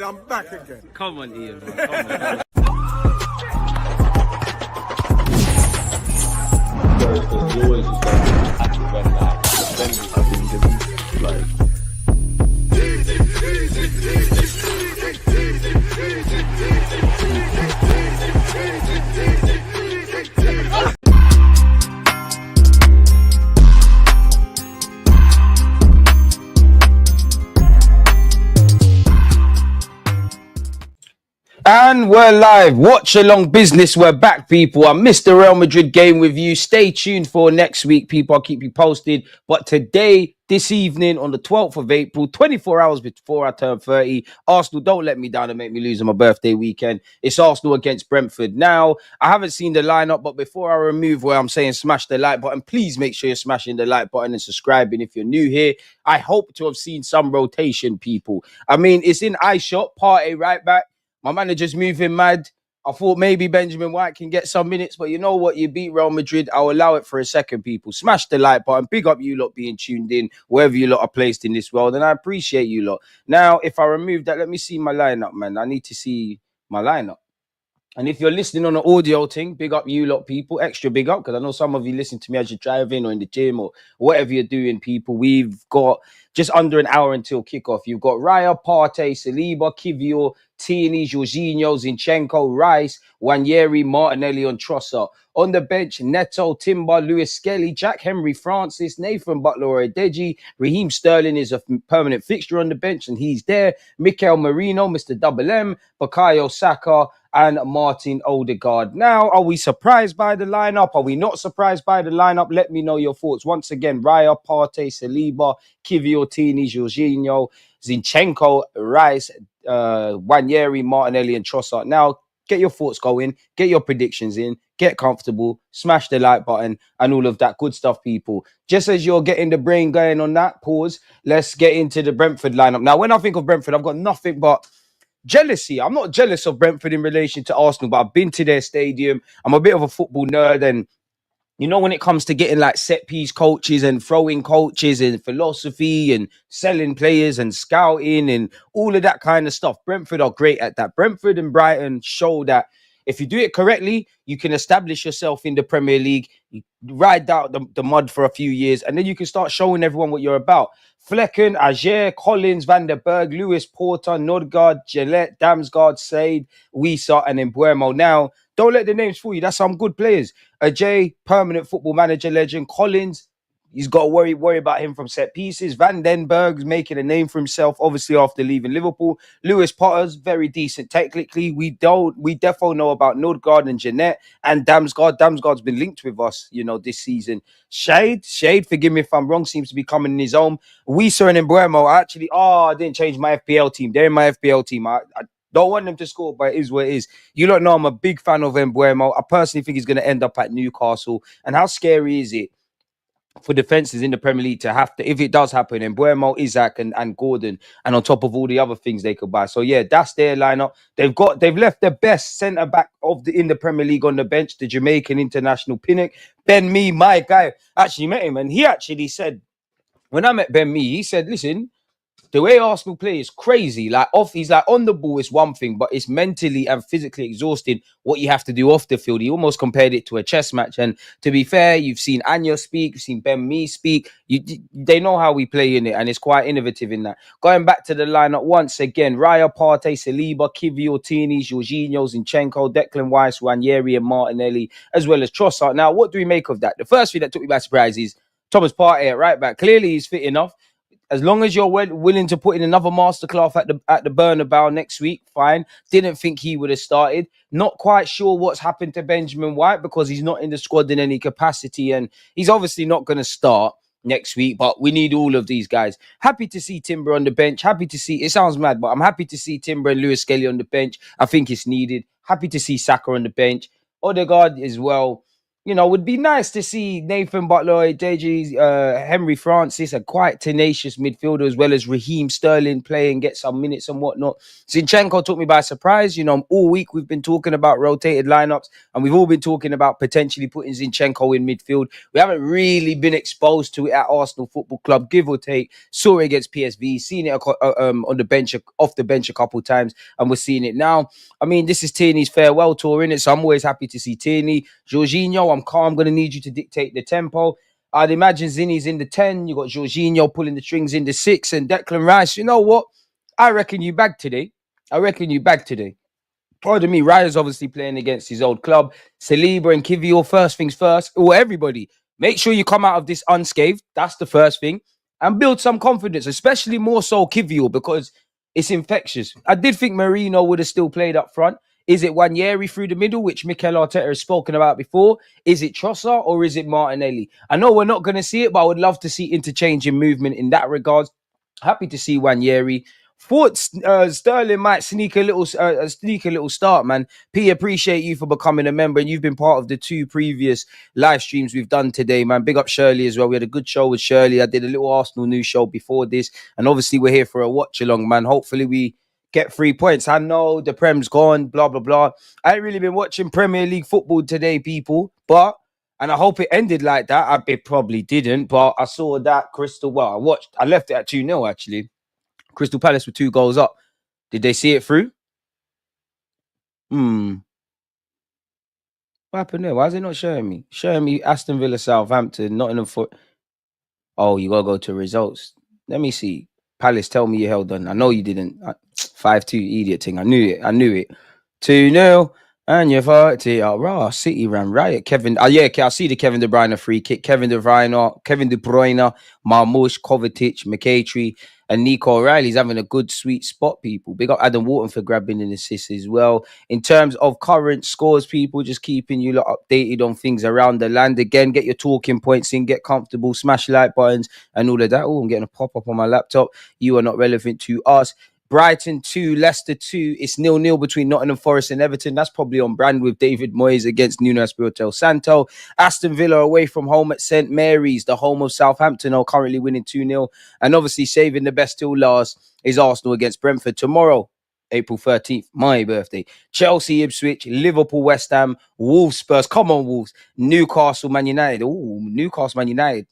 I'm back again. Come on, Ian, man. Come on. And we're live. Watch along business. We're back, people. I missed the Real Madrid game with you. Stay tuned for next week, people. I'll keep you posted. But today, this evening, on the 12th of April, 24 hours before I turn 30, Arsenal don't let me down and make me lose on my birthday weekend. It's Arsenal against Brentford. Now, I haven't seen the lineup, but before I remove where I'm saying smash the like button, please make sure you're smashing the like button and subscribing if you're new here. I hope to have seen some rotation, people. I mean, it's in iShot, Partey right back. My manager's moving mad. I thought maybe Benjamin White can get some minutes, but you know what? You beat Real Madrid. I'll allow it for a second, people. Smash the like button. Big up you lot being tuned in, wherever you lot are placed in this world, and I appreciate you lot. Now, if I remove that, let me see my lineup, man. I need to see my lineup. And if you're listening on an audio thing, big up you lot, people. Extra big up, because I know some of you listen to me as you're driving or in the gym or whatever you're doing, people. We've got just under an hour until kickoff. You've got Raya, Partey, Saliba, Kivior, Tierney, Jorginho, Zinchenko, Rice, Wanyeri, Martinelli on Trossard. On the bench, Neto, Timber, Lewis Skelly, Jack Henry, Francis, Nathan Butler, Odeji, Raheem Sterling is a permanent fixture on the bench, and he's there. Mikel Merino, Mr. Double M, Bukayo Saka, and Martin Odegaard. Now, are we surprised by the lineup? Are we not surprised by the lineup? Let me know your thoughts. Once again, Raya, Partey, Saliba, Kivior, Tierney, Jorginho, Zinchenko, Rice, Wanyeri, Martinelli, and Trossard. Now, get your thoughts going, get your predictions in, get comfortable, smash the like button, and all of that good stuff, people. Just as you're getting the brain going on that, pause, let's get into the Brentford lineup. Now, when I think of Brentford, I've got nothing but jealousy. I'm not jealous of Brentford in relation to Arsenal, but I've been to their stadium. I'm a bit of a football nerd, and you know, when it comes to getting like set piece coaches and throwing coaches and philosophy and selling players and scouting and all of that kind of stuff, Brentford are great at that. Brentford and Brighton show that if you do it correctly, you can establish yourself in the Premier League, you ride out the mud for a few years, and then you can start showing everyone what you're about. Flecken, Ajer, Collins, Van der Berg, Lewis, Porter, Nordgaard, Gillette, Damsgaard, Said, Wisa, and Embuemo. Now, don't let the names fool you. That's some good players. Ajay, permanent football manager legend. Collins, he's got to worry about him from set pieces. Van den Berg's making a name for himself, obviously, after leaving Liverpool. Lewis Potter's very decent technically. We defo know about Nordgaard and Jeanette and Damsgaard. Damsgaard's been linked with us, you know, this season. Shade, forgive me if I'm wrong, seems to be coming in his own. Wisa and Embuemo, I didn't change my FPL team. They're in my FPL team. I don't want them to score, but it is what it is. You don't know I'm a big fan of Embuemo. I personally think he's going to end up at Newcastle. And how scary is it for defenses in the Premier League to have to, if it does happen, Embuemo, Isaac, and Gordon, and on top of all the other things they could buy. So yeah, that's their lineup. They've left the best centre back in the Premier League on the bench, the Jamaican international Pinnock. Ben Mee, my guy, actually met him, and he actually said, when I met Ben Mee, he said, listen, the way Arsenal play is crazy. He's like on the ball is one thing, but it's mentally and physically exhausting what you have to do off the field. He almost compared it to a chess match. And to be fair, you've seen Anya speak, you've seen Ben Mee speak. They know how we play in it, and it's quite innovative in that. Going back to the lineup once again: Raya, Partey, Saliba, Kivior, Tierney, Jorginho, Zinchenko, Declan Rice, Wanyeri, and Martinelli, as well as Trossard. Now, what do we make of that? The first thing that took me by surprise is Thomas Partey at right back. Clearly, he's fit enough. As long as you're willing to put in another masterclass at the Bernabeu next week, fine. Didn't think he would have started. Not quite sure what's happened to Benjamin White because he's not in the squad in any capacity, and he's obviously not going to start next week, but we need all of these guys. Happy to see Timber on the bench. Happy to see, it sounds mad, but I'm happy to see Timber and Lewis Skelly on the bench. I think it's needed. Happy to see Saka on the bench. Odegaard as well. would be nice to see Nathan Butler, JG, Henry Francis, a quite tenacious midfielder, as well as Raheem Sterling play and get some minutes and whatnot. Zinchenko took me by surprise. All week we've been talking about rotated lineups, and we've all been talking about potentially putting Zinchenko in midfield. We haven't really been exposed to it at Arsenal Football Club, give or take. Saw it against PSV, seen it on the bench, off the bench a couple times, and we're seeing it now. I mean, this is Tierney's farewell tour, innit? So I'm always happy to see Tierney. Jorginho, I'm going to need you to dictate the tempo. I'd imagine Zinni's in the 10. You got Jorginho pulling the strings in the 6. And Declan Rice, you know what? I reckon you back today. Pardon me, Raya's obviously playing against his old club. Saliba and Kivior, first things first. Or everybody, make sure you come out of this unscathed. That's the first thing. And build some confidence, especially more so Kivior, because it's infectious. I did think Marino would have still played up front. Is it Wanyeri through the middle, which Mikel Arteta has spoken about before? Is it Trossard or is it Martinelli? I know we're not going to see it, but I would love to see interchange in movement in that regard. Happy to see Wanyeri. Thought Sterling might sneak a little start, man. P, appreciate you for becoming a member, and you've been part of the 2 previous live streams we've done today, man. Big up Shirley as well. We had a good show with Shirley. I did a little Arsenal news show before this, and obviously we're here for a watch along, man. Hopefully we get 3 points. I know the Prem's gone, blah blah blah. I ain't really been watching Premier League football today, people, and I hope it ended like that. It probably didn't, but I saw that I left it at 2-0 actually. Crystal Palace with 2 goals up. Did they see it through? What happened there? Why is it not showing me? Showing me Aston Villa, Southampton, Nottingham Forest. Oh, you got to go to results. Let me see. Palace, tell me you held on. I know you didn't. 5-2, idiot thing. I knew it. 2-0. And you're 40. Oh, City ran riot. Kevin. I see the Kevin De Bruyne free kick. Kevin De Bruyne, Marmoush, Kovacic, McCatree, and Nico O'Reilly's having a good, sweet spot, people. Big up Adam Wharton for grabbing an assist as well. In terms of current scores, people, just keeping you lot updated on things around the land. Again, get your talking points in, get comfortable, smash like buttons and all of that. Oh, I'm getting a pop-up on my laptop. You are not relevant to us. Brighton 2, Leicester 2. It's 0-0 between Nottingham Forest and Everton. That's probably on brand with David Moyes against Nuno Espirito Santo. Aston Villa away from home at St Mary's, the home of Southampton, are currently winning 2-0. And obviously saving the best till last is Arsenal against Brentford tomorrow, April 13th, my birthday. Chelsea, Ipswich, Liverpool, West Ham, Wolves, Spurs. Come on, Wolves. Newcastle, Man United. Ooh, Newcastle, Man United.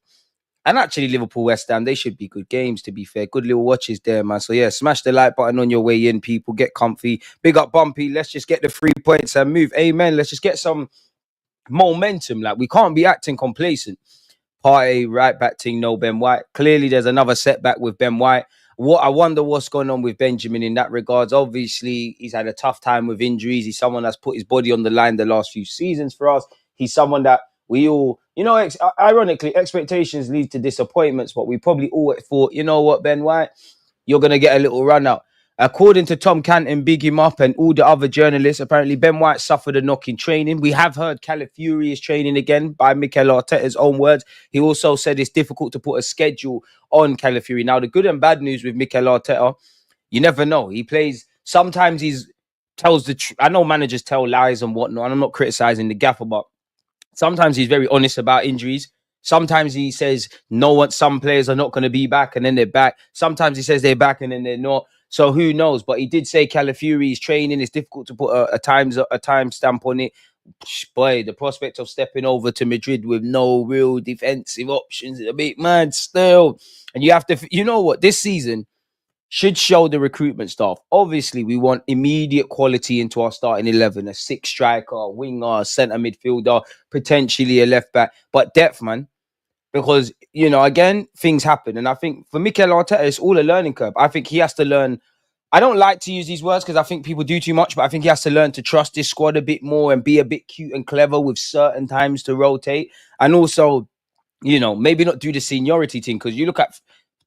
And actually, Liverpool, West Ham, they should be good games, to be fair. Good little watches there, man. So, yeah, smash the like button on your way in, people. Get comfy. Big up, Bumpy. Let's just get the 3 points and move. Amen. Let's just get some momentum. Like, we can't be acting complacent. Partey, right back team, no Ben White. Clearly, there's another setback with Ben White. I wonder what's going on with Benjamin in that regards. Obviously, he's had a tough time with injuries. He's someone that's put his body on the line the last few seasons for us. He's someone that we all, ironically, expectations lead to disappointments, but we probably all thought, you know what, Ben White, you're going to get a little run out. According to Tom Canton, big him up, and all the other journalists, apparently Ben White suffered a knock in training. We have heard Calafiori is training again, by Mikel Arteta's own words. He also said it's difficult to put a schedule on Calafiori. Now, the good and bad news with Mikel Arteta, you never know. He plays, sometimes tells the truth. I know managers tell lies and whatnot, and I'm not criticizing the gaffer, but sometimes he's very honest about injuries. Sometimes he says some players are not going to be back and then they're back. Sometimes he says they're back and then they're not. So who knows? But he did say Calafiori is training. It's difficult to put a time stamp on it. Boy, the prospect of stepping over to Madrid with no real defensive options is a bit mad still. And you have to, you know what? This season should show the recruitment staff. Obviously, we want immediate quality into our starting 11, a 6 striker, a winger, a centre midfielder, potentially a left back, but depth, man. Because, again, things happen. And I think for Mikel Arteta, it's all a learning curve. I think he has to learn. I don't like to use these words because I think people do too much, but I think he has to learn to trust his squad a bit more and be a bit cute and clever with certain times to rotate. And also, maybe not do the seniority thing, because you look at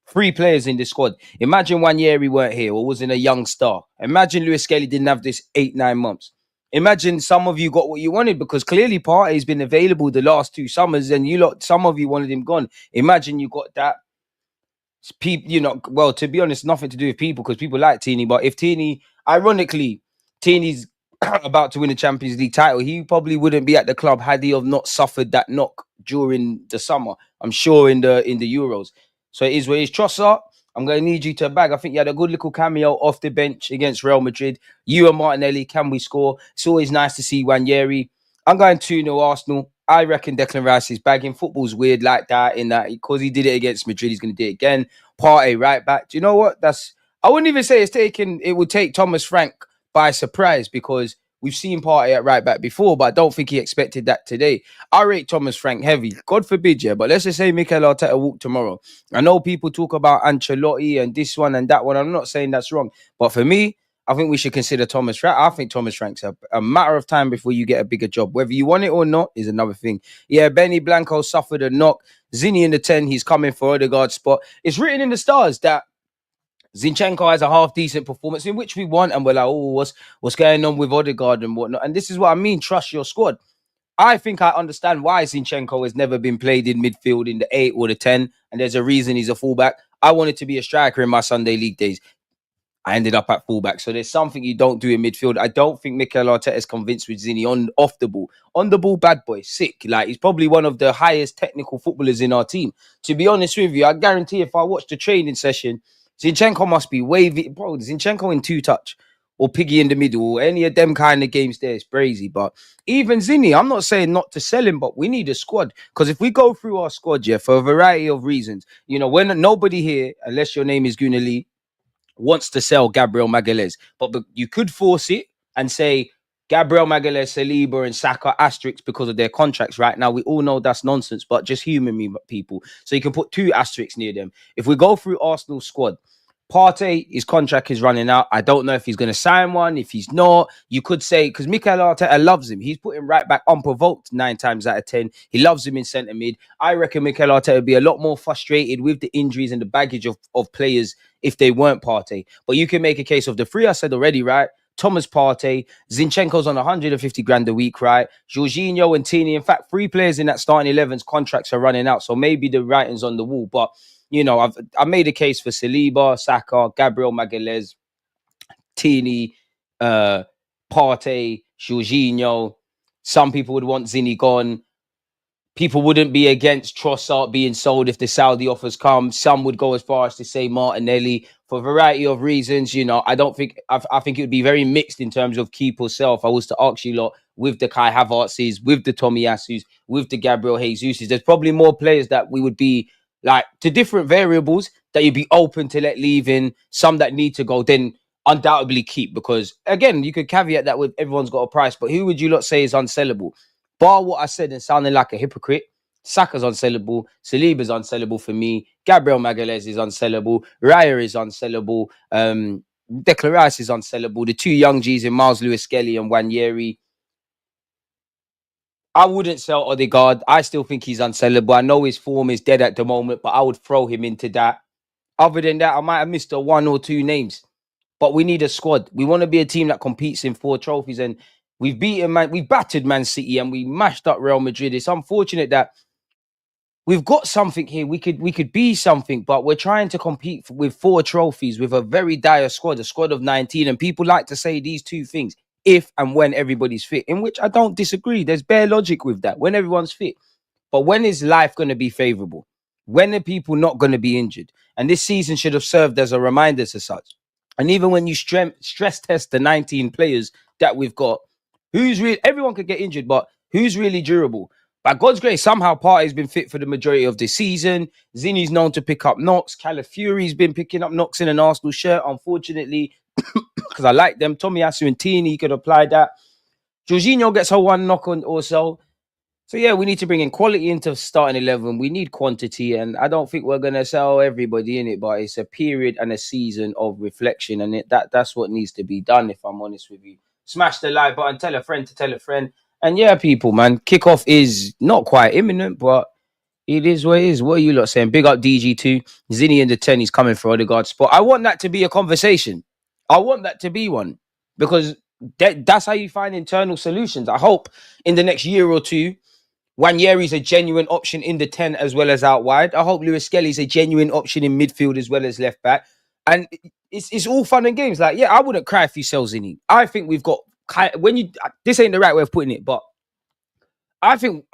3 players in the squad. Imagine Wanyeri weren't here or wasn't a young star. Imagine Lewis Skelly didn't have this 8-9 months. Imagine some of you got what you wanted, because clearly Partey's been available the last 2 summers and some of you wanted him gone. Imagine you got that. People, well, to be honest, nothing to do with people, because people like Tierney. But if Tierney, ironically, Tierney's about to win the Champions League title. He probably wouldn't be at the club had he have not suffered that knock during the summer. I'm sure in the Euros. So it is where his Trossard. I'm going to need you to bag. I think you had a good little cameo off the bench against Real Madrid. You and Martinelli, can we score? It's always nice to see Wanyeri. I'm going 2-0 Arsenal. I reckon Declan Rice is bagging. Football's weird like that in that because he did it against Madrid, he's going to do it again. Partey right back. Do you know what? I wouldn't even say it would take Thomas Frank by surprise because we've seen Partey at right back before, but I don't think he expected that today. I rate Thomas Frank heavy. God forbid, yeah, but let's just say Mikel Arteta walk tomorrow. I know people talk about Ancelotti and this one and that one. I'm not saying that's wrong, but for me, I think we should consider Thomas Frank. I think Thomas Frank's a matter of time before you get a bigger job. Whether you want it or not is another thing. Yeah, Benny Blanco suffered a knock. Zinni in the 10, he's coming for Odegaard's spot. It's written in the stars that Zinchenko has a half-decent performance in which we want, and we're like, oh, what's going on with Odegaard and whatnot? And this is what I mean, trust your squad. I think I understand why Zinchenko has never been played in midfield in the 8 or the 10, and there's a reason he's a fullback. I wanted to be a striker in my Sunday League days. I ended up at fullback. So there's something you don't do in midfield. I don't think Mikel Arteta is convinced with Zinni off the ball. On the ball, bad boy, sick. Like, he's probably one of the highest technical footballers in our team. To be honest with you, I guarantee if I watch the training session, Zinchenko must be wavy. Bro, Zinchenko in 2-touch or Piggy in the middle or any of them kind of games there. It's crazy. But even Zinni, I'm not saying not to sell him, but we need a squad. Because if we go through our squad, yeah, for a variety of reasons, you know, when nobody here, unless your name is Gooner Lee, wants to sell Gabriel Magalhaes, but you could force it and say Gabriel Magalhaes, Saliba, and Saka asterisks because of their contracts. Right now, we all know that's nonsense, but just human me people. So you can put 2 asterisks near them. If we go through Arsenal's squad, Partey, his contract is running out. I don't know if he's going to sign one. If he's not, you could say, because Mikel Arteta loves him. He's put him right back unprovoked 9 times out of 10. He loves him in centre mid. I reckon Mikel Arteta would be a lot more frustrated with the injuries and the baggage of players if they weren't Partey. But you can make a case of the 3 I said already, right? Thomas Partey, Zinchenko's on 150 grand a week, right? Jorginho and Tini. In fact, 3 players in that starting 11's contracts are running out. So maybe the writing's on the wall. But you know, I made a case for Saliba, Saka, Gabriel Magalhaes, Tini, Partey, Jorginho. Some people would want Zinni gone. People wouldn't be against Trossard being sold if the Saudi offers come. Some would go as far as to say Martinelli for a variety of reasons. You know, I think it would be very mixed in terms of keep or sell. If I was to ask you lot with the Kai Havertz's, with the Tomiyasu's, with the Gabriel Jesus's, there's probably more players that we would be like to different variables that you'd be open to let leave in, some that need to go, then undoubtedly keep. Because again, you could caveat that with everyone's got a price, but who would you lot say is unsellable? Bar what I said and sounding like a hypocrite, Saka's unsellable, Saliba's unsellable for me, Gabriel Magalhaes is unsellable, Raya is unsellable, Declan Rice is unsellable, the 2 young G's in Miles Lewis-Skelly and Wanyeri. I wouldn't sell Odegaard. I still think he's unsellable. I know his form is dead at the moment, but I would throw him into that. Other than that, I might have missed 1 or 2 names. But we need a squad. We want to be a team that competes in 4 trophies. And we've battered Man City and we mashed up Real Madrid. It's unfortunate that we've got something here. We could be something, but we're trying to compete with 4 trophies with a very dire squad, a squad of 19. And people like to say these 2 things, if and when everybody's fit, in which I don't disagree. There's bare logic with that, when everyone's fit. But when is life going to be favorable? When are people not going to be injured? And this season should have served as a reminder to such. And even when you stress test the 19 players that we've got, everyone could get injured, but who's really durable? By God's grace, somehow Partey's been fit for the majority of the season. Zinni's known to pick up knocks. Calafiori's been picking up knocks in an Arsenal shirt, unfortunately, because I like them. Tomiyasu and Tini could apply that. Jorginho gets her 1 knock on or so. So, yeah, we need to bring in quality into starting 11. We need quantity, and I don't think we're going to sell everybody in it, but it's a period and a season of reflection, and that's what needs to be done, if I'm honest with you. Smash the like button, tell a friend to tell a friend. And, yeah, people, man, kickoff is not quite imminent, but it is what it is. What are you lot saying? Big up DG2. Zinni in the 10, he's coming for Odegaard spot. I want that to be a conversation. I want that to be one, because that's how you find internal solutions. I hope in the next year or 2, Wanyeri's a genuine option in the 10 as well as out wide. I hope Lewis-Skelly's a genuine option in midfield as well as left back. And it's all fun and games. Like, yeah, I wouldn't cry if you sell Zinni. I think we've got when you, this ain't the right way of putting it, but I think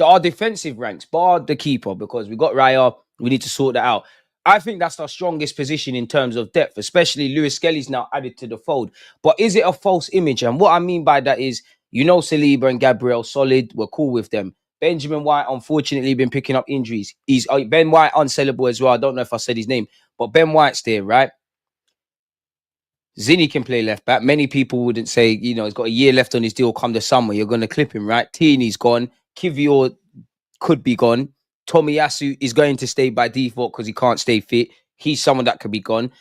our defensive ranks, bar the keeper, because we got Raya, we need to sort that out. I think that's our strongest position in terms of depth, especially Lewis Skelly's now added to the fold. But is it a false image? And what I mean by that is, Saliba and Gabriel solid, we're cool with them. Benjamin White, unfortunately, been picking up injuries. He's Ben White unsellable as well. I don't know if I said his name, but Ben White's there, right? Zinni can play left back. Many people wouldn't say, he's got a year left on his deal come the summer. You're going to clip him, right? Tini's gone. Kivior could be gone. Tomiyasu is going to stay by default because he can't stay fit. He's someone that could be gone.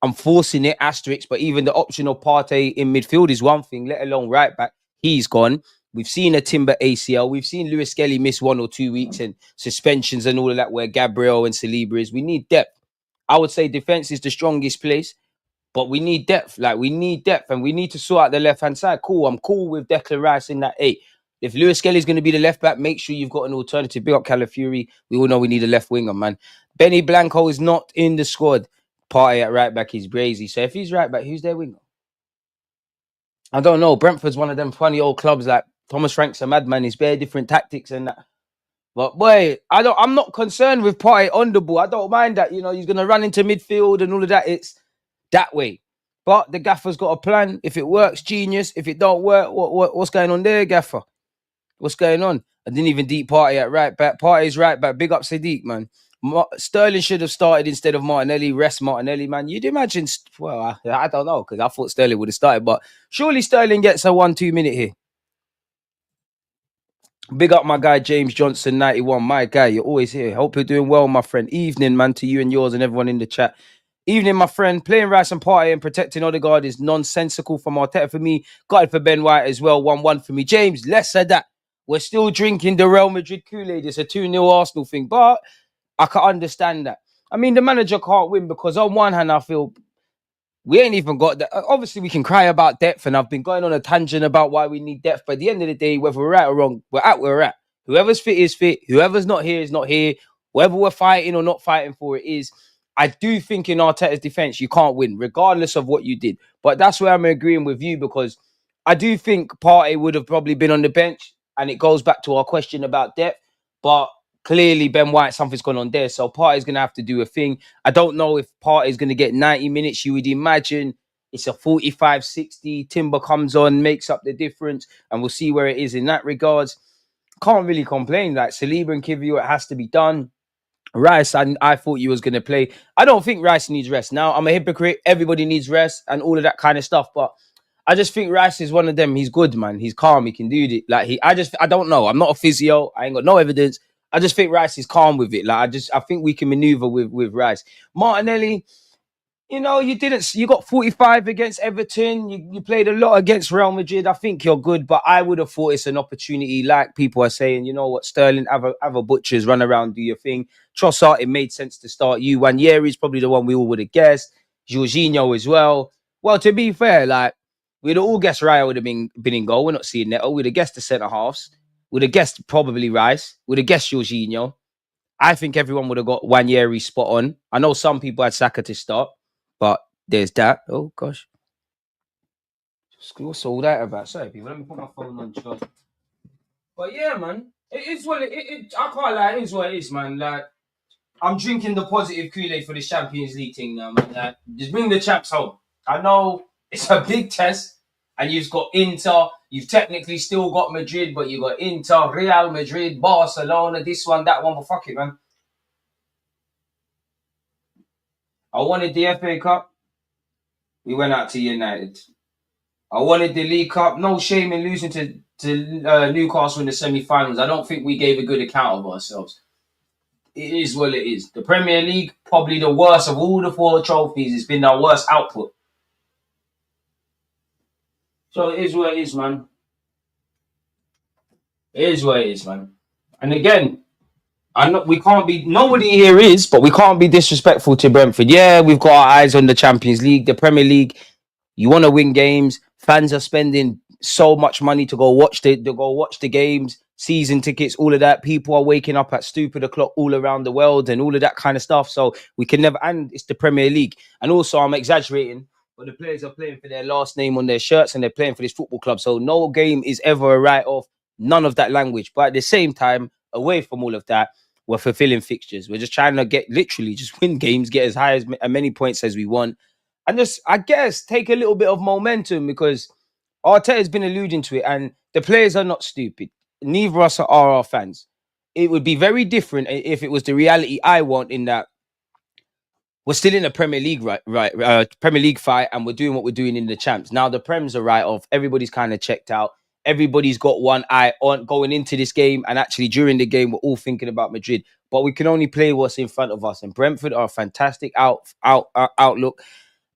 I'm forcing it, asterisk, but even the option of Partey in midfield is one thing, let alone right back. He's gone. We've seen a Timber ACL. We've seen Lewis Skelly miss 1 or 2 weeks and suspensions and all of that where Gabriel and Saliba is. We need depth. I would say defense is the strongest place, but we need depth. We need depth and we need to sort out the left-hand side. Cool. I'm cool with Declan Rice in that 8. If Lewis Skelly is going to be the left back, make sure you've got an alternative. Big up Calafiori. We all know we need a left winger, man. Benny Blanco is not in the squad. Partey at right back is crazy. So if he's right back, who's their winger? I don't know. Brentford's one of them funny old clubs. Like Thomas Frank's a madman. He's very different tactics and that. But boy, I'm not concerned with Partey on the ball. I don't mind that. He's going to run into midfield and all of that. It's that way. But the gaffer's got a plan. If it works, genius. If it don't work, what's going on there, gaffer? What's going on? I didn't even deep Partey at right back. Partey's right back. Big up Sadiq, man. Sterling should have started instead of Martinelli. Rest Martinelli, man. You'd imagine, well, I don't know, because I thought Sterling would have started, but surely Sterling gets a 1-2 minute here. Big up my guy, James Johnson, 91. My guy, you're always here. Hope you're doing well, my friend. Evening, man, to you and yours and everyone in the chat. Evening, my friend. Playing Rice and Partey and protecting Odegaard is nonsensical from Arteta for me. Got it for Ben White as well. 1-1 for me. James, less of that. We're still drinking the Real Madrid Kool-Aid. It's a 2-0 Arsenal thing, but I can understand that. I mean, the manager can't win because on one hand, I feel we ain't even got that. Obviously, we can cry about depth, and I've been going on a tangent about why we need depth. But at the end of the day, whether we're right or wrong, we're at where we're at. Whoever's fit is fit. Whoever's not here is not here. Whether we're fighting or not fighting for it is. I do think in Arteta's defense, you can't win, regardless of what you did. But that's where I'm agreeing with you because I do think Partey would have probably been on the bench. And it goes back to our question about depth. But clearly, Ben White, something's gone on there. So Partey's going to have to do a thing. I don't know if Partey's going to get 90 minutes. You would imagine it's a 45-60. Timber comes on, makes up the difference. And we'll see where it is in that regards. Can't really complain. Like Saliba and Kivior, it has to be done. Rice, I thought you was going to play. I don't think Rice needs rest. Now, I'm a hypocrite. Everybody needs rest and all of that kind of stuff. But I just think Rice is one of them. He's good, man. He's calm. He can do it. I don't know. I'm not a physio. I ain't got no evidence. I just think Rice is calm with it. I think we can maneuver with Rice. Martinelli, you got 45 against Everton. You played a lot against Real Madrid. I think you're good, but I would have thought it's an opportunity. Like people are saying, you know what, Sterling, have a butchers, run around, do your thing. Trossard, it made sense to start you. Wanyeri is probably the one we all would have guessed. Jorginho as well. Well, to be fair, we'd all guessed Raya would have been in goal. We're not seeing Neto. We'd have guessed the centre halves. We'd have guessed probably Rice. We'd have guessed Jorginho. I think everyone would have got Wanyeri spot on. I know some people had Saka to start, but there's that. Oh, gosh. What's all that about? Sorry, people. Let me put my phone on charge. But yeah, man. It is what it I can't lie. It is what it is, man. I'm drinking the positive Kool-Aid for the Champions League thing now, man. Just bring the chaps home. I know it's a big test. And you've got Inter. You've technically still got Madrid, but you've got Inter, Real Madrid, Barcelona, this one, that one. But fuck it, man. I wanted the FA Cup. We went out to United. I wanted the League Cup. No shame in losing to Newcastle in the semi-finals. I don't think we gave a good account of ourselves. It is what it is. The Premier League, probably the worst of all the 4 trophies. It's been our worst output. So it is what it is, man. It is what it is, man. And again, we can't be, nobody here is, but we can't be disrespectful to Brentford. Yeah, we've got our eyes on the Champions League, the Premier League. You want to win games. Fans are spending so much money to go watch the games, season tickets, all of that. People are waking up at stupid o'clock all around the world and all of that kind of stuff. So we can never, and it's the Premier League. And also, I'm exaggerating. but the players are playing for their last name on their shirts and they're playing for this football club. So no game is ever a write-off, none of that language. But at the same time, away from all of that, we're fulfilling fixtures. We're just trying to literally just win games, get as many points as we want. And just, I guess, take a little bit of momentum because Arteta's been alluding to it and the players are not stupid. Neither of us are our fans. It would be very different if it was the reality I want in that we're still in the Premier League, Premier League fight, and we're doing what we're doing in the champs. Now the Prem's a write-off. Everybody's kind of checked out. Everybody's got one eye on going into this game, and actually during the game, we're all thinking about Madrid. But we can only play what's in front of us. And Brentford are a fantastic outlook.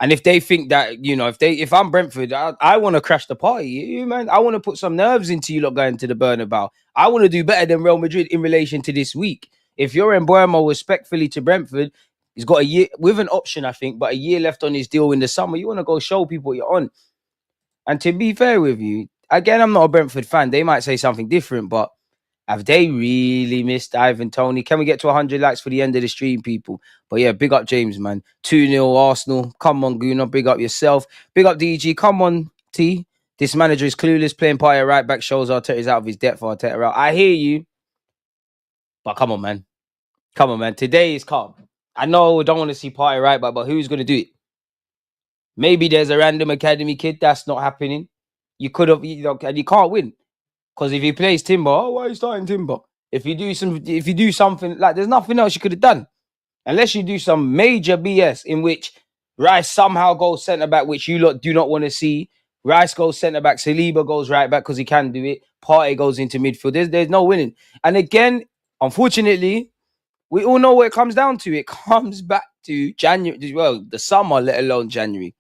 And if they think that, if I'm Brentford, I want to crash the party, man. I want to put some nerves into you lot going to the Bernabeu. I want to do better than Real Madrid in relation to this week. If you're Embuemo respectfully to Brentford, he's got a year with an option, I think, but a year left on his deal in the summer. You want to go show people what you're on. And to be fair with you, again, I'm not a Brentford fan. They might say something different, but have they really missed Ivan Toney? Can we get to 100 likes for the end of the stream, people? But yeah, big up James, man. 2-0 Arsenal. Come on, Gooner. Big up yourself. Big up DG. Come on, T. This manager is clueless. Playing party right back shows Arteta's out of his depth for Arteta out. I hear you. But come on, man. Come on, man. Today is calm. I know we don't want to see party right back, but who's going to do it? Maybe there's a random academy kid. That's not happening. You could have, and you can't win. Because if he plays Timber, why are you starting Timber? If you do something like, there's nothing else you could have done. Unless you do some major BS in which Rice somehow goes centre back, which you lot do not want to see. Rice goes centre back, Saliba goes right back because he can do it. Partey goes into midfield. There's no winning. And again, unfortunately, we all know what it comes down to. It comes back to January, well, the summer, let alone January.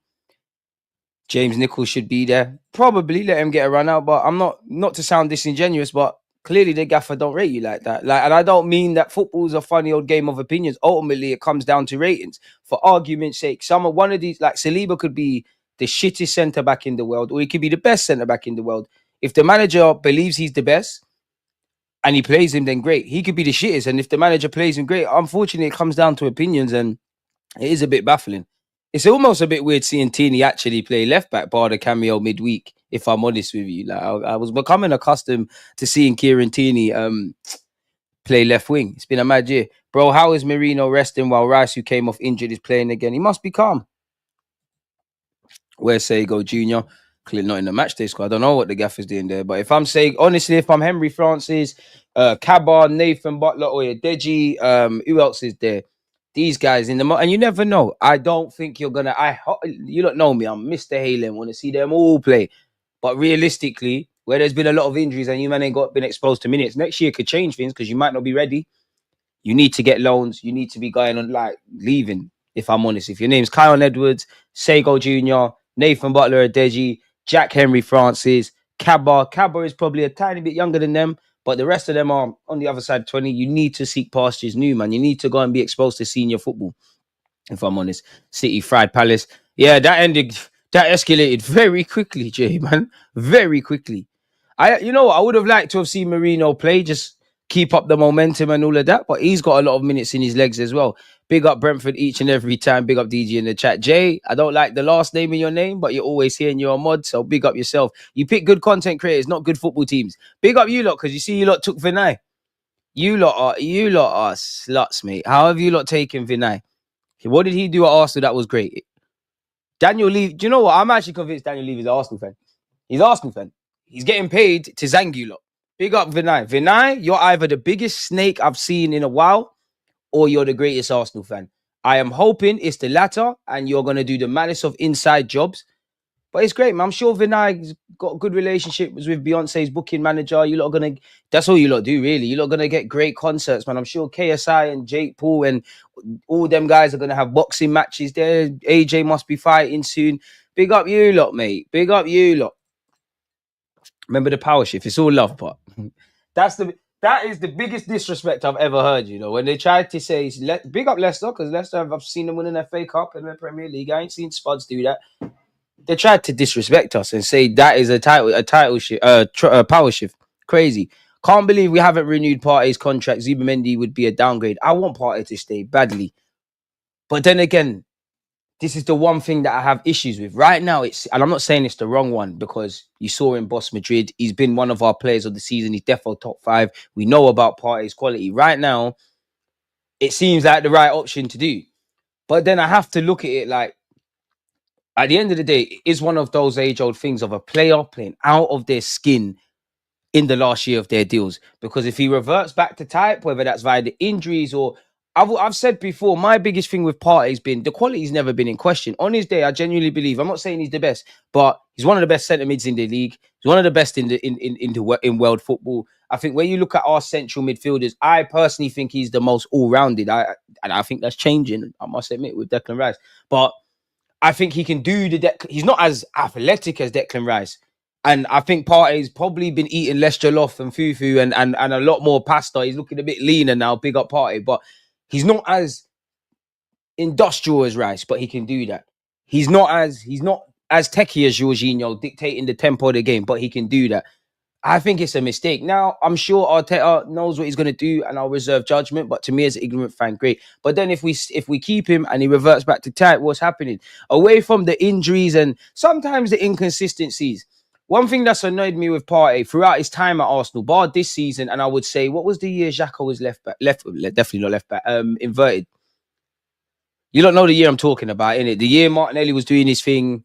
James Nichols should be there. Probably let him get a run out, but I'm not to sound disingenuous, but clearly the gaffer don't rate you like that. And I don't mean that football's a funny old game of opinions. Ultimately, it comes down to ratings. For argument's sake, one of these, like Saliba could be the shittest centre-back in the world, or he could be the best centre-back in the world. If the manager believes he's the best and he plays him, then great. He could be the shittest, and if the manager plays him, great. Unfortunately, it comes down to opinions, and it is a bit baffling. It's almost a bit weird seeing Tini actually play left back, bar the cameo midweek. If I'm honest with you, like I was becoming accustomed to seeing Kieran Tini play left wing. It's been a mad year, bro. How is Merino resting while Rice, who came off injured, is playing again? He must be calm. Where's Sego Junior? Clearly not in the matchday squad. I don't know what the gaffer's doing there, but if I'm saying honestly, if I'm Henry Francis, Cabba, Nathan Butler, or Deji, who else is there? These guys in the and you never know. I don't think you're gonna. You don't know me. I'm Mr. Halen. Want to see them all play, but realistically, where there's been a lot of injuries and you man ain't been exposed to minutes, next year could change things because you might not be ready. You need to get loans. You need to be going on leaving. If I'm honest, if your name's Kyle Edwards, Sego Jr., Nathan Butler, Deji, Jack Henry Francis, Cabba is probably a tiny bit younger than them. But the rest of them are on the other side, 20. You need to seek pastures new, man. You need to go and be exposed to senior football. If I'm honest, City fried Palace. Yeah, that escalated very quickly, Jay, man. Very quickly. I would have liked to have seen Merino play, just keep up the momentum and all of that. But he's got a lot of minutes in his legs as well. Big up Brentford each and every time. Big up DG in the chat. Jay, I don't like the last name in your name, but you're always here and you're a mod, so big up yourself. You pick good content creators, not good football teams. Big up you lot, because you see you lot took Vinay. You lot are sluts, mate. How have you lot taken Vinay? What did he do at Arsenal that was great? Daniel Levy, do you know what? I'm actually convinced Daniel Levy is an Arsenal fan. He's an Arsenal fan. He's getting paid to zang you lot. Big up Vinay. Vinay, you're either the biggest snake I've seen in a while, or you're the greatest Arsenal fan. I am hoping it's the latter, and you're going to do the malice of inside jobs. But it's great, man. I'm sure Vinay's got good relationships with Beyonce's booking manager. You lot are going to... That's all you lot do, really. You lot are going to get great concerts, man. I'm sure KSI and Jake Paul and all them guys are going to have boxing matches there. AJ must be fighting soon. Big up you lot, mate. Big up you lot. Remember the power shift. It's all love, but... That is the biggest disrespect I've ever heard, when they tried to say, big up Leicester, because Leicester, I've seen them win an FA Cup and the Premier League. I ain't seen Spuds do that. They tried to disrespect us and say that is a power shift. Crazy. Can't believe we haven't renewed Partey's contract. Zubimendi would be a downgrade. I want Partey to stay badly. But then again, this is the one thing that I have issues with right now. And I'm not saying it's the wrong one, because you saw in Boss Madrid, he's been one of our players of the season. He's definitely top 5. We know about Partey's quality. Right now, it seems like the right option to do. But then I have to look at it like, at the end of the day, it is one of those age-old things of a player playing out of their skin in the last year of their deals. Because if he reverts back to type, whether that's via the injuries or I've said before, my biggest thing with Partey's been the quality's never been in question. On his day, I genuinely believe, I'm not saying he's the best, but he's one of the best centre mids in the league. He's one of the best in world football. I think when you look at our central midfielders, I personally think he's the most all-rounded. And I think that's changing, I must admit, with Declan Rice. But I think he can do he's not as athletic as Declan Rice. And I think Partey's probably been eating less jollof and fufu and a lot more pasta. He's looking a bit leaner now, big up Partey. But he's not as industrial as Rice, but he can do that. He's not as techie as Jorginho, dictating the tempo of the game, but he can do that. I think it's a mistake. Now, I'm sure Arteta knows what he's going to do, and I'll reserve judgment. But to me, as an ignorant fan, great. But then if we keep him and he reverts back to type, what's happening? Away from the injuries and sometimes the inconsistencies. One thing that's annoyed me with Partey throughout his time at Arsenal, bar this season, and I would say, what was the year Xhaka was definitely not left back, inverted. You don't know the year I'm talking about, innit? The year Martinelli was doing his thing,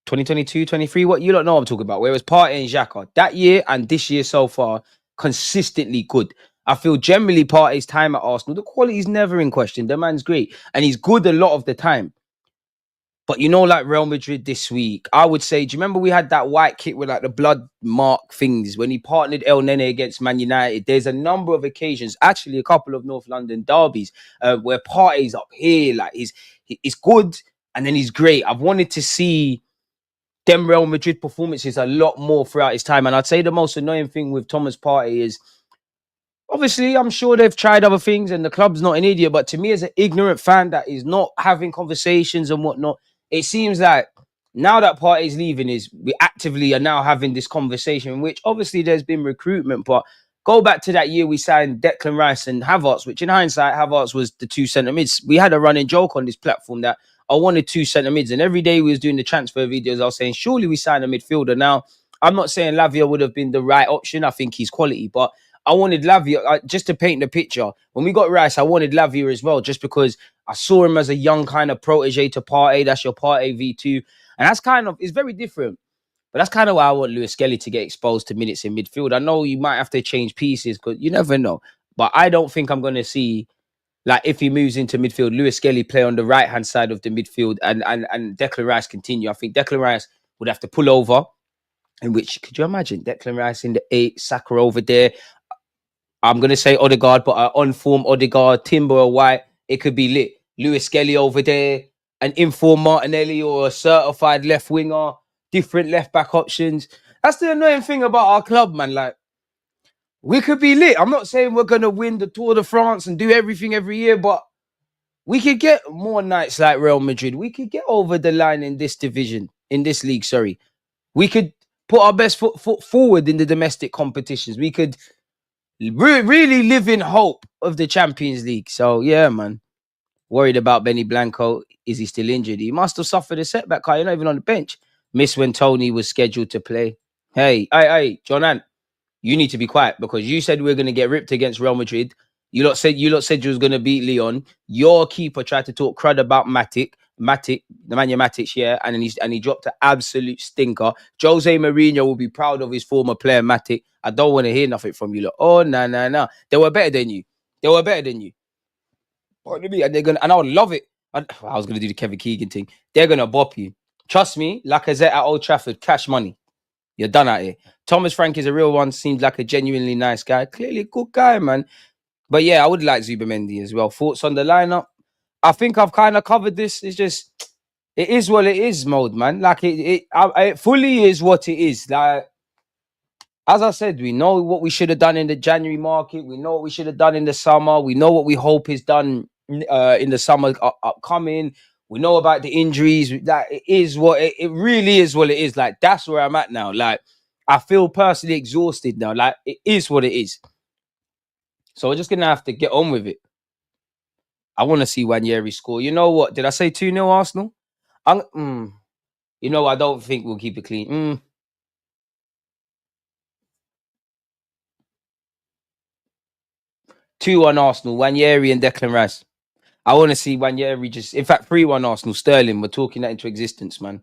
2022, 23, what you don't know what I'm talking about. Whereas Partey and Xhaka, that year and this year so far, consistently good. I feel generally Partey's time at Arsenal, the quality is never in question. The man's great. And he's good a lot of the time. But you know, like Real Madrid this week, I would say, do you remember we had that white kit with like the blood mark things when he partnered El Nene against Man United? There's a number of occasions, actually a couple of North London derbies, where Partey's up here, like he's good and then he's great. I've wanted to see them Real Madrid performances a lot more throughout his time. And I'd say the most annoying thing with Thomas Partey is, obviously, I'm sure they've tried other things and the club's not an idiot. But to me, as an ignorant fan that is not having conversations and whatnot, it seems like now that Partey's leaving, we actively are now having this conversation, in which obviously there's been recruitment. But go back to that year we signed Declan Rice and Havertz, which in hindsight, Havertz was the 2 centre mids. We had a running joke on this platform that I wanted 2 centre mids. And every day we was doing the transfer videos, I was saying, surely we signed a midfielder. Now, I'm not saying Lavia would have been the right option. I think he's quality, but I wanted Lavia, just to paint the picture. When we got Rice, I wanted Lavia as well, just because I saw him as a young kind of protege to Partey. That's your Partey V2. And that's it's very different. But that's kind of why I want Lewis Skelly to get exposed to minutes in midfield. I know you might have to change pieces, because you never know. But I don't think I'm going to see, like, if he moves into midfield, Lewis Skelly play on the right-hand side of the midfield and Declan Rice continue. I think Declan Rice would have to pull over, in which, could you imagine Declan Rice in the 8, Saka over there? I'm going to say Odegaard, but on form Odegaard, Timber or White, it could be lit. Lewis Skelly over there, an informed Martinelli or a certified left winger, different left back options. That's the annoying thing about our club, man. Like, we could be lit. I'm not saying we're going to win the Tour de France and do everything every year, but we could get more nights like Real Madrid. We could get over the line in this division, in this league, sorry. We could put our best foot forward in the domestic competitions. We could really live in hope of the Champions League. So, yeah, man. Worried about Benny Blanco. Is he still injured? He must have suffered a setback. You're not even on the bench. Miss when Tony was scheduled to play. Hey, John Ant, you need to be quiet, because you said we are going to get ripped against Real Madrid. You lot said you was going to beat Leon. Your keeper tried to talk crud about Matic, Nemanja Matic, yeah, and he dropped an absolute stinker. Jose Mourinho will be proud of his former player Matic. I don't want to hear nothing from you lot. Oh, no. They were better than you. And I would love it. I was going to do the Kevin Keegan thing. They're going to bop you. Trust me, Lacazette at Old Trafford, cash money. You're done out here. Thomas Frank is a real one. Seems like a genuinely nice guy. Clearly a good guy, man. But yeah, I would like Zubamendi as well. Thoughts on the lineup? I think I've kind of covered this. It's just, it is what it is, mode, man. Like it fully is what it is. Like, as I said, we know what we should have done in the January market. We know what we should have done in the summer. We know what we hope is done in the summer upcoming. We know about the injuries. That it is what it really is. What it is. Like, that's where I'm at now. Like, I feel personally exhausted now. Like, it is what it is. So we're just gonna have to get on with it. I want to see Wanyeri score. You know what? Did I say 2-0 Arsenal? You know, I don't think we'll keep it clean. 2-1 Arsenal, Wanyeri and Declan Rice. I want to see Wanyeri just, in fact, 3-1 Arsenal, Sterling. We're talking that into existence, man.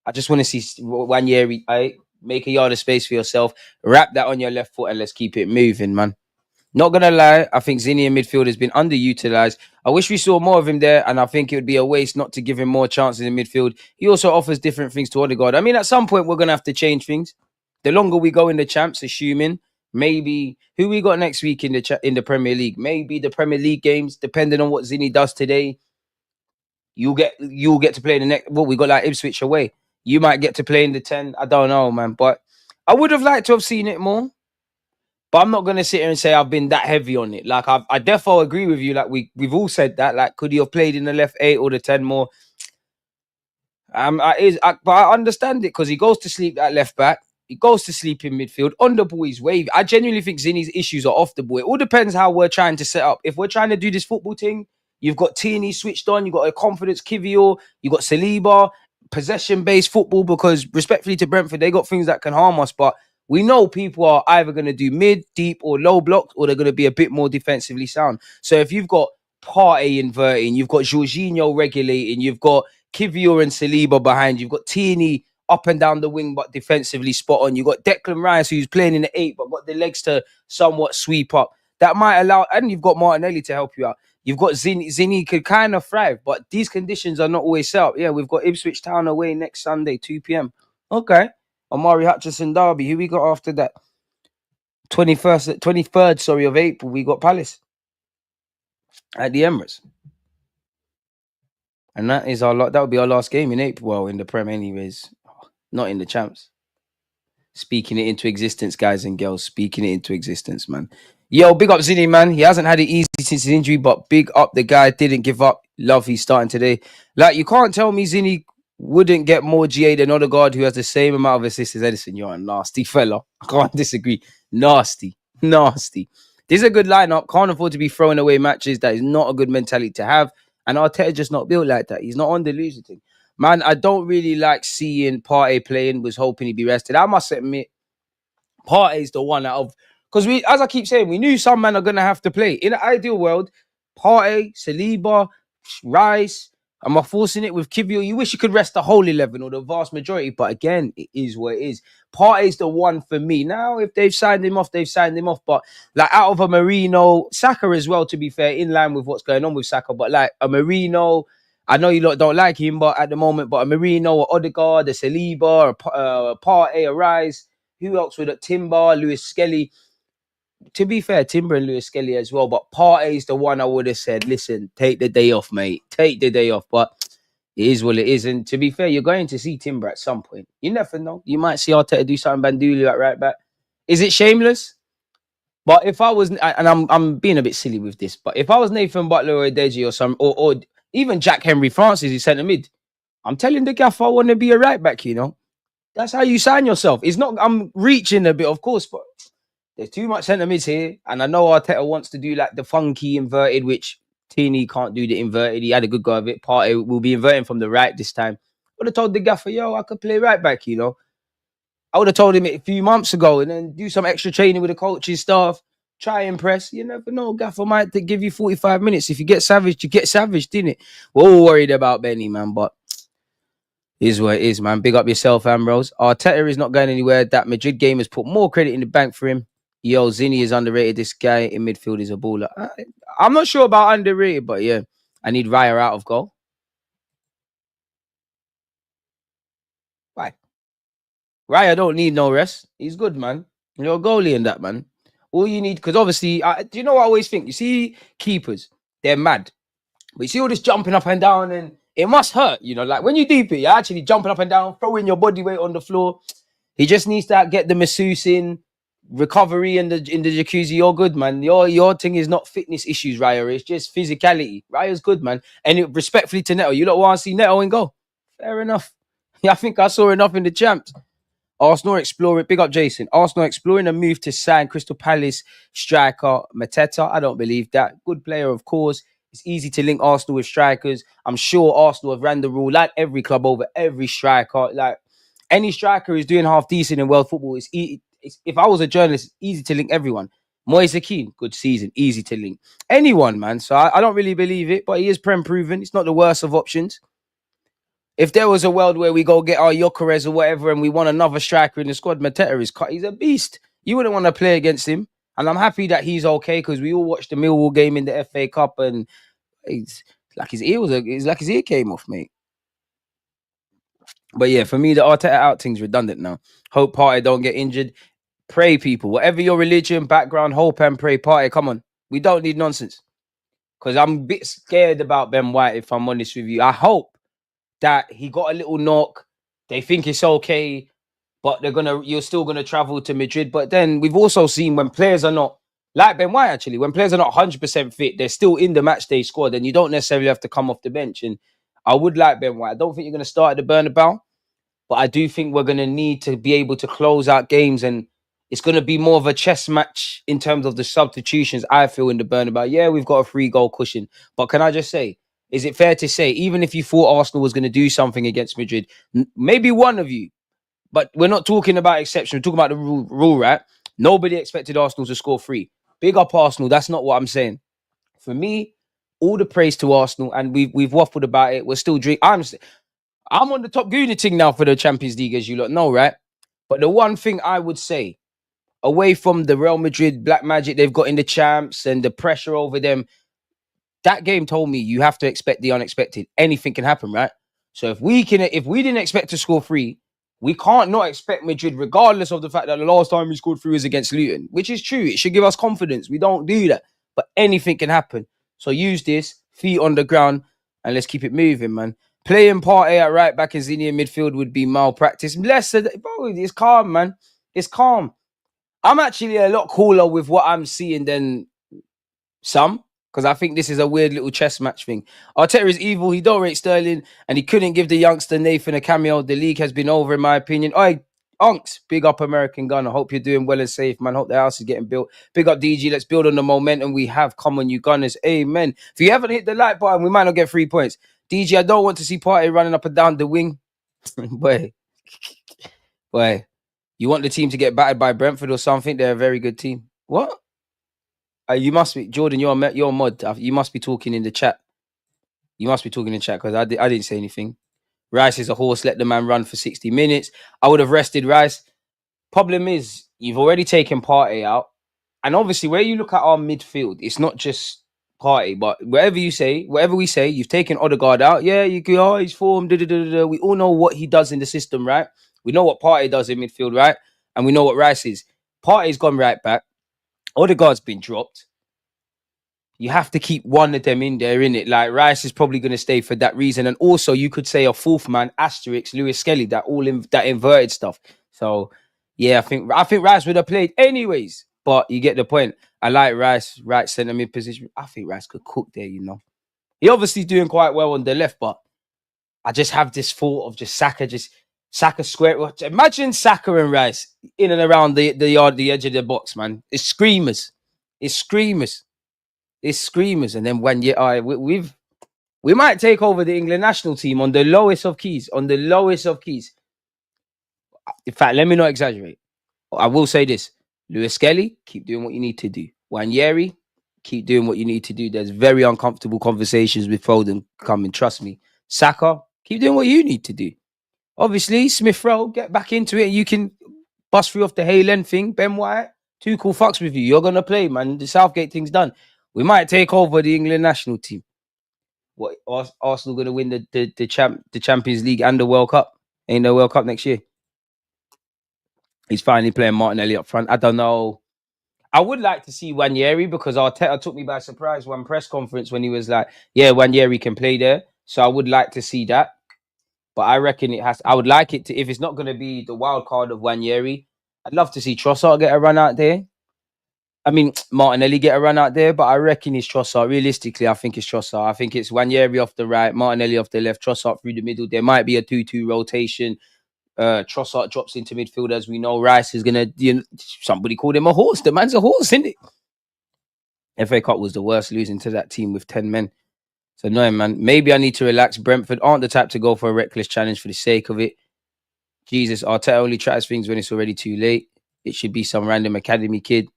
I just want to see Wanyeri, make a yard of space for yourself, wrap that on your left foot, and let's keep it moving, man. Not gonna lie, I think Zinni in midfield has been underutilized. I wish we saw more of him there, and I think it would be a waste not to give him more chances in midfield. He also offers different things to Odegaard. I mean, at some point we're gonna have to change things. The longer we go in the champs, assuming maybe who we got next week in the Premier League, maybe the Premier League games, depending on what Zinni does today, you'll get to play the next. Well, we got like Ipswich away. You might get to play in the 10. I don't know, man, but I would have liked to have seen it more. But I'm not going to sit here and say I've been that heavy on it. Like, I definitely agree with you. Like, we've all said that. Like, could he have played in the left 8 or the 10 more? But I understand it because he goes to sleep at left back. He goes to sleep in midfield. On the ball, he's wavy. I genuinely think Zinni's issues are off the ball. It all depends how we're trying to set up. If we're trying to do this football thing, you've got Tierney switched on. You've got a confidence Kivior. You've got Saliba. Possession-based football, because respectfully to Brentford, they got things that can harm us. But we know people are either going to do mid, deep, or low blocks, or they're going to be a bit more defensively sound. So if you've got Partey inverting, you've got Jorginho regulating, you've got Kivior and Saliba behind, you've got Tierney up and down the wing, but defensively spot on. You've got Declan Rice, who's playing in the 8, but got the legs to somewhat sweep up. That might allow, and you've got Martinelli to help you out. You've got Zinni. Zinni could kind of thrive, but these conditions are not always set up. Yeah, we've got Ipswich Town away next Sunday, 2 p.m. Okay. Amari Hutchinson Derby. Who we got after that? 23rd, of April, we got Palace at the Emirates. And that would be our last game in April. Well, in the Prem anyways. Not in the champs. Speaking it into existence, guys and girls. Speaking it into existence, man. Yo, big up Zinni, man. He hasn't had it easy since his injury, but big up the guy. Didn't give up. Love he's starting today. Like, you can't tell me Zinni wouldn't get more GA than Odegaard, who has the same amount of assists as Edison. You're a nasty fella. I can't disagree. Nasty. This is a good lineup. Can't afford to be throwing away matches. That is not a good mentality to have. And Arteta just not built like that. He's not on the losing thing. Man, I don't really like seeing Partey playing. Was hoping he'd be rested. I must admit, Partey's the one out of... Because we, as I keep saying, we knew some men are going to have to play. In an ideal world, Partey, Saliba, Rice, am I forcing it with Kivior? You wish you could rest the whole 11 or the vast majority. But again, it is what it is. Partey's the one for me. Now, if they've signed him off, they've signed him off. But like out of a Marino, Saka as well, to be fair, in line with what's going on with Saka. But like a Marino... I know you lot don't like him, but at the moment, but a Marino, a Odegaard, a Saliba, a Partey, a Rice, who else with it? Timber, Lewis Skelly. To be fair, Timber and Lewis Skelly as well, but Partey's the one I would have said, listen, take the day off, mate. Take the day off, but it is what it is. And to be fair, you're going to see Timber at some point. You never know. You might see Arteta do something Bandulu at right back. Is it shameless? But if I was, and I'm being a bit silly with this, but if I was Nathan Butler or Deji or some, or even Jack Henry Francis, who's centre mid, I'm telling the gaffer I want to be a right back, you know. That's how you sign yourself. It's not, I'm reaching a bit, of course, but there's too much centre mids here. And I know Arteta wants to do like the funky inverted, which Tierney can't do the inverted. He had a good go of it. Partey will be inverting from the right this time. I would have told the gaffer, yo, I could play right back, you know. I would have told him it a few months ago and then do some extra training with the coaching staff. Try and impress. You never know. Gaffer might give you 45 minutes. If you get savaged, you get savaged, didn't it? We're all worried about Benny, man, but it is what it is, man. Big up yourself, Ambrose. Arteta is not going anywhere. That Madrid game has put more credit in the bank for him. Yo, Zinni is underrated. This guy in midfield is a baller. I'm not sure about underrated, but yeah, I need Raya out of goal. Why? Raya don't need no rest. He's good, man. You're a goalie in that, man. All you need, because obviously, do you know what I always think? You see keepers, they're mad. But you see all this jumping up and down, and it must hurt, you know. Like when you deep it, you're actually jumping up and down, throwing your body weight on the floor. He just needs to get the masseuse in, recovery in the jacuzzi. You're good, man. Your thing is not fitness issues, Raya. It's just physicality. Raya's good, man. And respectfully to Neto, you don't want to see Neto and go. Fair enough. Yeah, I think I saw enough in the champs. Arsenal exploring, big up Jason. Arsenal exploring a move to sign Crystal Palace striker Mateta. I don't believe that. Good player, of course. It's easy to link Arsenal with strikers. I'm sure Arsenal have ran the rule like every club over every striker. Like any striker who's doing half decent in world football, if I was a journalist, it's easy to link everyone. Moise Keane, good season, easy to link. Anyone, man. So I don't really believe it, but he is Prem proven. It's not the worst of options. If there was a world where we go get our Gyökeres or whatever and we want another striker in the squad, Mateta is cut. He's a beast. You wouldn't want to play against him. And I'm happy that he's okay because we all watched the Millwall game in the FA Cup and it's like his ear came off, mate. But yeah, for me, the Arteta outing's redundant now. Hope Partey don't get injured. Pray, people. Whatever your religion, background, hope and pray. Partey, come on. We don't need nonsense. Because I'm a bit scared about Ben White, if I'm honest with you. I hope that he got a little knock. They think it's okay, but you're still gonna travel to Madrid. But then we've also seen when players are not like Ben White, actually, when players are not 100% fit, they're still in the matchday squad, and you don't necessarily have to come off the bench. And I would like Ben White. I don't think you're gonna start at the Bernabeu, but I do think we're gonna need to be able to close out games, and it's gonna be more of a chess match in terms of the substitutions. I feel in the Bernabeu. Yeah, we've got a 3-goal cushion, but can I just say? Is it fair to say, even if you thought Arsenal was going to do something against Madrid, maybe one of you, but we're not talking about exception, we're talking about the rule, right? Nobody expected Arsenal to score 3. Big up Arsenal, that's not what I'm saying. For me, all the praise to Arsenal, and we've waffled about it. We're still I'm on the top Gooner thing now for the Champions League, as you lot know, right? But the one thing I would say, away from the Real Madrid black magic they've got in the champs and the pressure over them, that game told me you have to expect the unexpected. Anything can happen, right? So if we didn't expect to score 3, we can't not expect Madrid, regardless of the fact that the last time we scored 3 was against Luton, which is true. It should give us confidence. We don't do that, but anything can happen. So use this, feet on the ground, and let's keep it moving, man. Playing Partey at right back and Zini in midfield would be malpractice. Bro, it's calm, man. It's calm. I'm actually a lot cooler with what I'm seeing than some. Because I think this is a weird little chess match thing. Arteta is evil. He don't rate Sterling. And he couldn't give the youngster Nathan a cameo. The league has been over, in my opinion. Oi, Unks, big up American Gun. I hope you're doing well and safe, man. Hope the house is getting built. Big up DG. Let's build on the momentum we have. Come on, you Gunners. Amen. If you haven't hit the like button, we might not get 3 points. DG, I don't want to see Partey running up and down the wing. Boy. You want the team to get battered by Brentford or something? They're a very good team. What? You must be Jordan. You're a mod. You must be talking in the chat. You must be talking in the chat because I didn't say anything. Rice is a horse. Let the man run for 60 minutes. I would have rested Rice. Problem is, you've already taken Partey out, and obviously, where you look at our midfield, it's not just Partey, but whatever we say, you've taken Odegaard out. Yeah, you go. Oh, he's formed. We all know what he does in the system, right? We know what Partey does in midfield, right? And we know what Rice is. Partey's gone right back. Odegaard's been dropped. You have to keep one of them in there, innit? Like Rice is probably going to stay for that reason, and also you could say a 4th man, asterisk Lewis Skelly, that inverted stuff. So yeah, I think Rice would have played anyways, but you get the point. I like Rice, right centre mid position. I think Rice could cook there, you know. He obviously doing quite well on the left, but I just have this thought of Saka square. Imagine Saka and Rice in and around the yard, the edge of the box, man. It's screamers. And then when we might take over the England national team on the lowest of keys. In fact, let me not exaggerate. I will say this: Lewis Skelly, keep doing what you need to do. Wanyeri, keep doing what you need to do. There's very uncomfortable conversations with Foden coming. Trust me. Saka, keep doing what you need to do. Obviously, Smith Rowe, get back into it. You can bust through off the Haaland thing. Ben White, too cool fucks with you. You're gonna play, man. The Southgate thing's done. We might take over the England national team. What, Arsenal going to win the Champions League and the World Cup? Ain't no World Cup next year. He's finally playing Martinelli up front. I don't know. I would like to see Wanyeri because Arteta took me by surprise one press conference when he was like, yeah, Wanyeri can play there. So I would like to see that. But I reckon I would like it to, if it's not going to be the wild card of Wanyeri, I'd love to see Trossard get a run out there. I mean, Martinelli get a run out there, but I reckon it's Trossard. Realistically, I think it's Trossard. I think it's Wanyeri off the right, Martinelli off the left, Trossard through the middle. There might be a 2-2 rotation. Trossard drops into midfield, as we know. Rice is going to, somebody called him a horse. The man's a horse, isn't it? FA Cup was the worst, losing to that team with 10 men. It's annoying, man. Maybe I need to relax. Brentford aren't the type to go for a reckless challenge for the sake of it. Jesus, Arteta only tries things when it's already too late. It should be some random academy kid.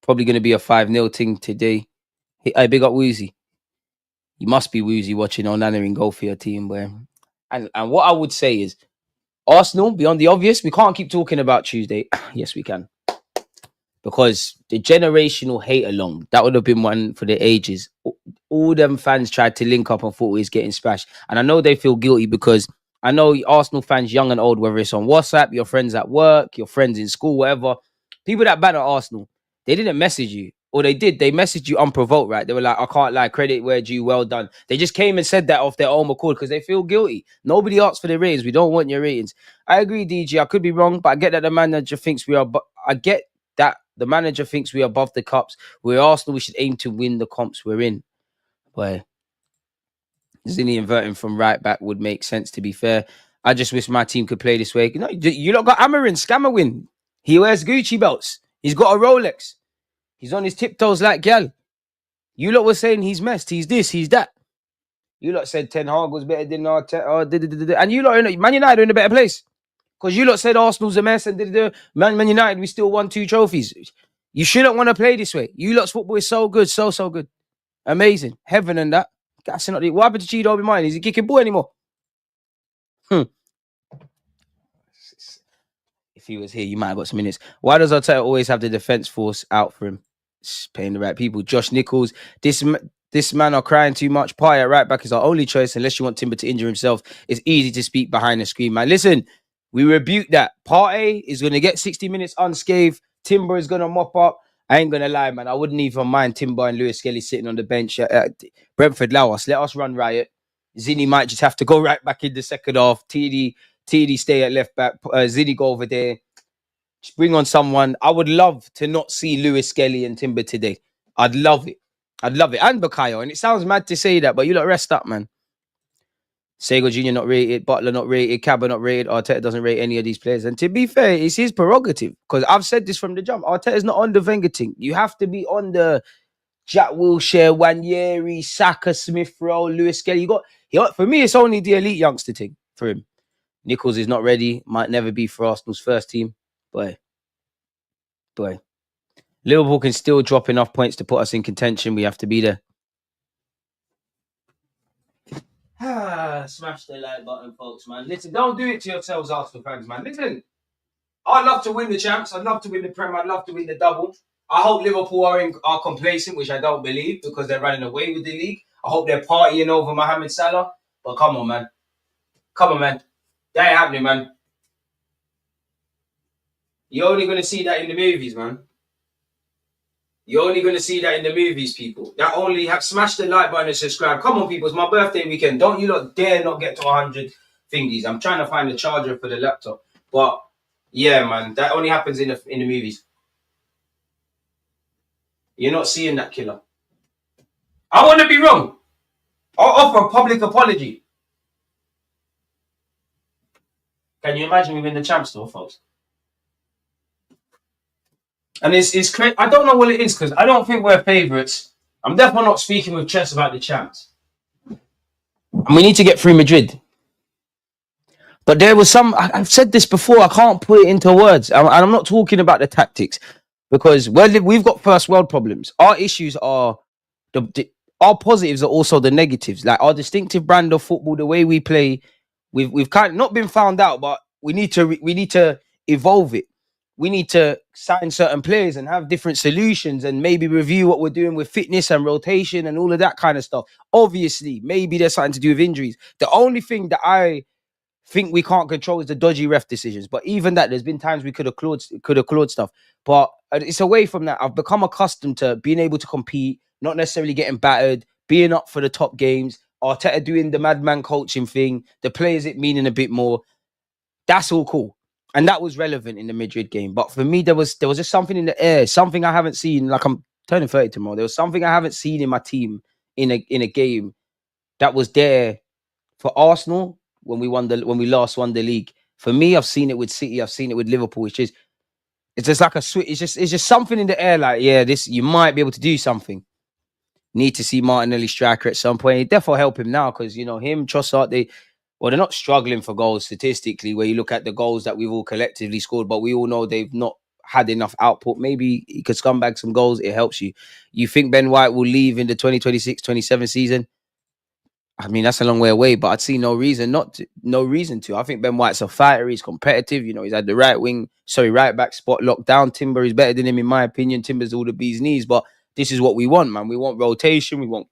Probably going to be a 5-0 thing today. Hey, I big up Woozy. You must be Woozy watching Onana in goal for your team, boy. And what I would say is, Arsenal, beyond the obvious, we can't keep talking about Tuesday. Yes, we can. Because the generational hate along, that would have been one for the ages. All them fans tried to link up and thought we was getting splashed. And I know they feel guilty because I know Arsenal fans, young and old, whether it's on WhatsApp, your friends at work, your friends in school, whatever, people that banter Arsenal, they didn't message you. Or they did. They messaged you unprovoked, right? They were like, I can't lie, credit where due, well done. They just came and said that off their own accord because they feel guilty. Nobody asked for their ratings. We don't want your ratings. I agree, DG. I could be wrong, but I get that the manager thinks we are. I get that the manager thinks we're above the cups. We're Arsenal. We should aim to win the comps we're in. But Zinni inverting from right back would make sense, to be fair. I just wish my team could play this way. No, you lot got Amarin, scammer win. He wears Gucci belts. He's got a Rolex. He's on his tiptoes like gal. You lot were saying he's messed. He's this, he's that. You lot said Ten Hag was better than Arteta. And you lot, Man United are in a better place. Because you lot said Arsenal's a mess and Man United, we still won 2 trophies. You shouldn't want to play this way. You lot's football is so good, so good. Amazing. Heaven and that. What happened to Chido Mine? Is he kicking ball anymore? If he was here, you might have got some minutes. Why does Arteta always have the defence force out for him? It's paying the right people. Josh Nichols, this man are crying too much. Partey at right back is our only choice unless you want Timber to injure himself. It's easy to speak behind the screen, man. Listen, we rebuke that. Partey is going to get 60 minutes unscathed. Timber is going to mop up. I ain't going to lie, man. I wouldn't even mind Timber and Lewis Skelly sitting on the bench. Brentford, allow us. Let us run riot. Zinni might just have to go right back in the second half. TD stay at left back. Zinni go over there. Just bring on someone. I would love to not see Lewis Skelly and Timber today. I'd love it. And Bakayo. And it sounds mad to say that, but you lot rest up, man. Sego Jr. not rated, Butler not rated, Cabba not rated, Arteta doesn't rate any of these players. And to be fair, it's his prerogative. Because I've said this from the jump. Arteta's not on the Wenger thing. You have to be on the Jack Wilshere, Wanyeri, Saka, Smith Rowe, Lewis Skelly. For me, it's only the elite youngster thing for him. Nichols is not ready. Might never be for Arsenal's first team. Boy. Liverpool can still drop enough points to put us in contention. We have to be there. Smash the like button, folks, man. Listen, don't do it to yourselves, Arsenal fans, man. Listen, I'd love to win the champs. I'd love to win the Prem. I'd love to win the double. I hope Liverpool are complacent, which I don't believe because they're running away with the league. I hope they're partying over Mohamed Salah. But come on, man. That ain't happening, man. You're only going to see that in the movies, man. You're only going to see that in the movies, people. That only have smash the like button and subscribe. Come on, people. It's my birthday weekend. Don't you lot dare not get to 100 thingies. I'm trying to find the charger for the laptop. But, yeah, man. That only happens in the movies. You're not seeing that, killer. I want to be wrong. I'll offer a public apology. Can you imagine we win the champs, though, folks? And it's crazy. I don't know what it is because I don't think we're favourites. I'm definitely not speaking with Chess about the champs. And we need to get through Madrid. But there was I've said this before, I can't put it into words. And I'm not talking about the tactics because we've got first world problems. Our issues are, our positives are also the negatives. Like our distinctive brand of football, the way we play, we've kind of not been found out, but we need to evolve it. We need to sign certain players and have different solutions and maybe review what we're doing with fitness and rotation and all of that kind of stuff. Obviously, maybe there's something to do with injuries. The only thing that I think we can't control is the dodgy ref decisions. But even that, there's been times we could have clawed stuff. But it's away from that. I've become accustomed to being able to compete, not necessarily getting battered, being up for the top games, Arteta doing the madman coaching thing, the players it meaning a bit more. That's all cool. And that was relevant in the Madrid game. But for me, there was just something in the air, something I haven't seen. Like I'm turning 30 tomorrow. There was something I haven't seen in my team in a game that was there for Arsenal when we last won the league. For me, I've seen it with City. I've seen it with Liverpool. It's just like a switch. It's just something in the air. Like, yeah, this you might be able to do something. Need to see Martinelli striker at some point. It definitely help him now because, him, Trossard, they're not struggling for goals statistically where you look at the goals that we've all collectively scored, but we all know they've not had enough output. Maybe he could scum back some goals. It helps you. You think Ben White will leave in the 2026-27 season? I mean, that's a long way away, but I'd see no reason no reason to. I think Ben White's a fighter. He's competitive. He's had the right back spot locked down. Timber is better than him, in my opinion. Timber's all the bee's knees, but this is what we want, man. We want rotation. We want,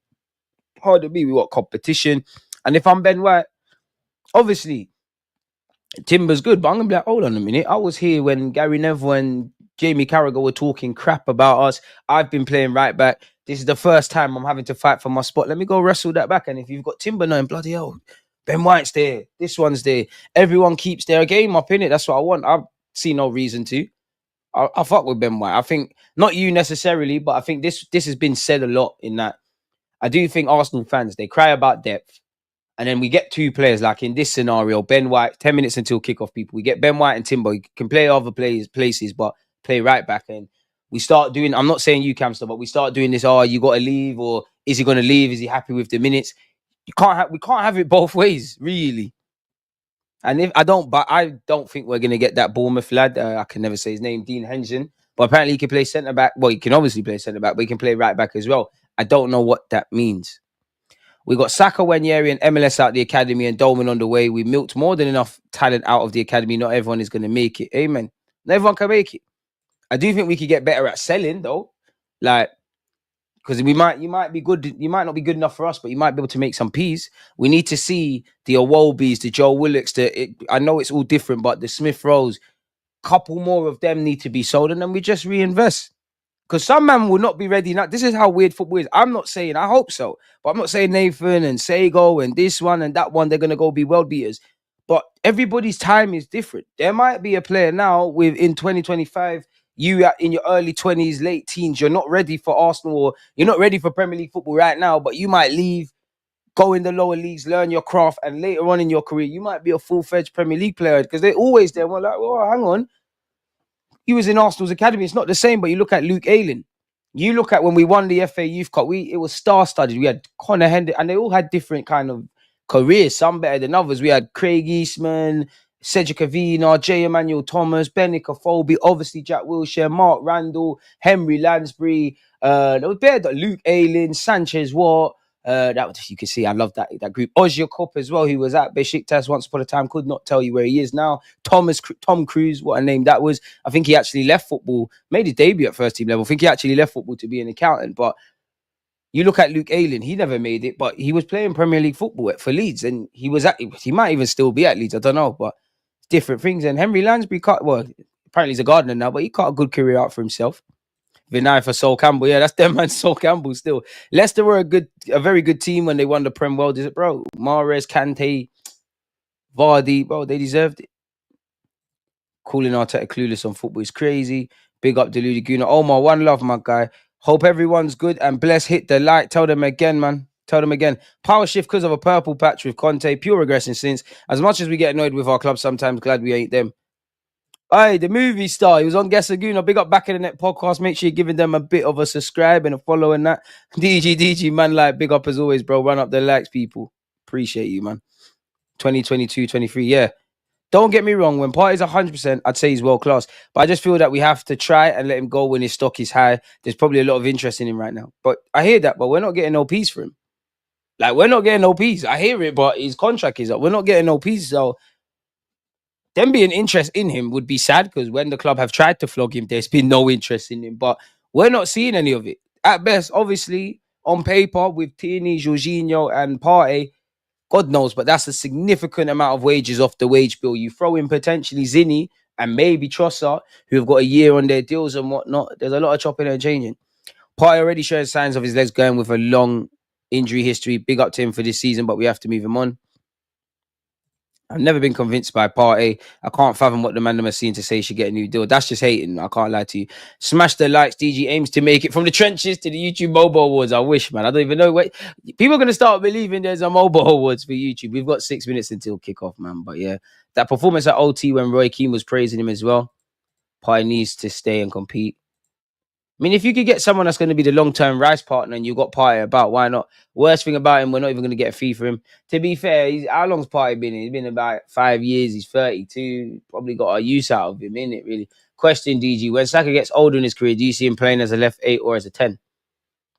we want competition. And if I'm Ben White, obviously, Timber's good, but I'm going to be like, hold on a minute. I was here when Gary Neville and Jamie Carragher were talking crap about us. I've been playing right back. This is the first time I'm having to fight for my spot. Let me go wrestle that back. And if you've got Timber knowing, bloody hell, Ben White's there. This one's there. Everyone keeps their game up in it. That's what I want. I see no reason to. I fuck with Ben White. I think, not you necessarily, but I think this has been said a lot in that. I do think Arsenal fans, they cry about depth. And then we get two players, like in this scenario, Ben White, 10 minutes until kickoff, people. We get Ben White and Timber. You can play other places, but play right back. And we start doing, I'm not saying you, Camster, but we start doing this, you got to leave, or is he going to leave? Is he happy with the minutes? We can't have it both ways, really. And I don't think we're going to get that Bournemouth lad. I can never say his name, Dean Henson. But apparently he can play centre-back. Well, he can obviously play centre-back, but he can play right back as well. I don't know what that means. We got Saka, Wanyeri, and MLS out the academy, and Dolman on the way. We milked more than enough talent out of the academy. Not everyone is going to make it. Amen. Not everyone can make it. I do think we could get better at selling, though. Like, because you might be good. You might not be good enough for us, but you might be able to make some peas. We need to see the Owobis, the Joe Willocks. I know it's all different, but the Smith Rowes, couple more of them need to be sold, and then we just reinvest. Because some man will not be ready now. This is how weird football is. I'm not saying, I hope so, but I'm not saying Nathan and Sago and this one and that one, they're going to go be world beaters. But everybody's time is different. There might be a player now in 2025, you in your early 20s, late teens, you're not ready for Arsenal or you're not ready for Premier League football right now, but you might leave, go in the lower leagues, learn your craft, and later on in your career, you might be a full-fledged Premier League player because they're always there. We're like, well, hang on. He was in Arsenal's academy. It's not the same, but you look at Luke Ayling. You look at when we won the FA Youth Cup, it was star-studded. We had Conor Henderson, and they all had different kind of careers, some better than others. We had Craig Eastman, Cedric Avina, J. Emmanuel Thomas, Benny Kofobi, obviously Jack Wilshere, Mark Randall, Henry Lansbury, Luke Ayling, Sanchez Watt. That was, you can see, I love that group. Ozil Kop as well, who was at Besiktas once upon a time. Could not tell you where he is now. Tom Cruise, what a name that was. I think he actually left football, made his debut at first team level. I think he actually left football to be an accountant. But you look at Luke Ayling, he never made it, but he was playing Premier League football for Leeds, and he might even still be at Leeds. I don't know, but different things. And Henry Lansbury apparently he's a gardener now, but he cut a good career out for himself. Vinay for Sol Campbell. Yeah, that's them, man. Sol Campbell still. Leicester were a very good team when they won the Prem World. Is it, bro? Mahrez, Kante, Vardy, bro, they deserved it. Calling Arteta clueless on football is crazy. Big up Deluded Gooner. Omar, one love, my guy. Hope everyone's good and bless. Hit the like. Tell them again, man. Tell them again. Power shift because of a purple patch with Conte. Pure regression since. As much as we get annoyed with our club sometimes, glad we ain't them. Hey, the movie star. He was on Guess Laguna. Big up Back in the Net podcast. Make sure you're giving them a bit of a subscribe and a follow and that. DG, man, like, big up as always, bro. Run up the likes, people. Appreciate you, man. 2022, 23, yeah. Don't get me wrong. When Partey's 100%, I'd say he's world class. But I just feel that we have to try and let him go when his stock is high. There's probably a lot of interest in him right now. But I hear that, but we're not getting OPs for him. Like, we're not getting OPs. I hear it, but his contract is up. We're not getting OPs, so them being interest in him would be sad because when the club have tried to flog him, there's been no interest in him. But we're not seeing any of it. At best, obviously, on paper, with Tierney, Jorginho, and Partey, God knows, but that's a significant amount of wages off the wage bill. You throw in potentially Zinni and maybe Trossard, who have got a year on their deals and whatnot. There's a lot of chopping and changing. Partey already showing signs of his legs going with a long injury history. Big up to him for this season, but we have to move him on. I've never been convinced by Partey. I can't fathom what the man them are seeing to say he should get a new deal. That's just hating. I can't lie to you. Smash the likes. DG aims to make it from the trenches to the YouTube Mobile Awards. I wish, man. I don't even know. Wait, people are going to start believing there's a Mobile Awards for YouTube. We've got 6 minutes until kickoff, man. But yeah, that performance at OT when Roy Keane was praising him as well. Partey needs to stay and compete. I mean, if you could get someone that's going to be the long-term Rice partner and you got Partey about, why not? Worst thing about him, we're not even going to get a fee for him. To be fair, how long's Partey been in? He's been about 5 years. He's 32. Probably got a use out of him, innit, really? Question, DG. When Saka gets older in his career, do you see him playing as a left 8 or as a 10?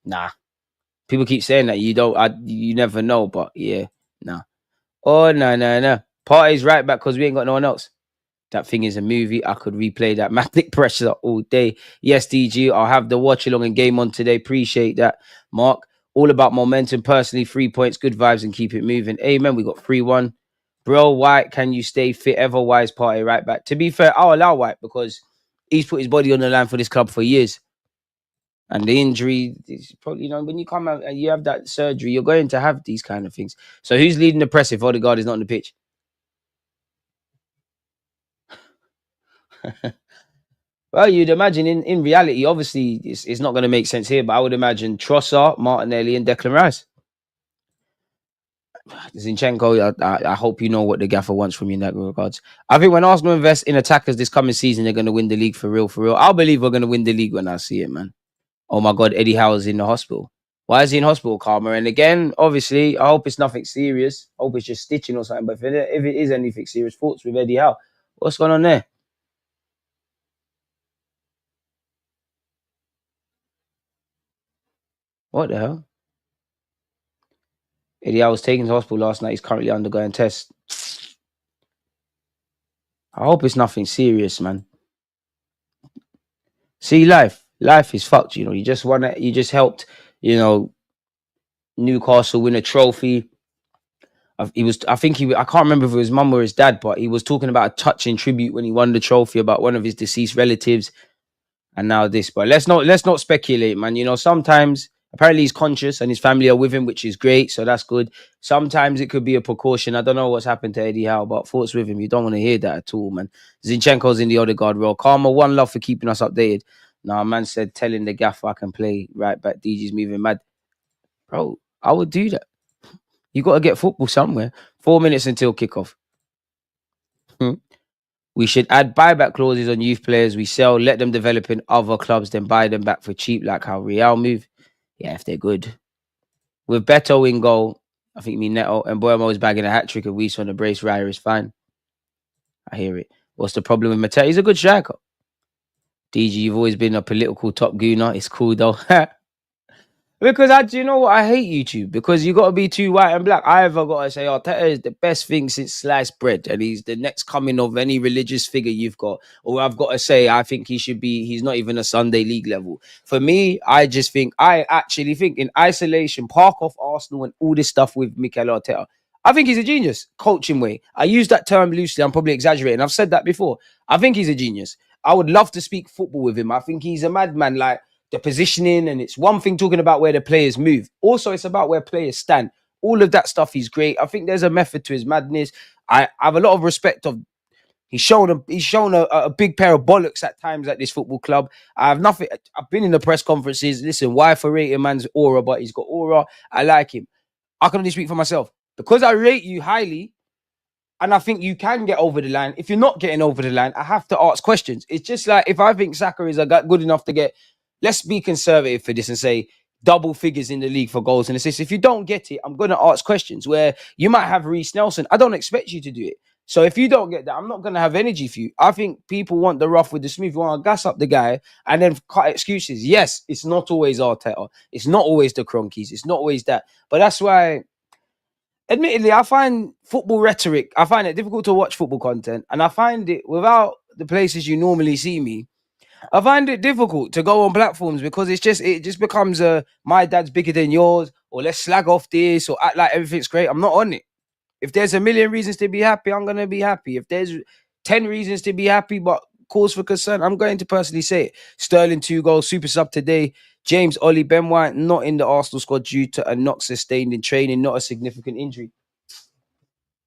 Nah. People keep saying that. You never know, but yeah, nah. Oh, no. Partey's right back because we ain't got no one else. That thing is a movie. I could replay that Matic pressure all day. Yes, DG, I'll have the watch along and game on today. Appreciate that, Mark. All about momentum. Personally, 3 points, good vibes, and keep it moving. Amen. We got 3-1. Bro, White, can you stay fit? Ever wise Party right back. To be fair, I'll allow White because he's put his body on the line for this club for years. And the injury is probably, when you come out and you have that surgery, you're going to have these kind of things. So who's leading the press if Odegaard is not on the pitch? Well, you'd imagine in reality, obviously, it's not going to make sense here, but I would imagine Trossard, Martinelli, and Declan Rice. Zinchenko, I hope you know what the gaffer wants from you in that regards. I think when Arsenal invest in attackers this coming season, they're going to win the league for real, for real. I'll believe we're going to win the league when I see it, man. Oh my God, Eddie Howe's in the hospital. Why is he in hospital, Karma? And again, obviously, I hope it's nothing serious. I hope it's just stitching or something. But if it is anything serious, thoughts with Eddie Howe. What's going on there? What the hell? Eddie Howe was taken to hospital last night. He's currently undergoing tests. I hope it's nothing serious, man. See, life is fucked. You just won it. You just helped, Newcastle win a trophy. I can't remember if it was mum or his dad, but he was talking about a touching tribute when he won the trophy about one of his deceased relatives. And now this, but let's not speculate, man. Sometimes apparently he's conscious and his family are with him, which is great, so that's good. Sometimes it could be a precaution. I don't know what's happened to Eddie Howe, but thoughts with him. You don't want to hear that at all, man. Zinchenko's in the Odegaard role. Karma, one love for keeping us updated. Nah, man said telling the gaffer I can play right back. DG's moving mad, bro. I would do that. You got to get football somewhere. 4 minutes until kickoff. We should add buyback clauses on youth players we sell, let them develop in other clubs, then buy them back for cheap, like how Real move. Yeah, if they're good. With Beto in goal, I think me Neto and Boemo is bagging a hat trick and Weiss on the brace. Ryer is fine. I hear it. What's the problem with Mateo? He's a good striker. DG, you've always been a political top gooner. It's cool though. Because you know what? I hate YouTube because you got to be too white and black. I either got to say, Arteta is the best thing since sliced bread and he's the next coming of any religious figure you've got. Or I've got to say, I think he's not even a Sunday league level. For me, I actually think in isolation, park off Arsenal and all this stuff with Mikel Arteta. I think he's a genius, coaching way. I use that term loosely. I'm probably exaggerating. I've said that before. I think he's a genius. I would love to speak football with him. I think he's a madman. Like, the positioning, and it's one thing talking about where the players move. Also, it's about where players stand. All of that stuff is great. I think there's a method to his madness. I have a lot of respect of. He's shown a big pair of bollocks at times at this football club. I have nothing. I've been in the press conferences. Listen, why for rating man's aura, but he's got aura. I like him. I can only speak for myself because I rate you highly. And I think you can get over the line. If you're not getting over the line, I have to ask questions. It's just like if I think Saka is good enough to get, let's be conservative for this and say double figures in the league for goals and assists. If you don't get it, I'm going to ask questions where you might have Reece Nelson. I don't expect you to do it. So if you don't get that, I'm not going to have energy for you. I think people want the rough with the smooth. You want to gas up the guy and then cut excuses. Yes, it's not always Arteta. It's not always the Cronkies. It's not always that. But that's why, admittedly, I find football rhetoric, I find it difficult to watch football content. And I find it, without the places you normally see me, I find it difficult to go on platforms because it just becomes my dad's bigger than yours, or let's slag off this, or act like everything's great. I'm not on it. If there's a million reasons to be happy, I'm going to be happy. If there's 10 reasons to be happy, but cause for concern, I'm going to personally say it. Sterling 2 goals, super sub today. James Ollie Ben White not in the Arsenal squad due to a knock sustained in training, not a significant injury.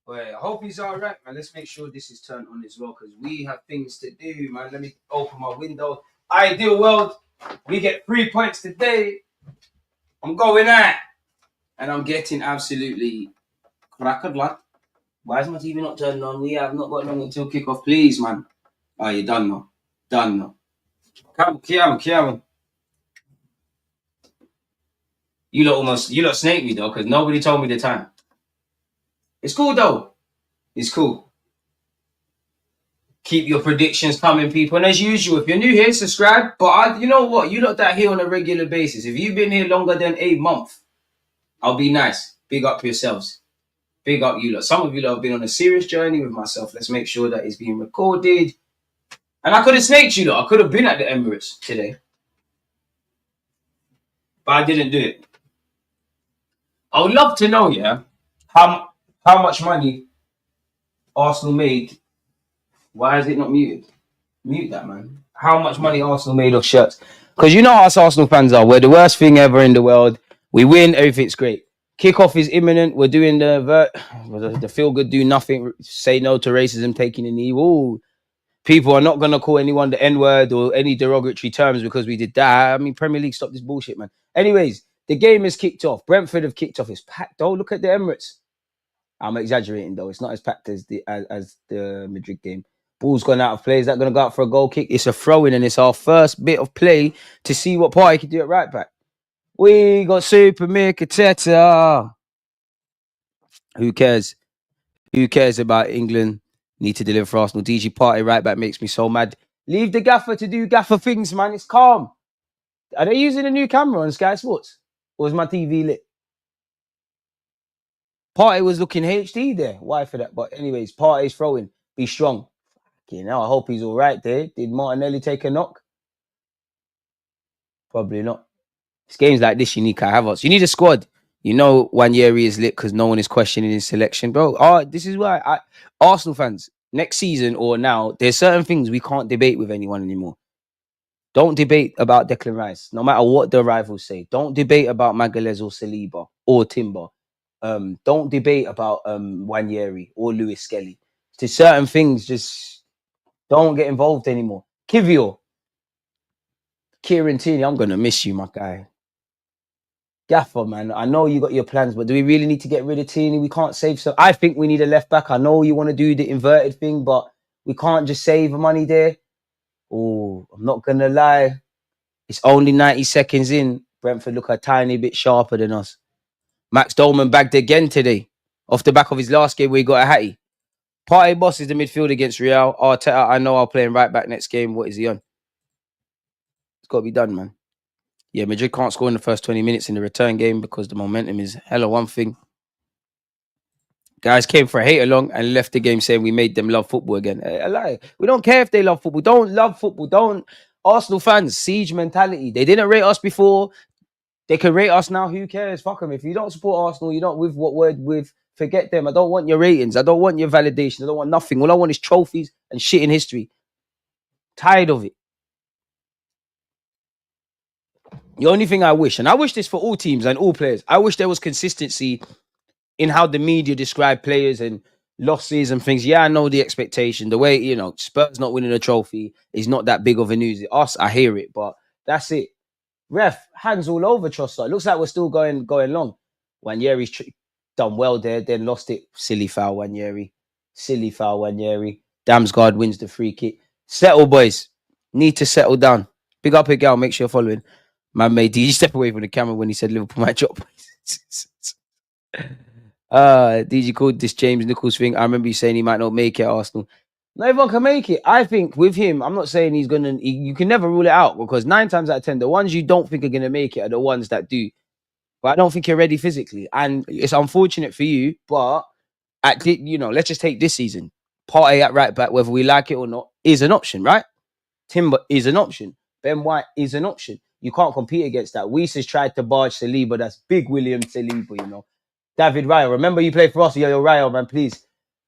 Wait, I hope he's all right, man. Let's make sure this is turned on as well because we have things to do, man. Let me open my window. Ideal world, we get 3 points today. I'm going out. And I'm getting absolutely crackered, lad. Why is my TV not turning on? We have not got long until kickoff, please, man. Oh, you're done now. Done now. Come on. You lot snaked me though, because nobody told me the time. It's cool though. It's cool. Keep your predictions coming, people. And as usual, if you're new here, subscribe. But you know what? You lot that here on a regular basis. If you've been here longer than a month, I'll be nice. Big up yourselves. Big up you lot. Some of you lot have been on a serious journey with myself. Let's make sure that it's being recorded. And I could have snaked you lot. I could have been at the Emirates today. But I didn't do it. I would love to know, yeah, how much money Arsenal made. Why is it not muted? Mute that, man. How much money Arsenal made off shirts? Because you know how us Arsenal fans are. We're the worst thing ever in the world. We win, everything's great. Kickoff is imminent. We're doing the feel good, do nothing, say no to racism, taking a knee. Ooh. People are not going to call anyone the N-word or any derogatory terms because we did that. I mean, Premier League, stop this bullshit, man. Anyways, the game has kicked off. Brentford have kicked off. It's packed. Oh, look at the Emirates. I'm exaggerating, though. It's not as packed as the Madrid game. Ball's gone out of play. Is that going to go out for a goal kick? It's a throw-in, and it's our first bit of play to see what Party can do at right back. We got Super Mikateta. Who cares? Who cares about England? Need to deliver for Arsenal. DG Party right back makes me so mad. Leave the gaffer to do gaffer things, man. It's calm. Are they using a new camera on Sky Sports? Or was my TV lit? Party was looking HD there. Why for that? But anyways, Party's throwing. Be strong. You know, I hope he's all right there. Did Martinelli take a knock? Probably not. It's games like this you need Kai Havertz. You need a squad. You know Wanyeri is lit because no one is questioning his selection. Bro, this is why Arsenal fans, next season or now, there's certain things we can't debate with anyone anymore. Don't debate about Declan Rice, no matter what the rivals say. Don't debate about Magalhaes or Saliba or Timber. Don't debate about Wanyeri or Lewis Skelly. To certain things, just don't get involved anymore. Kivio, Kieran Tierney, I'm gonna miss you, my guy. Gaffer, man. I know you got your plans, but do we really need to get rid of Tierney? We can't save so. I think we need a left back. I know you want to do the inverted thing, but we can't just save money there. Oh, I'm not gonna lie. It's only 90 seconds in. Brentford look a tiny bit sharper than us. Max Dolman bagged again today, off the back of his last game where he got a hattie. Party boss is the midfield against Real. Arteta, I know I'll play him right back next game. What is he on? It's got to be done, man. Yeah, Madrid can't score in the first 20 minutes in the return game because the momentum is hella one thing. Guys came for a hate along and left the game saying we made them love football again. A lie. We don't care if they love football. Don't love football. Don't. Arsenal fans, siege mentality. They didn't rate us before. They can rate us now. Who cares? Fuck them. If you don't support Arsenal, you're not with what word with. Forget them. I don't want your ratings. I don't want your validation. I don't want nothing. All I want is trophies and shit in history. Tired of it. The only thing I wish, and I wish this for all teams and all players, I wish there was consistency in how the media describe players and losses and things. Yeah, I know the expectation. The way, Spurs not winning a trophy is not that big of a news. Us, I hear it, but that's it. Ref, hands all over Trossard. It looks like we're still going long. Wanyeri's done well there, then lost it. Silly foul, Wanyeri. Silly foul, Wanyeri. Damsgaard wins the free kick. Settle, boys. Need to settle down. Big up, Gal. Make sure you're following. Man made DG step away from the camera when he said Liverpool might drop. DG called this James Nichols thing. I remember you saying he might not make it at Arsenal. Not everyone can make it. I think with him, I'm not saying he's going to... You can never rule it out because 9 times out of 10, the ones you don't think are going to make it are the ones that do. But I don't think you're ready physically. And it's unfortunate for you, but let's just take this season. Partey at right back, whether we like it or not, is an option, right? Timber is an option. Ben White is an option. You can't compete against that. Weiss tried to barge Saliba. That's big William Saliba, David Raya. Remember you played for us? Yo, Raya, man, please.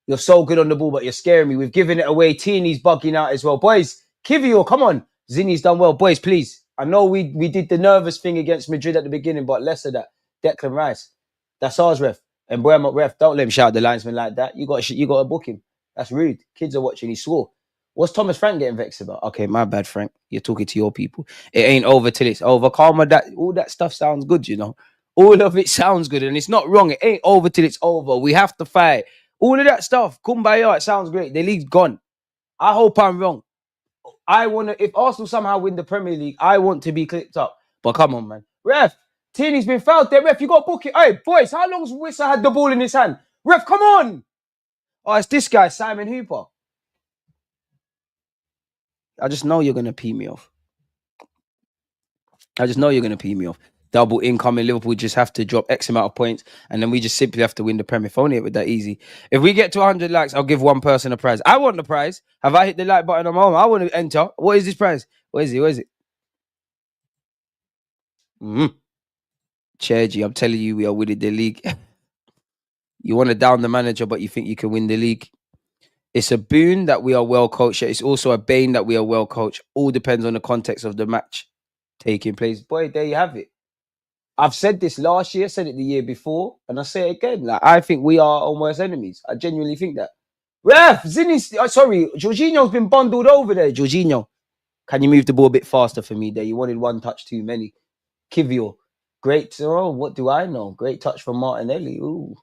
You're so good on the ball, but you're scaring me. We've given it away. Tierney's bugging out as well. Boys, Kivio, come on. Zinni's done well. Boys, please. I know we did the nervous thing against Madrid at the beginning, but less of that. Declan Rice. That's ours, ref. And Bournemouth ref, don't let him shout the linesman like that. You got to book him. That's rude. Kids are watching. He swore. What's Thomas Frank getting vexed about? Okay, my bad, Frank. You're talking to your people. It ain't over till it's over. Karma, all that stuff sounds good, All of it sounds good, and it's not wrong. It ain't over till it's over. We have to fight. All of that stuff, kumbaya, it sounds great. The league's gone. I hope I'm wrong. If Arsenal somehow win the Premier League, I want to be clipped up. But come on, man. Ref, Tierney's been fouled there, ref. You got to book it. Hey, boys, how long's Wissa had the ball in his hand? Ref, come on. Oh, it's this guy, Simon Hooper. I just know you're going to pee me off. Double incoming. Liverpool just have to drop X amount of points, and then we just simply have to win the Premier. If only it was that easy. If we get to 100 likes, I'll give one person a prize. I want the prize. Have I hit the like button on my own? I want to enter. What is this prize? Where is it? Chergy, I'm telling you, we are winning the league. You want to down the manager, but you think you can win the league. It's a boon that we are well coached. It's also a bane that we are well coached. All depends on the context of the match taking place. Boy, there you have it. I've said this last year, said it the year before, and I say it again. Like, I think we are almost enemies. I genuinely think that. Ref, Jorginho's been bundled over there. Jorginho, can you move the ball a bit faster for me there? You wanted one touch too many. Kivior, great. Oh, what do I know? Great touch from Martinelli. Ooh.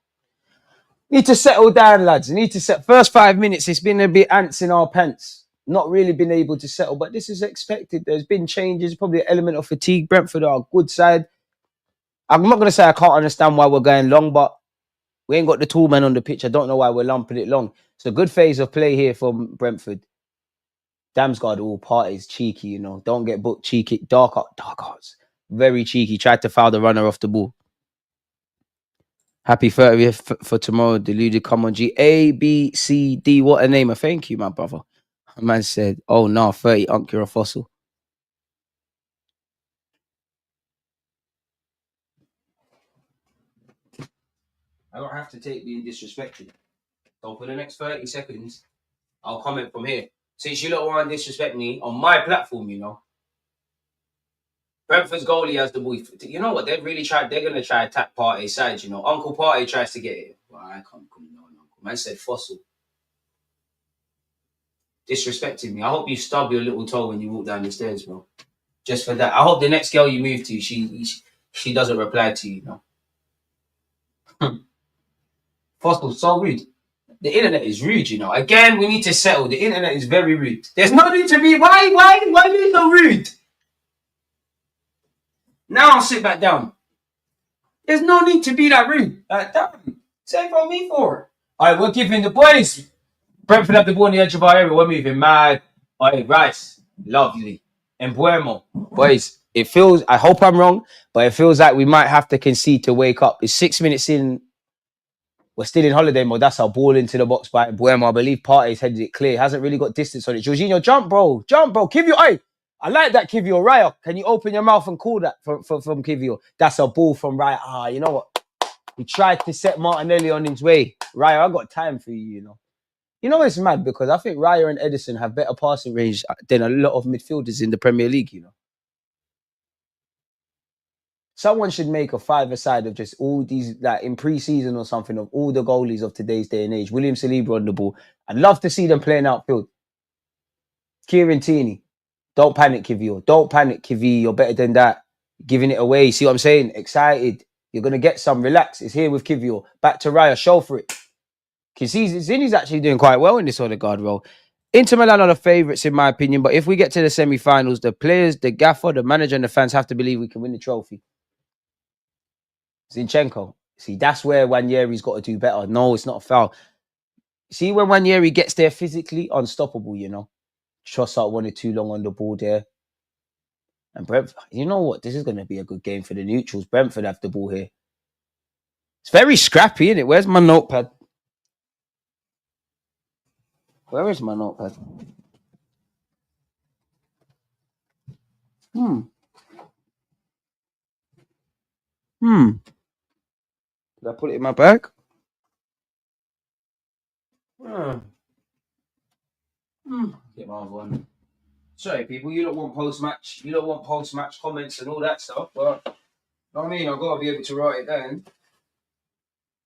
Need to settle down, lads. Need to set. First 5 minutes, it's been a bit ants in our pants. Not really been able to settle, but this is expected. There's been changes, probably an element of fatigue. Brentford are a good side. I'm not going to say I can't understand why we're going long, but we ain't got the tall man on the pitch. I don't know why we're lumping it long. It's a good phase of play here from Brentford. Damsgaard all parties, cheeky, you know. Don't get booked, cheeky. Dark arts. Very cheeky. Tried to foul the runner off the ball. Happy 30th for tomorrow. Deluded, come on, G. A, B, C, D. What a name. Thank you, my brother. A man said, oh, no, 30, Unc, you're a fossil. I don't have to take being disrespected. So for the next 30 seconds, I'll comment from here. Since you don't want to disrespect me on my platform, you know. Brentford's goalie has the ball. You know what? They're going to try attack Partey's side, you know. Uncle Partey tries to get it. Well, I can't come on, Uncle. Man said fossil. Disrespecting me. I hope you stub your little toe when you walk down the stairs, bro. Just for that. I hope the next girl you move to, she doesn't reply to you, you know. Fossil, so rude. The internet is rude, you know. Again, we need to settle. The internet is very rude. There's no need to be. Why are you so rude? Now I'll sit back down. There's no need to be that rude. Damn. Save on me for it. All right, we're giving the boys. Brentford have the ball on the edge of our area. We're moving mad. All right, Rice. Lovely. And Buemo. Boys, it feels, I hope I'm wrong, but it feels like we might have to concede to wake up. It's 6 minutes in. We're still in holiday mode. That's our ball into the box by Buemo. I believe Partey's headed it clear. Hasn't really got distance on it. Jorginho, jump, bro. Kivio, hey. I like that, Kivio. Raya, can you open your mouth and call that from Kivio? That's a ball from Raya. You know what? He tried to set Martinelli on his way. Raya, I got time for you, you know. You know, it's mad because I think Raya and Edison have better passing range than a lot of midfielders in the Premier League, you know. Someone should make a five-a-side of just all these, like in pre-season or something, of all the goalies of today's day and age. William Saliba on the ball. I'd love to see them playing outfield. Kieran Tierney. Don't panic, Kivio. Don't panic, Kivi. You're better than that. Giving it away. See what I'm saying? Excited. You're going to get some. Relax. It's here with Kivio. Back to Raya. Show for it. Because Zini's actually doing quite well in this Odegaard role. Inter Milan are the favourites, in my opinion. But if we get to the semi-finals, the players, the gaffer, the manager, and the fans have to believe we can win the trophy. Zinchenko. See, that's where Wanyeri's got to do better. No, it's not a foul. See, when Wanyeri gets there physically, unstoppable, you know. Trossard wanted too long on the ball there. And Brentford, you know what? This is going to be a good game for the neutrals. Brentford have the ball here. It's very scrappy, isn't it? Where's my notepad? Where is my notepad? Did I put it in my bag? Get my other one. Sorry, people, you don't want post-match. You don't want post-match comments and all that stuff. But, you know what I mean? I've got to be able to write it down.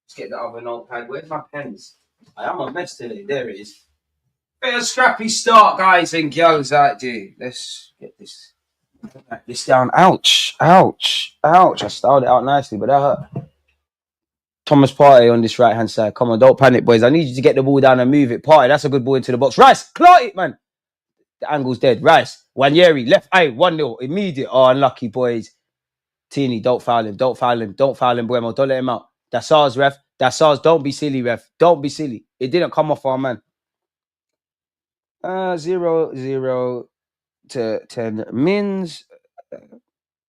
Let's get the other notepad. Where's my pens? I am a mess today. There it is. Bit of scrappy start, guys and girls out there. Let's get this. Write this down. Ouch. Ouch. Ouch. I styled it out nicely, but that hurt. Thomas Partey on this right-hand side. Come on, don't panic, boys. I need you to get the ball down and move it. Partey, that's a good ball into the box. Rice, clot it, man. The angle's dead. Rice, Wanyeri, left eye, 1-0. Immediate. Oh, unlucky, boys. Tierney, don't foul him. Don't foul him. Don't foul him, Buemo. Don't let him out. That's ours, ref. That's ours. Don't be silly, ref. Don't be silly. It didn't come off our man. 0-0 to 10 mins.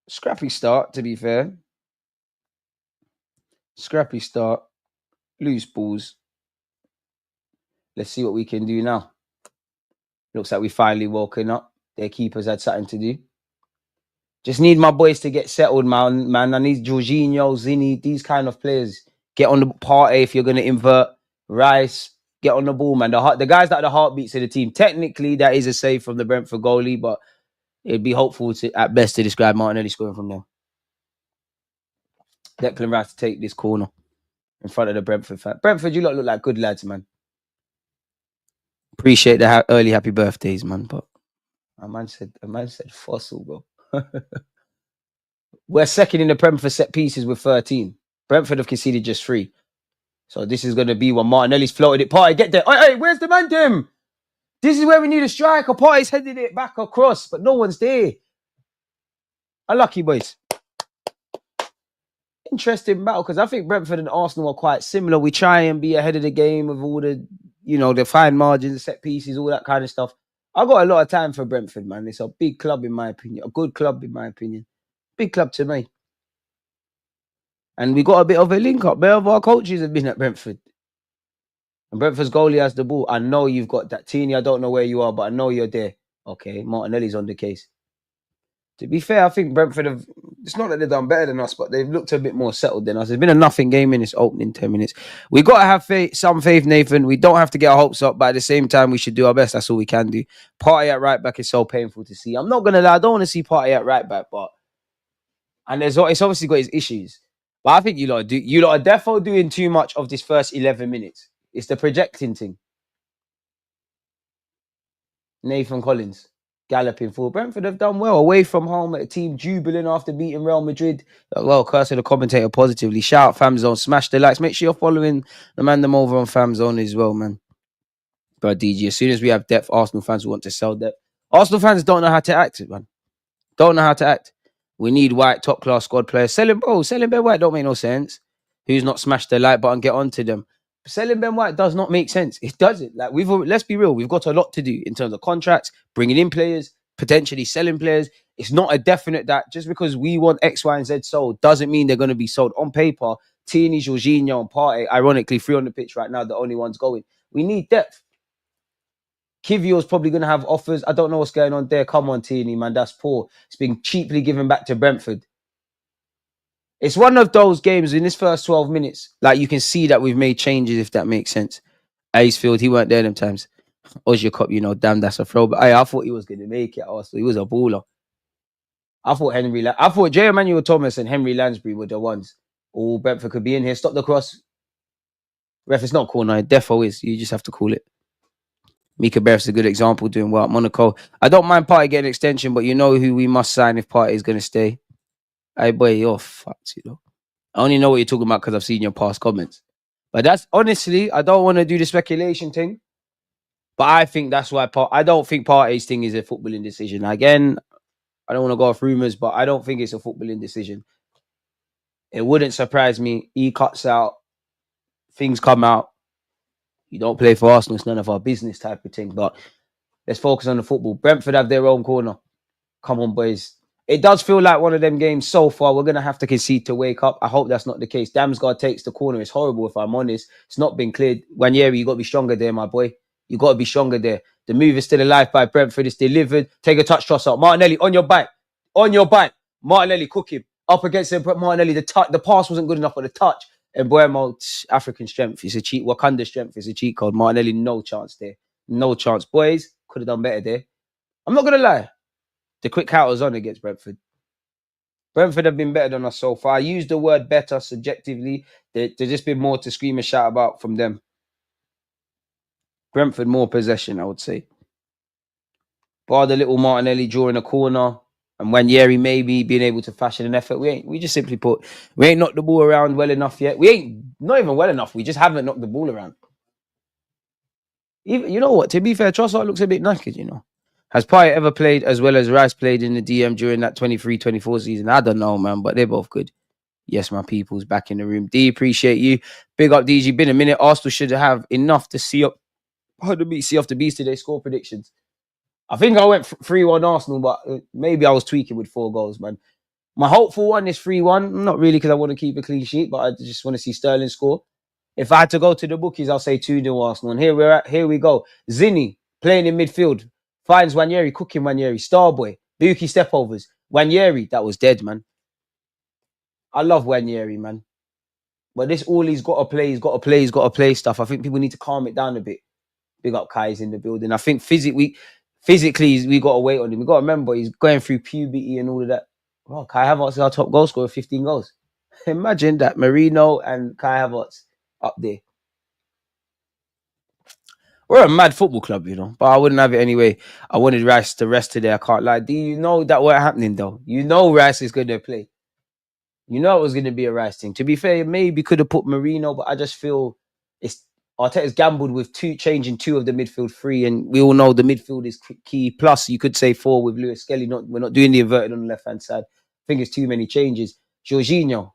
Scrappy start, to be fair. Scrappy start. Loose balls. Let's see what we can do now. Looks like we finally woken up. Their keepers had something to do. Just need my boys to get settled, man. I need Jorginho, Zinni, these kind of players. Get on the party if you're going to invert. Rice, get on the ball, man. The guys that are the heartbeats of the team. Technically, that is a save from the Brentford goalie, but it'd be hopeful at best to describe Martinelli scoring from there. Declan Rice to take this corner in front of the Brentford fan. Brentford, you lot look like good lads, man. Appreciate the early happy birthdays, man. But a man said fossil, bro. We're second in the Prem for set pieces with 13. Brentford have conceded just 3. So this is going to be when Martinelli's floated it. Party, get there. Hey, where's the man, Tim? This is where we need a striker. Party's headed it back across, but no one's there. Unlucky, boys. Interesting battle, because I think Brentford and Arsenal are quite similar. We try and be ahead of the game with all the, the fine margins, set pieces, all that kind of stuff. I've got a lot of time for Brentford, man. It's a big club, in my opinion. A good club, in my opinion. Big club to me. And we got a bit of a link up. Many of our coaches have been at Brentford. And Brentford's goalie has the ball. I know you've got that. Tierney, I don't know where you are, but I know you're there. Okay, Martinelli's on the case. To be fair, I think Brentford have... It's not that they've done better than us, but they've looked a bit more settled than us. There's been a nothing game in this opening 10 minutes. We got to have some faith, Nathan. We don't have to get our hopes up, but at the same time, we should do our best. That's all we can do. Partey at right back is so painful to see. I'm not going to lie. I don't want to see Partey at right back, but... And it's obviously got his issues. But I think you lot are definitely doing too much of this first 11 minutes. It's the projecting thing. Nathan Collins galloping forward. Brentford have done well away from home at a team jubilant after beating Real Madrid. Well, cursing the commentator positively. Shout out FamZone. Smash the likes. Make sure you're following the man them over on FamZone as well, man. But DG, as soon as we have depth, Arsenal fans will want to sell depth. Arsenal fans don't know how to act, man. Don't know how to act. We need White, top-class squad players. Selling Ben White don't make no sense. Who's not smashed the like button, get onto them. Selling Ben White does not make sense. It doesn't. Like, let's be real. We've got a lot to do in terms of contracts, bringing in players, potentially selling players. It's not a definite that just because we want X, Y, and Z sold doesn't mean they're going to be sold. On paper, Tierney, Jorginho, and Partey, ironically, 3 on the pitch right now, the only ones going. We need depth. Kivio's probably going to have offers. I don't know what's going on there. Come on, Tierney, man. That's poor. It's been cheaply given back to Brentford. It's one of those games in this first 12 minutes. Like, you can see that we've made changes, if that makes sense. Acefield, he weren't there them times. Ozzy Cup, damn, that's a throw. But I thought he was going to make it. Also, he was a baller. I thought J. Emmanuel Thomas and Henry Lansbury were the ones. Oh, Brentford could be in here. Stop the cross. Ref, it's not corner. Defo is. You just have to call it. Mika Berth's a good example doing well at Monaco. I don't mind Partey getting an extension, but you know who we must sign if Partey is going to stay. Hey, boy, you're fucked, I only know what you're talking about because I've seen your past comments. But that's, honestly, I don't want to do the speculation thing. But I think that's why I don't think Partey's thing is a footballing decision. Again, I don't want to go off rumours, but I don't think it's a footballing decision. It wouldn't surprise me. He cuts out. Things come out. You don't play for Arsenal, it's none of our business type of thing. But let's focus on the football. Brentford have their own corner. Come on, boys. It does feel like one of them games so far. We're going to have to concede to wake up. I hope that's not the case. Damsgaard takes the corner. It's horrible, if I'm honest. It's not been cleared. Wanyeri, you got to be stronger there, my boy. You got to be stronger there. The move is still alive by Brentford. It's delivered. Take a touch, toss up. Martinelli, on your bike. On your bike. Martinelli, cook him. Up against him. Martinelli, the pass wasn't good enough for the touch. And Buemo, African strength is a cheat. Wakanda strength is a cheat code. Martinelli, no chance there. No chance. Boys, could have done better there. I'm not going to lie. The quick count was on against Brentford. Brentford have been better than us so far. I use the word better subjectively. There's just been more to scream and shout about from them. Brentford more possession, I would say. Bar the little Martinelli drawing a corner. And when Yeri maybe being able to fashion an effort, we just simply put, we ain't knocked the ball around well enough yet. We ain't not even well enough. We just haven't knocked the ball around. Even, you know what? To be fair, Trossard looks a bit knackered, Has Partey ever played as well as Rice played in the DM during that 23-24 season? I don't know, man, but they're both good. Yes, my people's back in the room. D, appreciate you. Big up, DG. Been a minute. Arsenal should have enough to see up. See off the beast today. Score predictions. I think I went 3-1 Arsenal, but maybe I was tweaking with 4 goals, man. My hopeful one is 3-1. Not really because I want to keep a clean sheet, but I just want to see Sterling score. If I had to go to the bookies, I'll say 2-0 Arsenal. And here we go. Zinni playing in midfield. Finds Wanyeri, cooking Wanyeri. Starboy. Buki stepovers. Wanyeri, that was dead, man. I love Wanyeri, man. But this all he's got to play stuff. I think people need to calm it down a bit. Big up Kai's in the building. I think physically we got to wait on him. We got to remember he's going through puberty and all of that. Oh, Kai Havertz is our top goal scorer, 15 goals. Imagine that. Marino and Kai Havertz up there. We're a mad football club, you know, but I wouldn't have it anyway. I wanted Rice to rest today. I can't lie. Do you know that weren't happening, though? You know Rice is going to play. You know it was going to be a Rice thing. To be fair, maybe could have put Marino, but I just feel Arteta's gambled with changing 2 of the midfield 3, and we all know the midfield is key. Plus, you could say 4 with Lewis Skelly. We're not doing the inverted on the left-hand side. I think it's too many changes. Jorginho.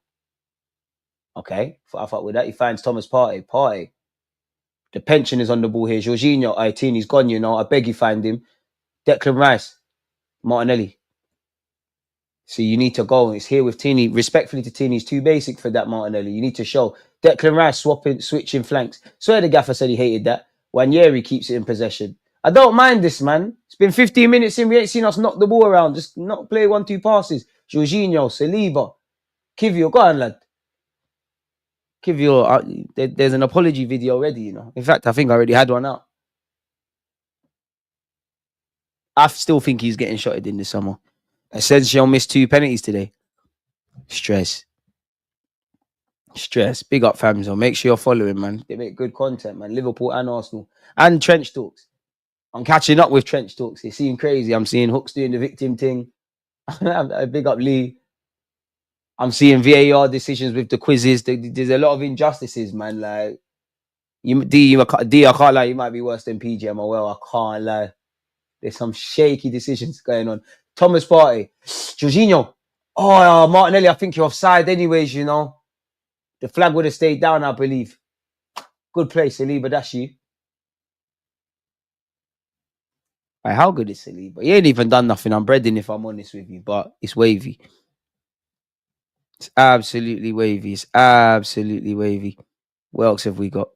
Okay, I thought with that. He finds Thomas Partey. The pension is on the ball here. Jorginho, Tini's gone, you know. I beg you find him. Declan Rice. Martinelli. So you need to go. It's here with Tini. Respectfully to Tini, he's too basic for that Martinelli. You need to show. Declan Rice switching flanks. Swear the gaffer said he hated that. Wanyeri keeps it in possession. I don't mind this, man. It's been 15 minutes in. We ain't seen us knock the ball around. Just not play 1-2 passes. Jorginho, Saliba. Kivio, go on, lad. Kivio, there's an apology video already, you know. In fact, I think I already had one out. I still think he's getting shotted in the summer. Asensio missed 2 penalties today. Stress. Big up, fam. So make sure you're following, man. They make good content, man. Liverpool and Arsenal. And Trench Talks. I'm catching up with Trench Talks. They seem crazy. I'm seeing Hooks doing the victim thing. Big up Lee. I'm seeing VAR decisions with the quizzes. There's a lot of injustices, man. Like, D, I can't lie. You might be worse than PGMOL. I can't lie. There's some shaky decisions going on. Thomas Partey. Jorginho. Oh, Martinelli, I think you're offside anyways, you know. The flag would have stayed down, I believe. Good play, Saliba. That's you. Right, how good is Saliba? He ain't even done nothing. I'm breading, if I'm honest with you, but it's wavy. It's absolutely wavy. What else have we got?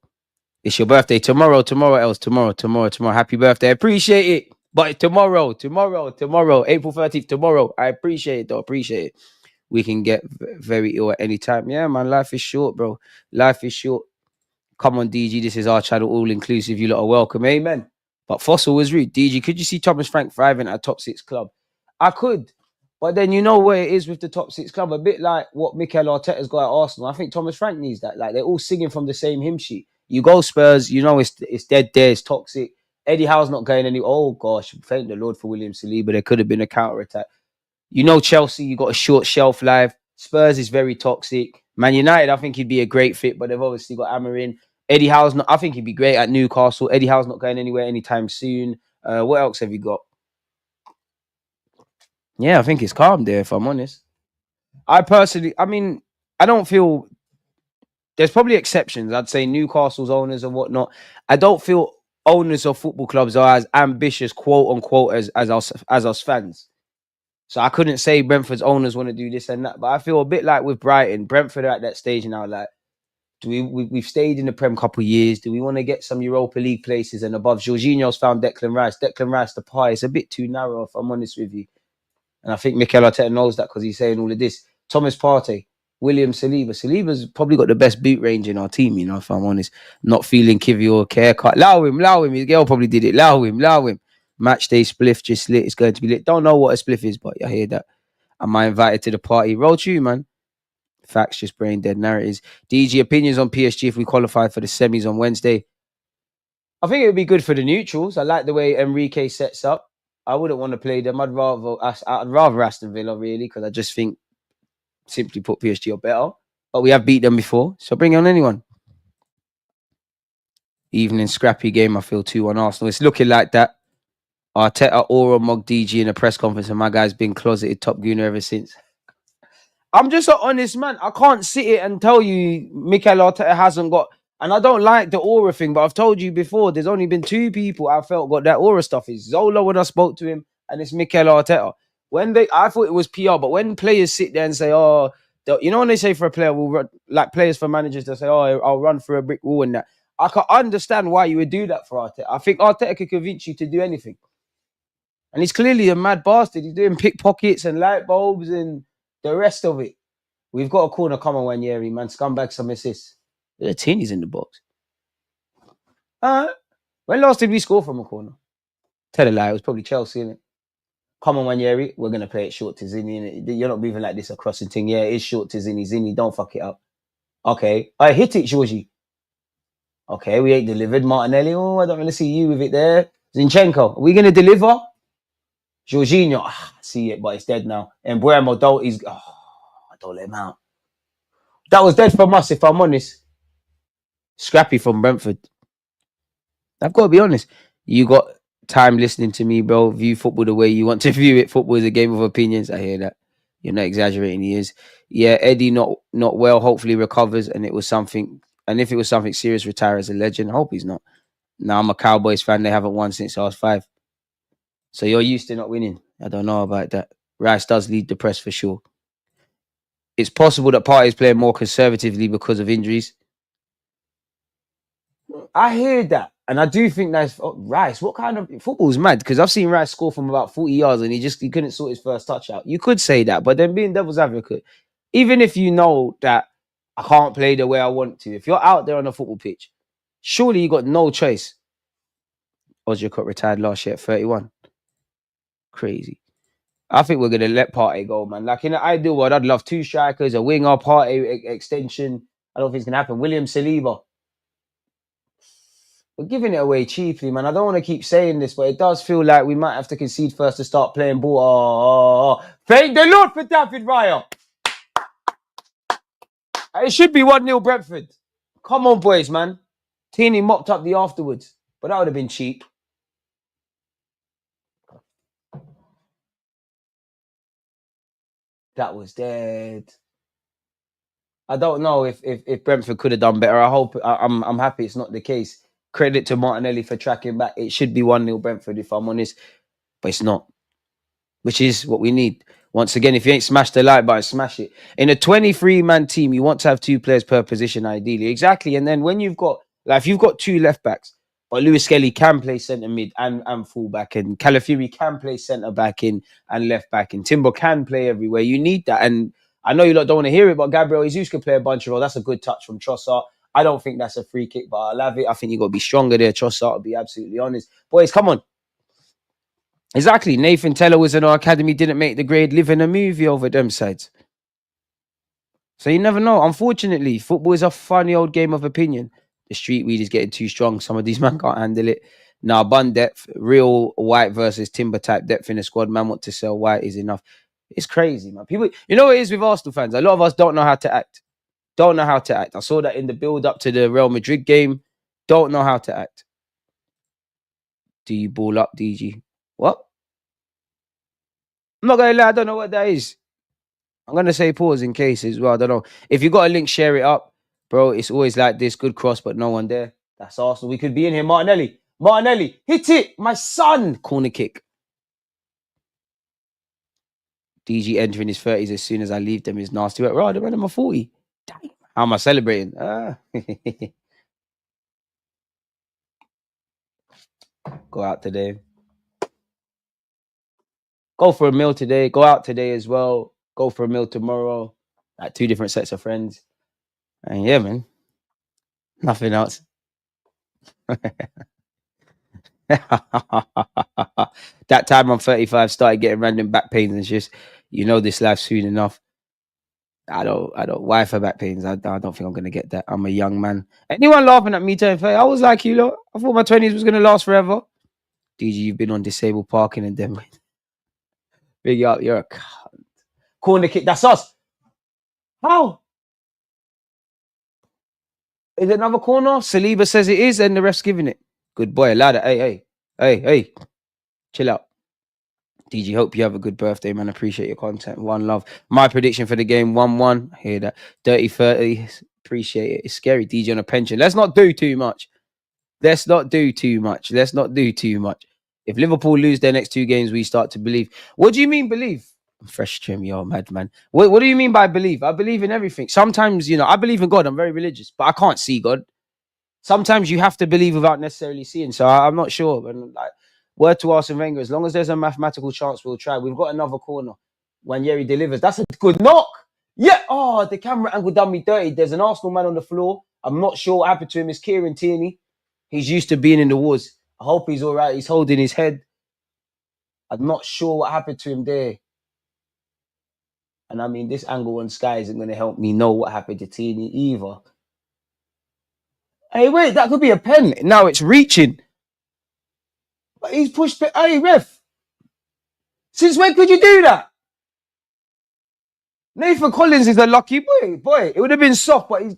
It's your birthday tomorrow. Tomorrow. Happy birthday. I appreciate it. But tomorrow. April 13th, tomorrow. I appreciate it, though. We can get very ill at any time. Yeah, man, life is short, bro. Life is short. Come on, DG. This is our channel, all inclusive. You lot are welcome. Amen. But Fossil was rude. DG, could you see Thomas Frank thriving at a top 6 club? I could. But then you know where it is with the top 6 club. A bit like what Mikel Arteta's got at Arsenal. I think Thomas Frank needs that. Like, they're all singing from the same hymn sheet. You go Spurs, you know it's dead there, it's toxic. Eddie Howe's not going any. Oh, gosh. Thank the Lord for William Saliba. There could have been a counter-attack. You know Chelsea, you got a short shelf life. Spurs is very toxic. Man United, I think he'd be a great fit, but they've obviously got Amarin. Eddie Howe's not. I think he'd be great at Newcastle. Eddie Howe's not going anywhere anytime soon. What else have you got? Yeah, I think it's calm there, if I'm honest. I don't feel... There's probably exceptions. I'd say Newcastle's owners and whatnot. I don't feel owners of football clubs are as ambitious, quote unquote, as us fans. So I couldn't say Brentford's owners want to do this and that, but I feel a bit like with Brighton. Brentford are at that stage now. Like, we've stayed in the Prem couple of years. Do we want to get some Europa League places and above? Jorginho's found Declan Rice. The pie is a bit too narrow, if I'm honest with you. And I think Mikel Arteta knows that because he's saying all of this. Thomas Partey, William Saliba. Saliba's probably got the best boot range in our team, you know, if I'm honest. Not feeling Kivio or haircut. Allow him. His girl probably did it. Allow him. Matchday spliff just lit. It's going to be lit. Don't know what a spliff is, but I hear that. Am I invited to the party? Roll to you, man. Facts, just brain dead narratives. DG, opinions on PSG if we qualify for the semis on Wednesday? I think it would be good for the neutrals. I like the way Enrique sets up. I wouldn't want to play them. I'd rather Aston Villa, really, because I just think, simply put, PSG are better. But we have beat them before, so bring on anyone. Evening scrappy game, I feel 2-1 Arsenal. It's looking like that. Arteta aura mocked DG in a press conference, and my guy's been closeted top gooner ever since. I'm just an honest man. I can't sit here and tell you Mikel Arteta hasn't got, and I don't like the aura thing, but I've told you before, there's only been 2 people I felt got that aura stuff. It's Zola when I spoke to him, and it's Mikel Arteta. I thought it was PR, but when players sit there and say, oh, you know when they say for a player, we'll run, like players for managers, they say, oh, I'll run through a brick wall and that. I can understand why you would do that for Arteta. I think Arteta could convince you to do anything. And he's clearly a mad bastard. He's doing pickpockets and light bulbs and the rest of it. We've got a corner coming one year, man. Scumbag some assists. The Tini's in the box. When last did we score from a corner? Tell a lie, it was probably Chelsea, innit? Come on, Wanyeri, we're going to play it short to Zinni, innit? You're not moving like this across the thing. Yeah, it is short to Zinni. Zinni, don't fuck it up. Okay. I hit it, Georgie. Okay, we ain't delivered. Martinelli, oh, I don't want to see you with it there. Zinchenko, are we going to deliver? Jorginho, I see it, but it's dead now. And Buemo, don't let him out. That was dead from us, if I'm honest. Scrappy from Brentford. I've got to be honest. You got time listening to me, bro. View football the way you want to view it. Football is a game of opinions. I hear that. You're not exaggerating. He is. Yeah, Eddie not well. Hopefully recovers. And it was something. And if it was something serious, retire as a legend. I hope he's not. Now I'm a Cowboys fan. They haven't won since I was 5. So you're used to not winning. I don't know about that. Rice does lead the press for sure. It's possible that Partey is playing more conservatively because of injuries. I hear that. And I do think that's Rice. What kind of football's mad? Because I've seen Rice score from about 40 yards and he couldn't sort his first touch out. You could say that, but then being devil's advocate, even if you know that I can't play the way I want to, if you're out there on a football pitch, surely you got no choice. Ozilkot retired last year at 31. Crazy. I think we're gonna let Partey go, man. Like in the ideal world, I'd love 2 strikers, a winger, Partey extension. I don't think it's gonna happen. William Saliba. We're giving it away cheaply, man. I don't want to keep saying this, but it does feel like we might have to concede first to start playing ball. Thank the Lord for David Raya. It should be 1-0 Brentford. Come on, boys, man. Tini mopped up the afterwards, but that would have been cheap. That was dead. I don't know if Brentford could have done better. I hope I'm happy it's not the case. Credit to Martinelli for tracking back. It should be 1-0 Brentford if I'm honest, but it's not. Which is what we need. Once again, if you ain't smashed the like button, smash it. In a 23-man team, you want to have 2 players per position, ideally. Exactly. And then when you've got, like, if you've got 2 left backs, but Lewis Skelly can play centre mid and full back, and Calafiori can play centre back in and left back, and Timber can play everywhere. You need that. And I know you lot don't want to hear it, but Gabriel Jesus can play a bunch of roles. That's a good touch from Trossard. I don't think that's a free kick, but I'll have it. I think you got to be stronger there, Trossard, to be absolutely honest. Boys, come on. Exactly. Nathan Teller was in our academy, didn't make the grade, living a movie over them sides. So you never know. Unfortunately, football is a funny old game of opinion. The street weed is getting too strong. Some of these men can't handle it. Now, bun depth, real White versus Timber type depth in the squad. Man want to sell White is enough. It's crazy, man. People, you know what it is with Arsenal fans? A lot of us don't know how to act. Don't know how to act. I saw that in the build-up to the Real Madrid game. Don't know how to act. Do you ball up, DG? What? I'm not going to lie, I don't know what that is. I'm going to say pause in case as well. I don't know. If you got a link, share it up. Bro, it's always like this. Good cross, but no one there. That's Arsenal. We could be in here. Martinelli, hit it. My son. Corner kick. DG entering his 30s as soon as I leave them is nasty. Right, I'm in 40. Damn. How am I celebrating? Go out today. Go for a meal today. Go out today as well. Go for a meal tomorrow. Like 2 different sets of friends. And yeah, man. Nothing else. That time I'm 35, started getting random back pains and just, you know, this life soon enough. I don't. Why for back pains? I don't think I'm gonna get that. I'm a young man. Anyone laughing at me turning 30? I was like you lot. I thought my 20s was gonna last forever. DG, you've been on disabled parking in Denver. Big up, you're a cunt. Corner kick, that's us. How? Is it another corner? Saliba says it is, and the ref's giving it. Good boy, ladder. Hey. Chill out. DG, hope you have a good birthday, man. Appreciate your content. One love. My prediction for the game, 1-1. I hear that. 30-30. Appreciate it. It's scary. DG on a pension. Let's not do too much. Let's not do too much. Let's not do too much. If Liverpool lose their next 2 games, we start to believe. What do you mean believe? Fresh trim, you're mad, man. What do you mean by believe? I believe in everything. Sometimes, I believe in God. I'm very religious, but I can't see God. Sometimes you have to believe without necessarily seeing. So I'm not sure. And like, word to Arsene Wenger, as long as there's a mathematical chance, we'll try. We've got another corner. When Yeri delivers, that's a good knock. Yeah. Oh, the camera angle done me dirty. There's an Arsenal man on the floor. I'm not sure what happened to him. It's Kieran Tierney. He's used to being in the wars. I hope he's all right. He's holding his head. I'm not sure what happened to him there. And I mean, this angle on Sky isn't going to help me know what happened to Tierney either. Hey, wait, that could be a pen. Now it's reaching. But he's pushed. Hey, ref. Since when could you do that? Nathan Collins is a lucky boy. Boy, it would have been soft, but he's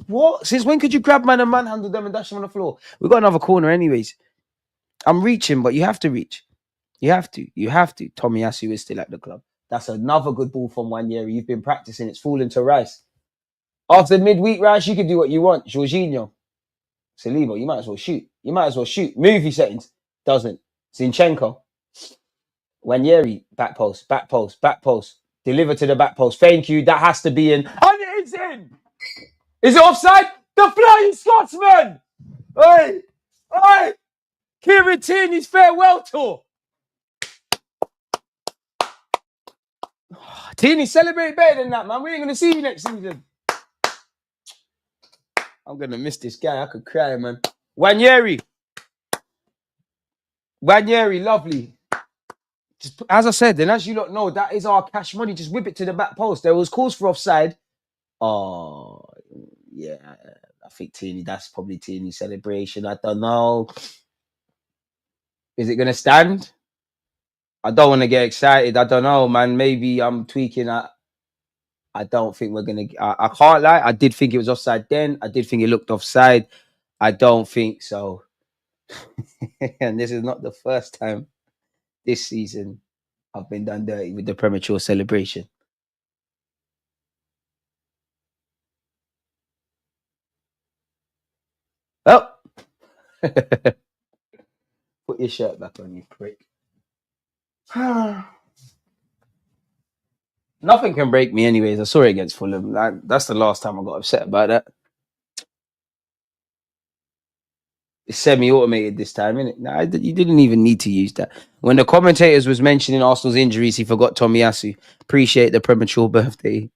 what? Since when could you grab man and manhandle them and dash them on the floor? We've got another corner, anyways. I'm reaching, but you have to reach. You have to. Tomiyasu is still at the club. That's another good ball from Wanyeri. You've been practicing. It's fallen to Rice. After midweek, Rice, you can do what you want. Jorginho. Saliba, you might as well shoot. Movie settings. Doesn't. Zinchenko. Wanyeri. Back post. Deliver to the back post. Thank you. That has to be in. And it's in. Is it offside? The Flying Scotsman. Oi. Kieran Tierney's farewell tour. Tierney, celebrate better than that, man. We ain't going to see you next season. I'm going to miss this guy. I could cry, man. Wanyeri, lovely. Just, as I said, and as you lot know, that is our cash money. Just whip it to the back post. There was calls for offside. Oh, yeah. I think Tierney, that's probably Tierney's celebration. I don't know. Is it going to stand? I don't want to get excited. I don't know, man. Maybe I'm tweaking. I don't think we're going to... I can't lie. I did think it was offside then. I did think it looked offside. I don't think so. And this is not the first time this season I've been done dirty with the premature celebration. Oh! Put your shirt back on, you prick. Nothing can break me anyways. I saw it against Fulham. That's the last time I got upset about that. It's semi-automated this time, isn't it? Nah, you didn't even need to use that. When the commentators was mentioning Arsenal's injuries, he forgot Tomiyasu. Appreciate the premature birthday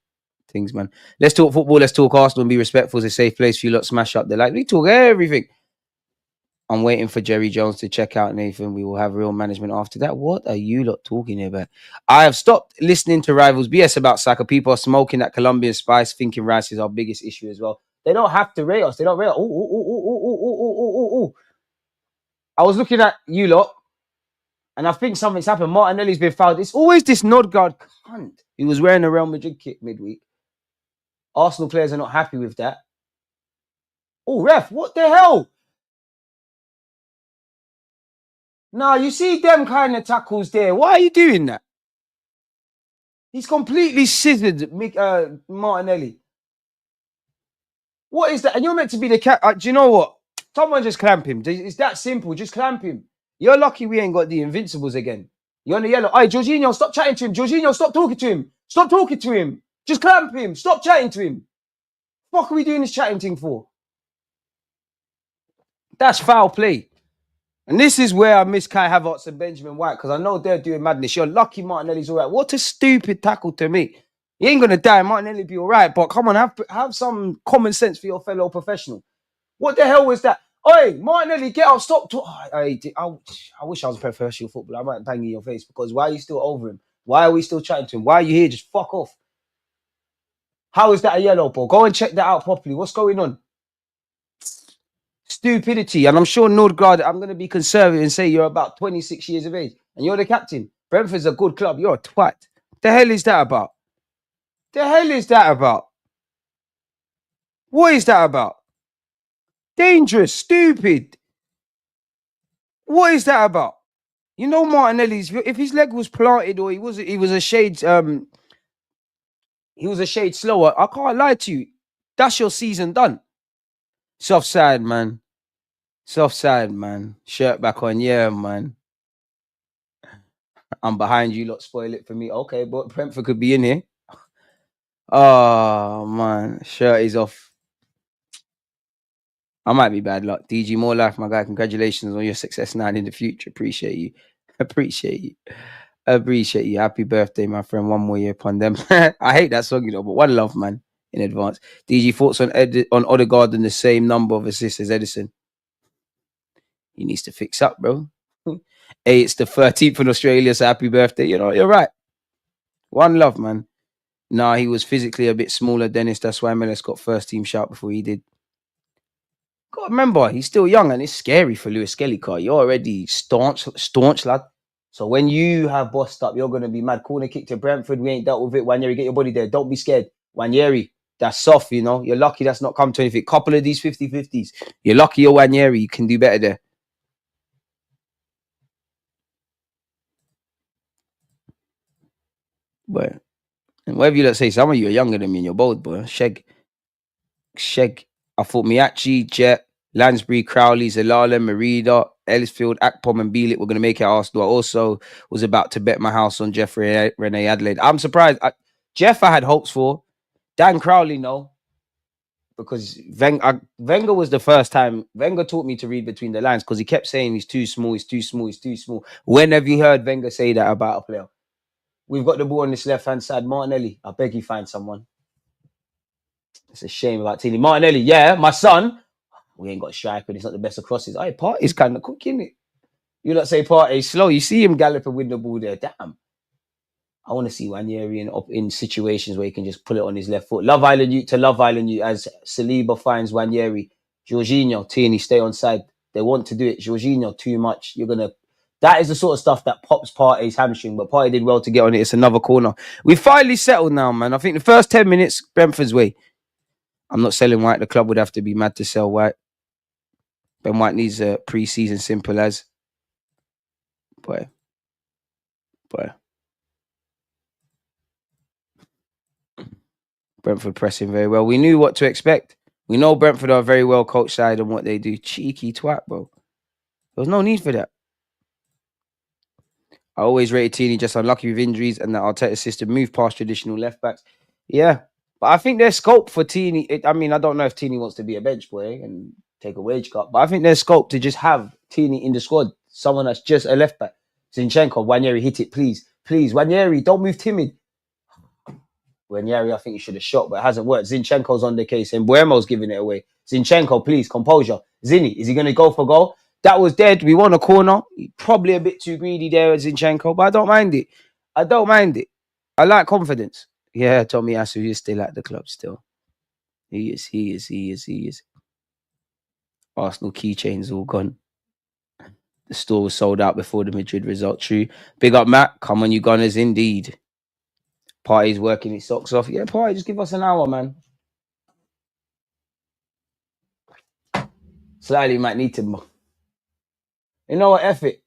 things, man. Let's talk football. Let's talk Arsenal and be respectful. It's a safe place for you lot. Smash up. They're like, we talk everything. I'm waiting for Jerry Jones to check out Nathan. We will have real management after that. What are you lot talking about? I have stopped listening to rivals BS about Saka. People are smoking that Colombian spice, thinking Rice is our biggest issue as well. They don't have to rate us. They don't rate us. I was looking at you lot, and I think something's happened. Martinelli's been fouled. It's always this Nodgaard cunt. He was wearing a Real Madrid kit midweek. Arsenal players are not happy with that. Oh, ref, what the hell? Now, you see them kind of tackles there. Why are you doing that? He's completely scissored Martinelli. What is that? And you're meant to be the cat. Do you know what? Someone just clamp him. It's that simple. Just clamp him. You're lucky we ain't got the Invincibles again. You're on the yellow. Hey, Jorginho, stop chatting to him. Jorginho, stop talking to him. Stop talking to him. Just clamp him. Stop chatting to him. What are we doing this chatting thing for? That's foul play. And this is where I miss Kai Havertz and Benjamin White, because I know they're doing madness. You're lucky Martinelli's all right. What a stupid tackle to me. He ain't going to die. Martinelli be all right. But come on, have some common sense for your fellow professional. What the hell was that? Oi, Martinelli, get up. Stop. I wish I was a professional footballer. I might bang in your face, because why are you still over him? Why are we still chatting to him? Why are you here? Just fuck off. How is that a yellow ball? Go and check that out properly. What's going on? Stupidity. And I'm sure Nordgaard, I'm going to be conservative and say you're about 26 years of age and you're the captain. Brentford's a good club. You're a twat. The hell is that about? What is that about? Dangerous. Stupid. What is that about? You know Martinelli's if his leg was planted or he was a shade he was a shade slower. I can't lie to you. That's your season done. Soft side, man. Soft side, man. Shirt back on, yeah, man. I'm behind you. Lot spoil it for me. Okay, but Brentford could be in here. Oh man, shirt is off. I might be bad luck. DG, more life, my guy. Congratulations on your success now and in the future. Appreciate you. Appreciate you. Appreciate you. Happy birthday, my friend. One more year upon them. I hate that song, you know, but one love, man, in advance. DG, thoughts on Odegaard and the same number of assists as Edison? He needs to fix up, bro. Hey, it's the 13th in Australia, so happy birthday. You know, you're right. One love, man. Nah, he was physically a bit smaller, Dennis. That's why MLS got first team shout before he did. Got to remember, he's still young and it's scary for Lewis Skelly, car. You're already staunch, lad. So when you have bossed up, you're going to be mad. Corner kick to Brentford. We ain't dealt with it. Wanyeri, get your body there. Don't be scared. Wanyeri, that's soft, you know. You're lucky that's not come to anything. Couple of these 50-50s. You're lucky you're Wanyeri. You can do better there. But and whatever you let's say, some of you are younger than me and you're bold, boy. Sheg. I thought Miachi, Jet, Lansbury, Crowley, Zalala, Merida, Ellisfield, Akpom, and Bielik were going to make it Arsenal. I also was about to bet my house on Jeffrey Rene Adelaide. I'm surprised. Jeff, I had hopes for. Dan Crowley, no. Because Wenger was the first time. Wenger taught me to read between the lines because he kept saying he's too small, he's too small, he's too small. When have you heard Wenger say that about a player? We've got the ball on this left-hand side. Martinelli, I beg you find someone. It's a shame about Tini. Martinelli, yeah, my son. We ain't got a striker, and it's not the best of crosses. Hey, Partey's kind of cooking it. You not say Partey's slow. You see him galloping with the ball there. Damn. I want to see Wanyeri in situations where he can just pull it on his left foot. Love Island you as Saliba finds Wanyeri. Jorginho, Tierney, stay on side. They want to do it. Jorginho, too much. That is the sort of stuff that pops Partey's hamstring, but Partey did well to get on it. It's another corner. We finally settled now, man. I think the first 10 minutes, Brentford's way. I'm not selling White. The club would have to be mad to sell White. Ben White needs a pre-season, simple as. Boy. Brentford pressing very well. We knew what to expect. We know Brentford are a very well coached side and what they do. Cheeky twat, bro. There was no need for that. I always rated Tini just unlucky with injuries and that Arteta system moved past traditional left backs. Yeah. But I think there's scope for Tini. I don't know if Tini wants to be a bench boy and take a wage cut, but I think there's scope to just have Tini in the squad. Someone that's just a left back. Zinchenko, Wanyeri, hit it, please. Please, Wanyeri, don't move timid. Wanyeri, I think he should have shot, but it hasn't worked. Zinchenko's on the case and Buemo's giving it away. Zinchenko, please, composure. Zinni, is he going to go for goal? That was dead. We won a corner. Probably a bit too greedy there, Zinchenko, but I don't mind it. I like confidence. Yeah, Tommy Asu is still at the club still. He is. Arsenal keychains all gone. The store was sold out before the Madrid result. True. Big up, Matt. Come on, you Gunners, indeed. Party's working his socks off. Yeah, Party, just give us an hour, man. Slightly might need to. You know what? F it.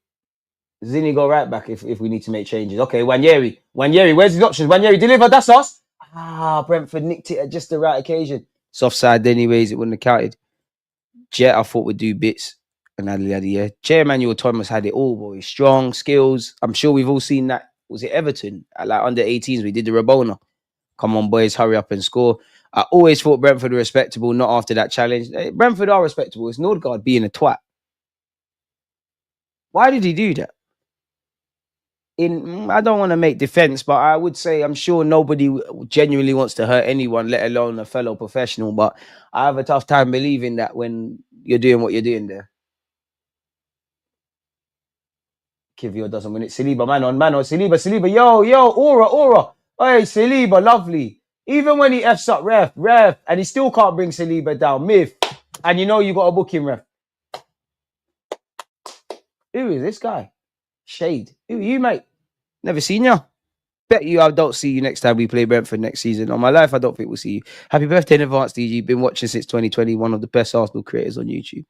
Zinni go right back if we need to make changes. Okay, Wanyeri, where's his options? Wanyeri, deliver, that's us. Brentford nicked it at just the right occasion. Soft side anyways, it wouldn't have counted. Jet, I thought would do bits. And yeah. J. Emmanuel Thomas had it all, boy. Strong, skills. I'm sure we've all seen that. Was it Everton? At like under 18s, we did the Rabona. Come on, boys, hurry up and score. I always thought Brentford were respectable, not after that challenge. Brentford are respectable. It's Nordgaard being a twat. Why did he do that? I don't want to make defense, but I would say I'm sure nobody genuinely wants to hurt anyone, let alone a fellow professional. But I have a tough time believing that when you're doing what you're doing there. Kivio doesn't win it. Saliba, man on. Saliba. Yo, Aura. Hey, Saliba, lovely. Even when he F's up, ref, and he still can't bring Saliba down. Myth. And you know you got a booking, ref. Who is this guy? Shade. Who are you, mate? Never seen you. Bet you I don't see you next time we play Brentford next season. On my life, I don't think we'll see you. Happy birthday in advance, DG. Been watching since 2020. One of the best Arsenal creators on YouTube.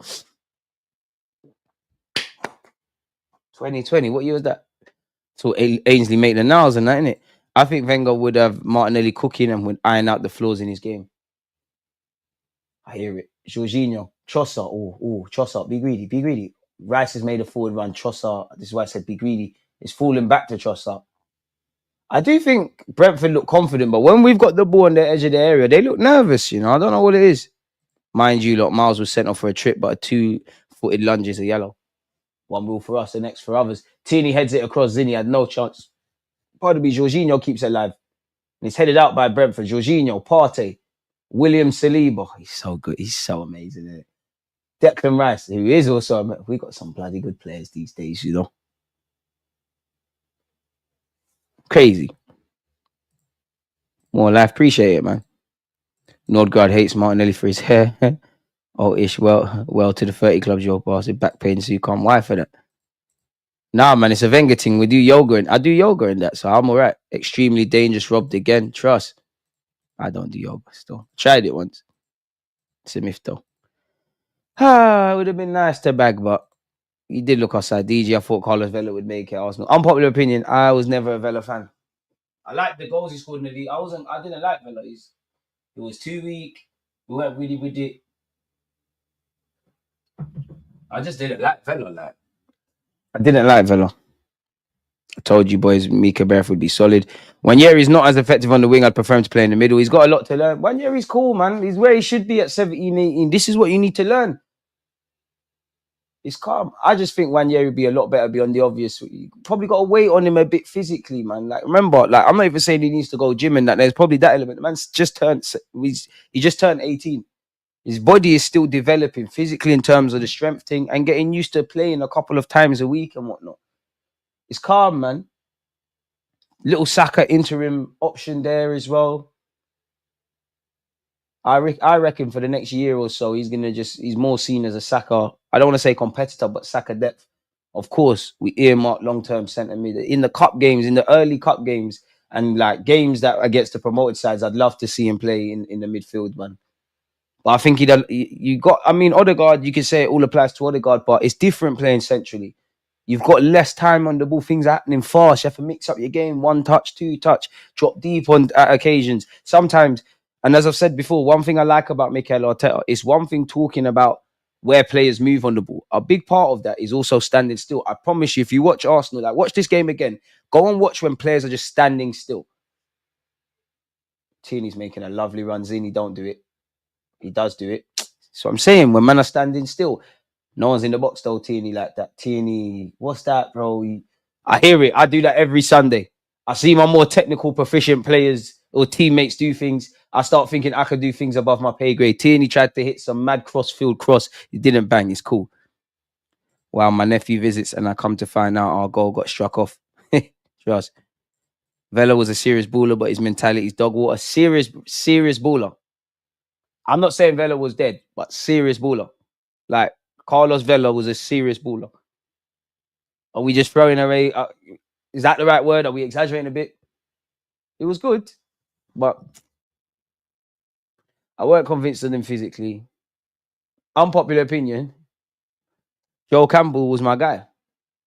2020. What year was that? So Ainsley Maitland-Niles and that, innit? I think Wenger would have Martinelli cooking and would iron out the flaws in his game. I hear it. Jorginho, Trossard. Oh, Trossard. Be greedy. Be greedy. Rice has made a forward run. Trossard. This is why I said be greedy. It's falling back to Trossard. I do think Brentford look confident, but when we've got the ball on the edge of the area, they look nervous. You know, I don't know what it is. Mind you, look, Miles was sent off for a trip, but a 2-footed lunge is a yellow. One rule for us, the next for others. Tierney heads it across. Zinni had no chance. Pardon me, Jorginho keeps it alive. And he's headed out by Brentford. Jorginho, Partey, William Saliba. He's so good. He's so amazing, isn't it? Declan Rice, who is also... We got some bloody good players these days, you know. Crazy. More life. Appreciate it, man. Nordgaard hates Martinelli for his hair. Oh, ish. Well, to the 30 clubs, your bastard. Back pain, so you can't wife for that. Nah, man, it's a Wenger thing. We do yoga and I do yoga in that, so I'm all right. Extremely dangerous, robbed again. Trust. I don't do yoga still. Tried it once. It's a myth though. It would have been nice to bag, but he did look outside. DG, I thought Carlos Vela would make it. Arsenal. Unpopular opinion, I was never a Vela fan. I liked the goals he scored in the league. I didn't like Vela. It was too weak. We weren't really with it. I just didn't like Vela. I didn't like Vela. I told you boys, Mika Berth would be solid. Wanyeri's not as effective on the wing. I'd prefer him to play in the middle. He's got a lot to learn. Wanyeri's cool, man. He's where he should be at 17, 18. This is what you need to learn. It's calm. I just think Wanyeri would be a lot better beyond the obvious. You probably got to wait on him a bit physically, man. Like, remember, like, I'm not even saying he needs to go gym and that. There's probably that element. The man's just he just turned 18. His body is still developing physically in terms of the strength thing and getting used to playing a couple of times a week and whatnot. It's calm, man. Little Saka interim option there as well. I reckon for the next year or so, he's more seen as a Saka, I don't want to say competitor, but Saka depth. Of course, we earmark long-term centre mid. In the cup games, in the early cup games, and like games that against the promoted sides, I'd love to see him play in the midfield, man. But I think Odegaard, you can say it all applies to Odegaard, but it's different playing centrally. You've got less time on the ball. Things are happening fast. You have to mix up your game. 1 touch, 2 touch, drop deep on occasions. Sometimes, and as I've said before, one thing I like about Mikel Arteta is one thing talking about where players move on the ball. A big part of that is also standing still. I promise you, if you watch Arsenal, like watch this game again, go and watch when players are just standing still. Tierney's making a lovely run. Zinni, don't do it. He does do it. So I'm saying when men are standing still, no one's in the box though, Tierney like that. Tierney, what's that, bro? I hear it. I do that every Sunday. I see my more technical, proficient players or teammates do things. I start thinking I could do things above my pay grade. Tierney tried to hit some mad cross-field cross. He didn't bang. It's cool. Wow, my nephew visits and I come to find out our goal got struck off. Trust. Vela was a serious baller, but his mentality is dog water. Serious baller. I'm not saying Vela was dead, but serious baller. Like, Carlos Vela was a serious baller. Are we just throwing away? Is that the right word? Are we exaggerating a bit? It was good, but I weren't convinced of him physically. Unpopular opinion, Joel Campbell was my guy.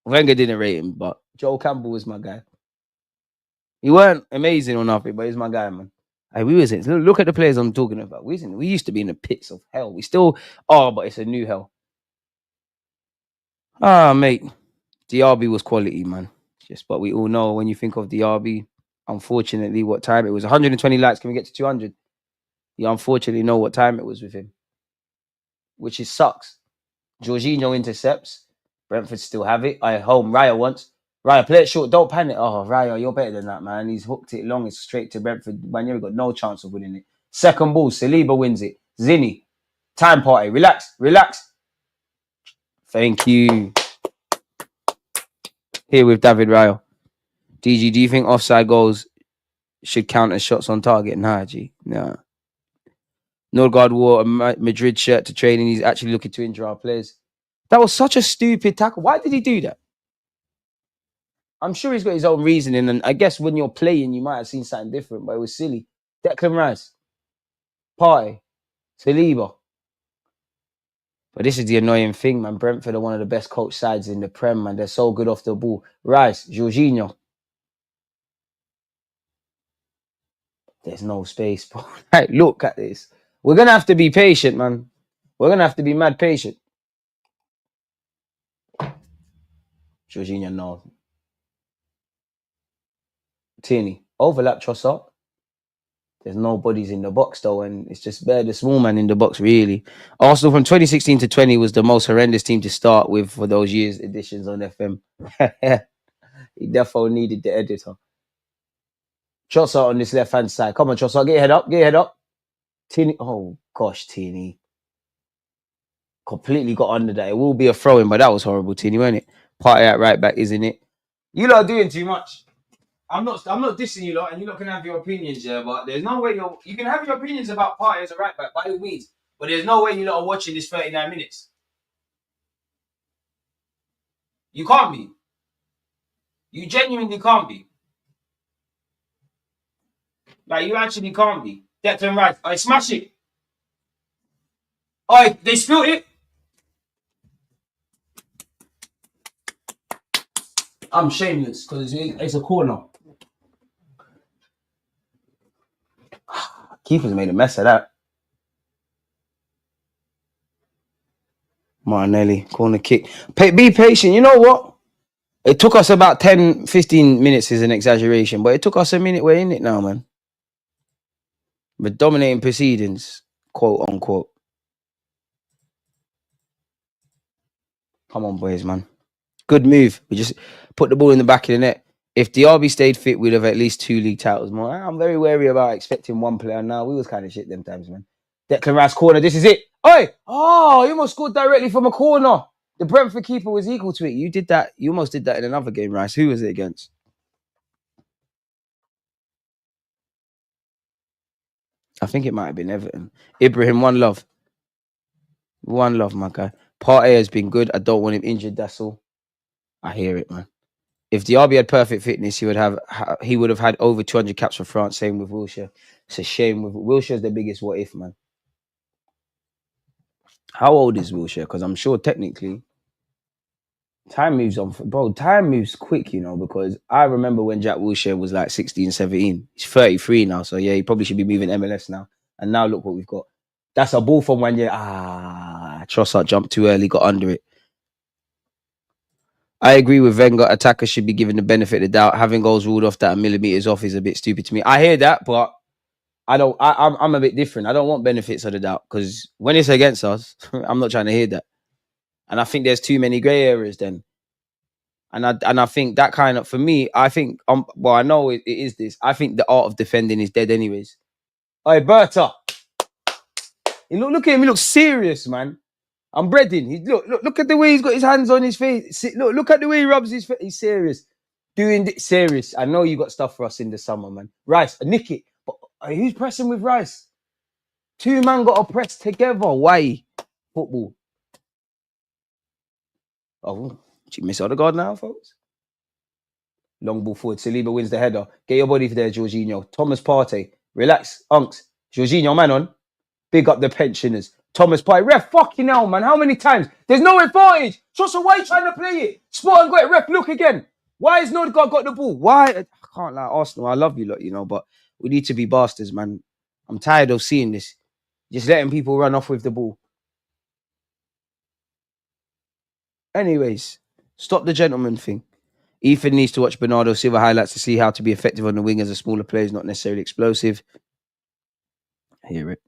Wenger didn't rate him, but Joel Campbell was my guy. He weren't amazing or nothing, but he's my guy, man. Look at the players I'm talking about. We used to be in the pits of hell. We still are, but it's a new hell. Mate. DRB was quality, man. But we all know when you think of DRB, unfortunately, what time it was. 120 likes. Can we get to 200? You unfortunately know what time it was with him, which is sucks. Jorginho intercepts. Brentford still have it. I home Raya once. Raya, play it short. Don't panic. Oh, Raya, you're better than that, man. He's hooked it long. It's straight to Brentford. Wanyeri got no chance of winning it. Second ball. Saliba wins it. Zinni. Time party. Relax. Thank you. Here with David Raya. DG, do you think offside goals should count as shots on target? Nah, G. Nah. Nordgaard wore a Madrid shirt to training. He's actually looking to injure our players. That was such a stupid tackle. Why did he do that? I'm sure he's got his own reasoning. And I guess when you're playing, you might have seen something different, but it was silly. Declan Rice. Partey. Saliba. But this is the annoying thing, man. Brentford are one of the best coach sides in the Prem, man. They're so good off the ball. Rice, Jorginho. There's no space, bro. Right, look at this. We're going to have to be patient, man. We're going to have to be mad patient. Jorginho, no. Tierney, overlap Trossard. There's no bodies in the box, though, and it's just bare the small man in the box, really. Arsenal from 2016 to 20 was the most horrendous team to start with for those years' editions on FM. He definitely needed the editor. Trossard on this left-hand side. Come on, Trossard, get your head up, get your head up. Tierney, oh gosh, Tierney. Completely got under that. It will be a throw-in, but that was horrible, Tierney, wasn't it? Party at right back, isn't it? You lot are doing too much. I'm not dissing you lot, and you lot can have your opinions, yeah, but there's no way you can have your opinions about Partey as a right back, by all means. But there's no way you lot are watching this 39 minutes. You can't be. You genuinely can't be. Like, you actually can't be. Declan Rice. I smash it. Oh, they spilled it. I'm shameless because it's a corner. Keeper's made a mess of that. Martinelli, corner kick. Be patient. You know what? It took us about 10, 15 minutes is an exaggeration, but it took us a minute. We're in it now, man. We're dominating proceedings, quote unquote. Come on, boys, man. Good move. We just put the ball in the back of the net. If Diaby stayed fit, we'd have at least 2 league titles more. I'm very wary about expecting one player now. We was kind of shit them times, man. Declan Rice corner. This is it. Oi! Oh, you almost scored directly from a corner. The Brentford keeper was equal to it. You did that. You almost did that in another game, Rice. Who was it against? I think it might have been Everton. Ibrahim, one love. One love, my guy. Partey has been good. I don't want him injured, that's all. I hear it, man. If Diaby had perfect fitness, he would have had over 200 caps for France. Same with Wilshere. It's a shame. Wilshere's the biggest what if, man. How old is Wilshere? Because I'm sure technically time moves on. Bro, time moves quick, you know, because I remember when Jack Wilshere was like 16, 17. He's 33 now. So yeah, he probably should be moving MLS now. And now look what we've got. That's a ball from 1 year. Trossard jumped too early, got under it. I agree with Wenger. Attackers should be given the benefit of the doubt. Having goals ruled off that are millimeters off is a bit stupid to me. I hear that, but I'm a bit different. I don't want benefits of the doubt because when it's against us, I'm not trying to hear that. And I think there's too many grey areas then. And I think that kind of, for me, I think, well, I know it is this. I think the art of defending is dead anyways. Hey, Berta. Look at him. He looks serious, man. I'm breading. Look at the way he's got his hands on his face. Look at the way he rubs his face. He's serious. Serious. I know you got stuff for us in the summer, man. Rice, nick it. But who's pressing with Rice? 2 man got to press together. Why? Football. Oh, did you miss Odegaard now, folks? Long ball forward. Saliba wins the header. Get your body there, Jorginho. Thomas Partey. Relax, Unks. Jorginho, man on. Big up the pensioners. Thomas Partey. Ref, fucking hell, man. How many times? There's no advantage. Trossard, why are you trying to play it? Spot and got it. Ref, look again. Why has Odegaard got the ball? Why? I can't lie, Arsenal. I love you lot, you know, but we need to be bastards, man. I'm tired of seeing this. Just letting people run off with the ball. Anyways, stop the gentleman thing. Ethan needs to watch Bernardo Silva highlights to see how to be effective on the wing as a smaller player is not necessarily explosive. I hear it.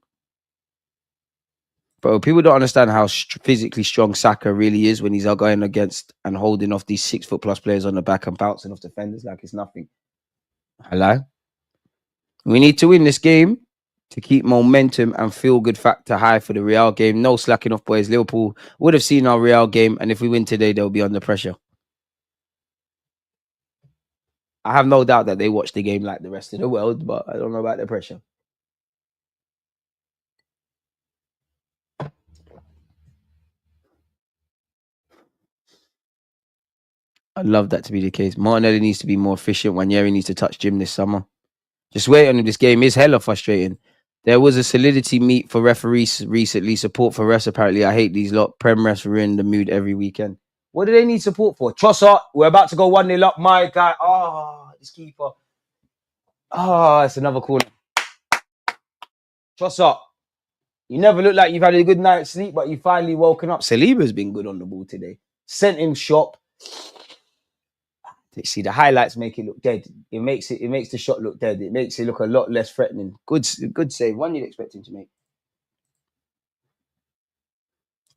Bro, people don't understand how physically strong Saka really is when he's out going against and holding off these 6 foot plus players on the back and bouncing off defenders like it's nothing. Hello? We need to win this game to keep momentum and feel good factor high for the Real game. No slacking off, boys. Liverpool would have seen our Real game, and if we win today, they'll be under pressure. I have no doubt that they watch the game like the rest of the world, but I don't know about the pressure. I'd love that to be the case. Martinelli needs to be more efficient. Ranieri needs to touch Jim this summer. Just waiting on him. This game is hella frustrating. There was a solidity meet for referees recently. Support for refs. Apparently, I hate these lot. Prem refs ruin the mood every weekend. What do they need support for? Trossard, we're about to go 1-0 up. My guy. Oh, this keeper. Oh, it's another corner. Trossard, you never look like you've had a good night's sleep, but you finally woken up. Saliba's been good on the ball today. Sent him shop. See, the highlights make it look dead. It makes the shot look dead. It makes it look a lot less threatening. Good save. One you'd expect him to make.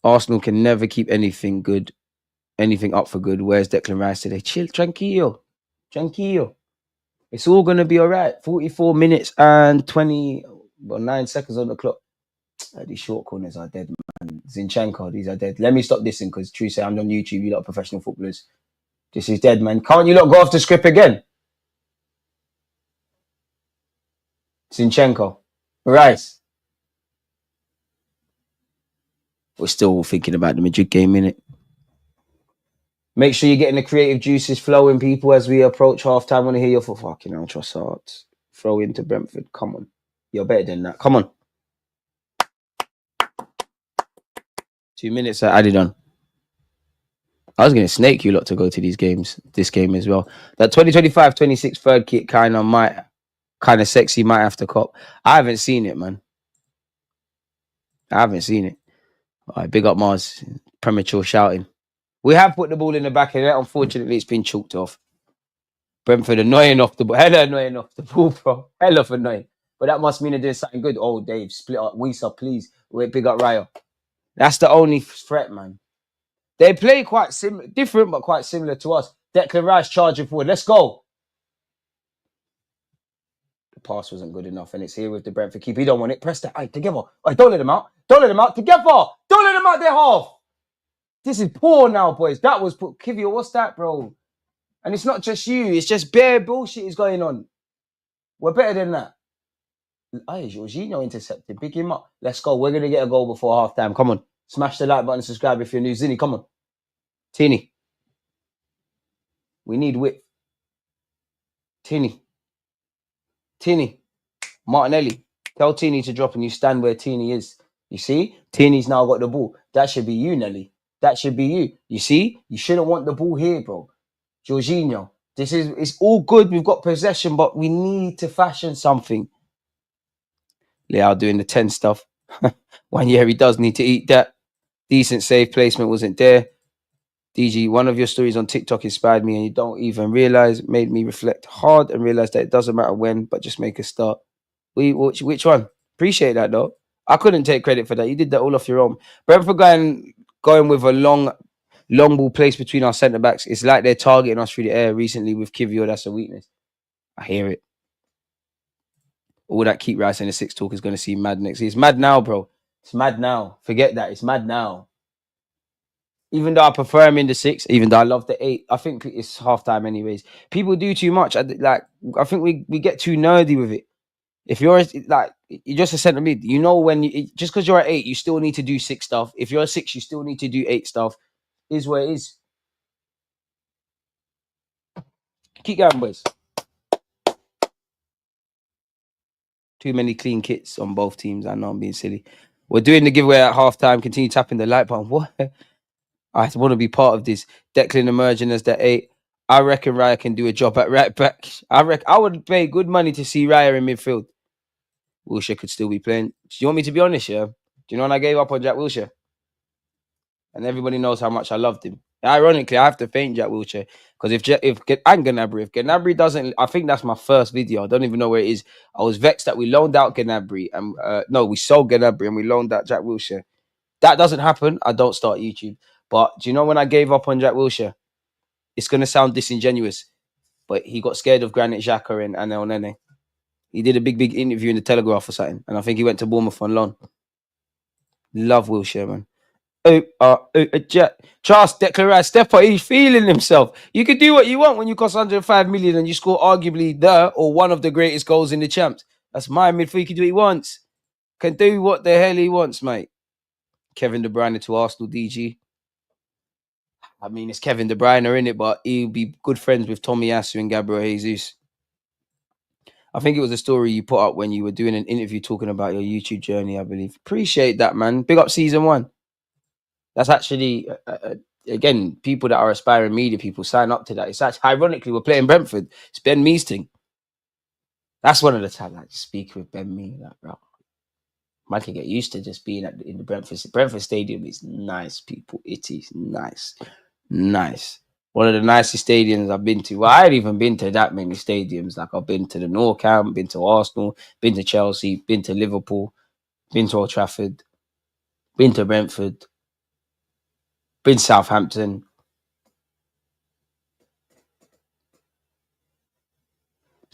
Arsenal can never keep anything up for good. Where's Declan Rice today? Chill, tranquillo. It's all gonna be all right. 44 minutes and 9 seconds on the clock. These short corners are dead, man. Zinchenko, these are dead. Let me stop this because true say I'm on YouTube. You lot are professional footballers. This is dead, man. Can't you lot go off the script again? Zinchenko. Rice. We're still thinking about the Madrid game, innit? Make sure you're getting the creative juices flowing, people, as we approach half-time. I want to hear your fucking hell, Trossard. Throw into Brentford. Come on. You're better than that. Come on. 2 minutes added on. I was going to snake you lot to go to these games, this game as well. That 2025-26 third kit kind of sexy, might have to cop. I haven't seen it, man. I haven't seen it. All right, big up Mars. Premature shouting. We have put the ball in the back of it. Unfortunately, it's been chalked off. Brentford annoying off the ball. Hella annoying off the ball, bro. Hell of annoying. But that must mean they're doing something good. Oh, Dave, split up. Wisa, please. Wait, big up Raya. That's the only threat, man. They play quite similar, different, but quite similar to us. Declan Rice charging forward. Let's go. The pass wasn't good enough, and it's here with the Brentford keeper. He don't want it. Press that. Aye, together. Aye, don't let him out. Don't let him out. Together. Don't let him out their half. This is poor now, boys. That was put. Kivio, what's that, bro? And it's not just you. It's just bare bullshit is going on. We're better than that. Aye, Jorginho intercepted. Pick him up. Let's go. We're going to get a goal before half-time. Come on. Smash the like button and subscribe if you're new. Zinni, come on. Tini. We need width. Tini. Martinelli. Tell Tini to drop and you stand where Tini is. You see? Tini's now got the ball. That should be you, Nelly. That should be you. You see? You shouldn't want the ball here, bro. Jorginho. It's all good. We've got possession, but we need to fashion something. Leao doing the 10 stuff. One year he does need to eat that. Decent save placement wasn't there. DG, one of your stories on TikTok inspired me and you don't even realize, made me reflect hard and realize that it doesn't matter when, but just make a start. Which one? Appreciate that though. I couldn't take credit for that. You did that all off your own. Brentford going with a long ball place between our centre backs. It's like they're targeting us through the air recently with Kivio. That's a weakness. I hear it. All that keep Rice in the 6 talk is going to seem mad next year. It's mad now, bro. It's mad now. Forget that. It's mad now. Even though I prefer him in the 6, even though I love the 8, I think it's half-time anyways. People do too much. I think we get too nerdy with it. If you're just a centre mid, you know just because you're at 8, you still need to do 6 stuff. If you're a 6, you still need to do 8 stuff. Is where it is. Keep going, boys. Too many clean kits on both teams. I know I'm being silly. We're doing the giveaway at half-time. Continue tapping the like button. What? I want to be part of this. Declan emerging as the 8. I reckon Raya can do a job at right back. I would pay good money to see Raya in midfield. Wilshere could still be playing. Do you want me to be honest, yeah? Do you know when I gave up on Jack Wilshere? And everybody knows how much I loved him. Ironically, I have to thank Jack Wilshere because if Gnabry doesn't, I think that's my first video. I don't even know where it is. I was vexed that we loaned out Gnabry and we sold Gnabry and we loaned out Jack Wilshere. That doesn't happen. I don't start YouTube. But do you know when I gave up on Jack Wilshere? It's going to sound disingenuous, but he got scared of Granit Xhaka and El Nene. He did a big interview in the Telegraph or something, and I think he went to Bournemouth on loan. Love Wilshere, man. Charles Declan Rice, step up. He's feeling himself. You could do what you want when you cost 105 million and you score arguably one of the greatest goals in the champs. That's my midfield. He can do what he wants. Can do what the hell he wants, mate. Kevin De Bruyne to Arsenal, DG. I mean, it's Kevin De Bruyne in it, but he'll be good friends with Tomiyasu and Gabriel Jesus. I think it was a story you put up when you were doing an interview talking about your YouTube journey, I believe. Appreciate that, man. Big up season 1. That's actually, again, people that are aspiring media people sign up to that. It's actually, ironically, we're playing Brentford. It's Ben Mee's thing. That's one of the times I speak with Ben Mee. Like, bro, man can get used to just being in the Brentford Stadium is nice, people. It is nice. Nice. One of the nicest stadiums I've been to. Well, I ain't even been to that many stadiums. Like, I've been to the Nou Camp, been to Arsenal, been to Chelsea, been to Liverpool, been to Old Trafford, been to Brentford, been Southampton,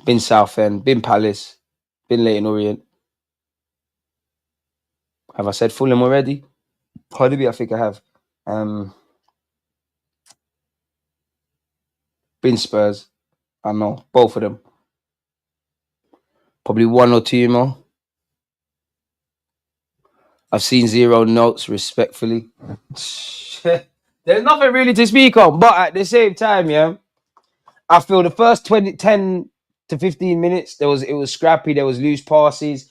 been Southend, been Palace, been Leyton Orient. Have I said Fulham already? Hardly, I think I have. Been Spurs. I know. Both of them. Probably 1 or 2 more. I've seen 0 notes, respectfully. There's nothing really to speak on, but at the same time, yeah, I feel the first 10 to 15 minutes, it was scrappy, there was loose passes.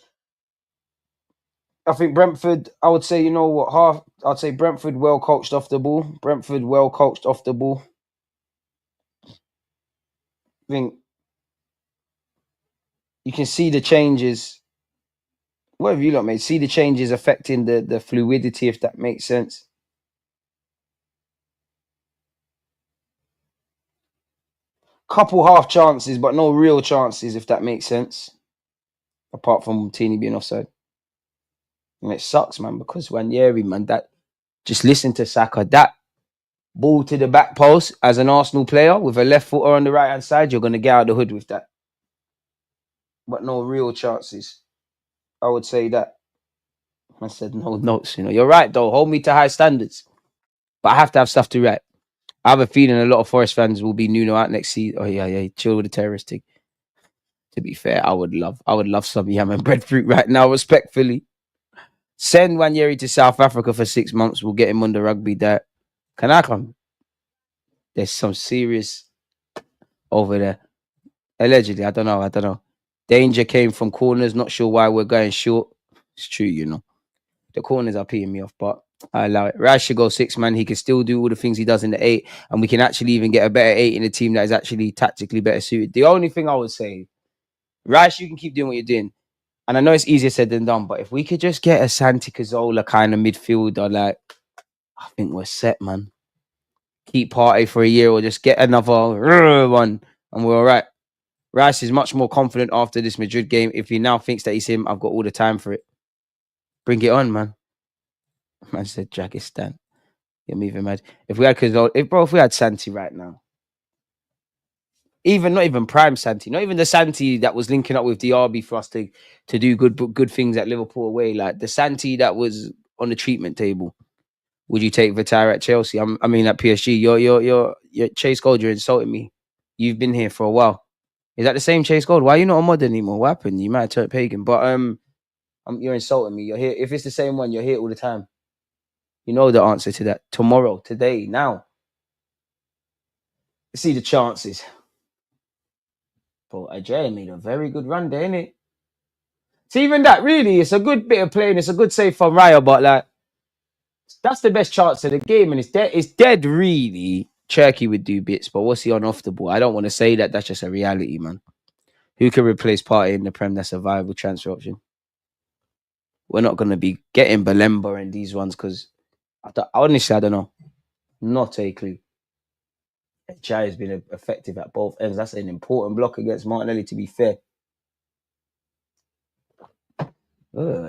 I think Brentford, I would say, you know what, I'd say Brentford well coached off the ball. I think you can see the changes. What have you lot made? See the changes affecting the fluidity, if that makes sense. Couple half chances, but no real chances, if that makes sense. Apart from Tini being offside. And it sucks, man, because Wanyeri, man, that just listen to Saka. That ball to the back post as an Arsenal player with a left footer on the right hand side, you're gonna get out of the hood with that. But no real chances. I would say that. I said no notes, you know. You're right though. Hold me to high standards. But I have to have stuff to write. I have a feeling a lot of Forest fans will be Nuno out next season. Oh yeah, chill with the terrorist thing. To be fair, I would love some yam and breadfruit right now, respectfully. Send Wanyeri to South Africa for 6 months. We'll get him on the rugby diet. Can I come? There's some serious over there. Allegedly, I don't know. Danger came from corners. Not sure why we're going short. It's true, you know. The corners are peeing me off, but I allow it. Rice should go 6 man. He can still do all the things he does in the 8, and we can actually even get a better 8 in a team that is actually tactically better suited. The only thing I would say, Rice, you can keep doing what you're doing. And I know it's easier said than done, but if we could just get a Santi Cazorla kind of midfielder, like, I think we're set, man. Keep Partey for a year or just get another one and we're all right. Rice is much more confident after this Madrid game. If he now thinks that he's him, I've got all the time for it. Bring it on, man. Man said Dragistan. You're moving mad. If we had Santi right now, not even prime Santi, not even the Santi that was linking up with DRB for us to do good things at Liverpool away, like the Santi that was on the treatment table. Would you take Vitar at Chelsea? At PSG. You're Chase Gold. You're insulting me. You've been here for a while. Is that the same Chase Gold? Why are you not a mod anymore? What happened? You might have turned pagan, but you're insulting me. You're here. If it's the same one, you're here all the time. You know the answer to that. Tomorrow, today, now. Let's see the chances. But Ajay made a very good run there, innit? See, even that, really, it's a good bit of playing. It's a good save from Raya, but like, that's the best chance of the game, and it's dead, really. Cherky would do bits, but what's he on off the ball? I don't want to say that. That's just a reality, man. Who can replace Partey in the Prem? That's a viable transfer option. We're not going to be getting Balemba and these ones because honestly, I don't know. Not a clue. Chai has been effective at both ends. That's an important block against Martinelli, to be fair.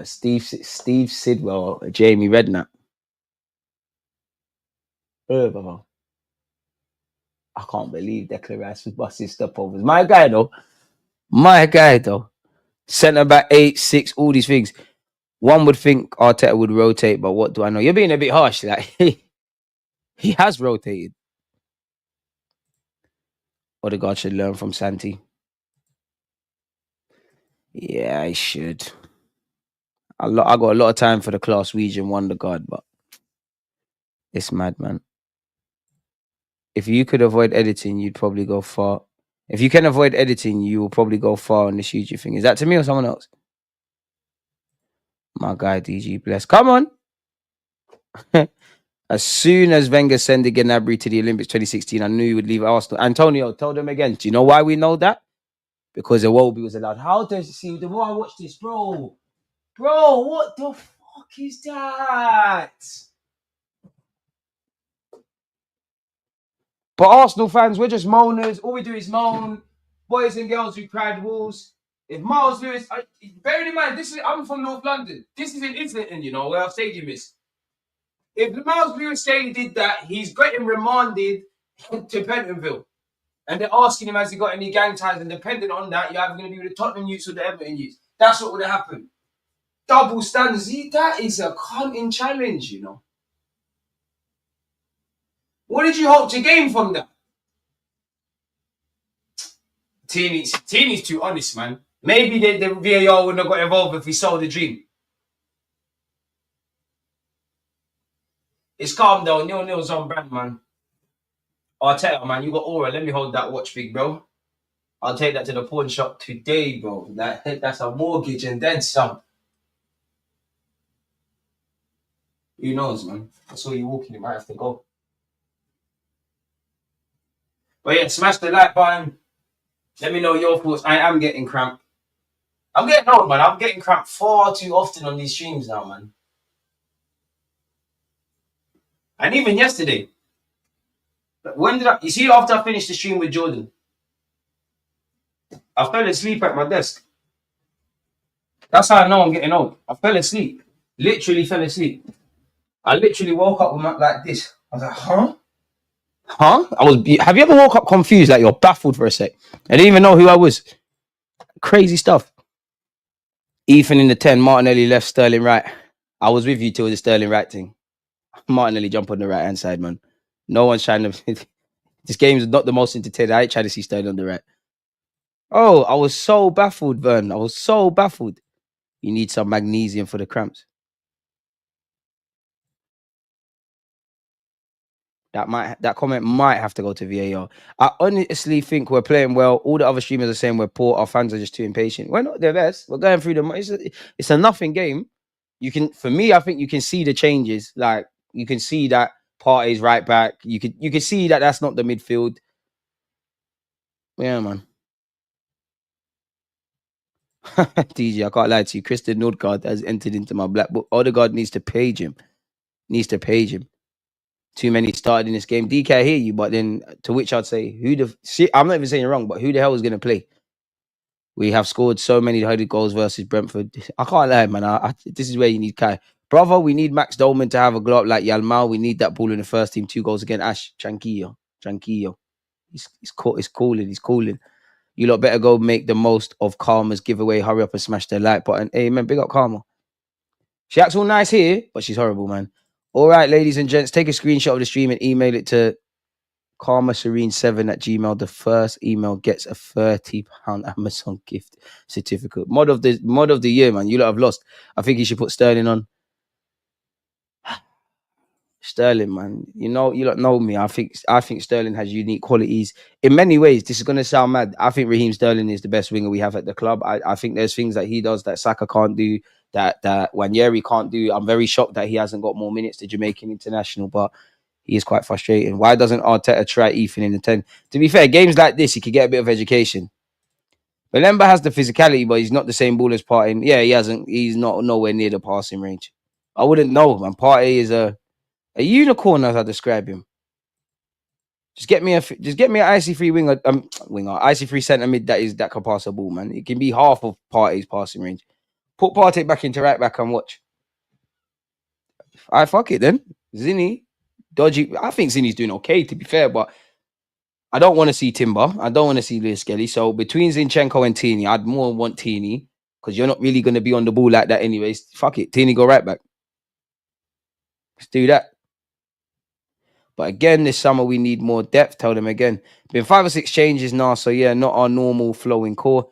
Steve Sidwell, Jamie Redknapp. Brother. I can't believe Declan Rice was busting stopovers. My guy though. Centre back 8, 6, all these things. One would think Arteta would rotate, but what do I know? You're being a bit harsh. Like he has rotated. Odegaard should learn from Santi. Yeah, I should. I got a lot of time for the Glaswegian Wonder God, but it's mad, man. If you could avoid editing, you'd probably go far. If you can avoid editing, you will probably go far on this YouTube thing. Is that to me or someone else? My guy, DG Bless. Come on. As soon as Wenger sent Gnabry to the Olympics 2016, I knew he would leave Arsenal. Antonio, tell them again. Do you know why we know that? Because Iwobi was allowed. How does it see? The more I watch this, bro, what the fuck is that? But Arsenal fans, we're just moaners. All we do is moan. Boys and girls who cried wolves. If Miles Lewis, bearing in mind, I'm from North London. This is in Islington, you know, where our stadium is. If Miles Lewis saying did that, he's getting remanded to Pentonville. And they're asking him, has he got any gang ties? And depending on that, you're either going to be with the Tottenham youths or the Everton youths. That's what would have happened. Double standards. That is a cunning challenge, you know. What did you hope to gain from that? Teeny's too honest, man. Maybe the VAR wouldn't have got involved if he sold the dream. It's calm though. 0-0's on brand, man. Arteta, man, you got aura. Let me hold that watch, big bro. I'll take that to the pawn shop today, bro. That's a mortgage and then some. Who knows, man? I saw you walking. You might have to go. But yeah, smash the like button. Let me know your thoughts. I am getting cramped. I'm getting old, man. I'm getting cramped far too often on these streams now, man. And even yesterday. When did you see after I finished the stream with Jordan? I fell asleep at my desk. That's how I know I'm getting old. I fell asleep. Literally fell asleep. I literally woke up with like this. I was like, huh? Have you ever woke up confused, like you're baffled for a sec? I didn't even know who I was. Crazy stuff. Ethan in the 10, Martinelli left, Sterling right. I was with you till the Sterling right thing. Martinelli jump on the right hand side, man. No one's trying to. This game is not the most entertaining. I ain't trying to see Sterling on the right. Oh, I was so baffled, Vern. I was so baffled. You need some magnesium for the cramps. That comment might have to go to VAR. I honestly think we're playing well. All the other streamers are saying we're poor. Our fans are just too impatient. We're not the best. We're going through it's a nothing game. For me, I think you can see the changes. Like you can see that Partey's right back. You can see that that's not the midfield. Yeah, man. DJ, I can't lie to you. Christian Nordgaard has entered into my black book. Odegaard needs to page him. Too many started in this game. DK, I hear you, but then to which I'd say, I'm not even saying wrong, but who the hell is going to play? We have scored so many headed goals versus Brentford. I can't lie, man. This is where you need Kai. Brother, we need Max Dolman to have a glow up like Yalmao. We need that ball in the first team. 2 goals again. Ash, tranquillo. He's cooling. You lot better go make the most of Karma's giveaway. Hurry up and smash the like button. Hey, man, big up Karma. She acts all nice here, but she's horrible, man. All right, ladies and gents, take a screenshot of the stream and email it to karmaserene7@gmail.com. The first email gets a £30 Amazon gift certificate. Mod of the year, man. You lot have lost. I think you should put Sterling on. Sterling, man. You lot know me. I think Sterling has unique qualities. In many ways, this is going to sound mad. I think Raheem Sterling is the best winger we have at the club. I think there's things that he does that Saka can't do, that Wanyeri can't do. I'm very shocked that he hasn't got more minutes to Jamaican international, but he is quite frustrating. Why doesn't Arteta try Ethan in the 10? To be fair, games like this, he could get a bit of education. Belemba has the physicality, but he's not the same ball as Partey. Yeah, he hasn't. He's not nowhere near the passing range. I wouldn't know, man. Partey is a unicorn, as I describe him. Just get me an IC3 winger, IC3 centre mid that can pass a ball, man. It can be half of Partey's passing range. Put Partey back into right back and watch. Fuck it then. Zinni, dodgy. I think Zinni's doing okay, to be fair, but I don't want to see Timber. I don't want to see Lewis Skelly. So between Zinchenko and Tini, I'd more want Tini because you're not really going to be on the ball like that anyways. Fuck it. Tini, go right back. Let's do that. But again, this summer we need more depth. Tell them again. Been 5 or 6 changes now. So yeah, not our normal flowing core.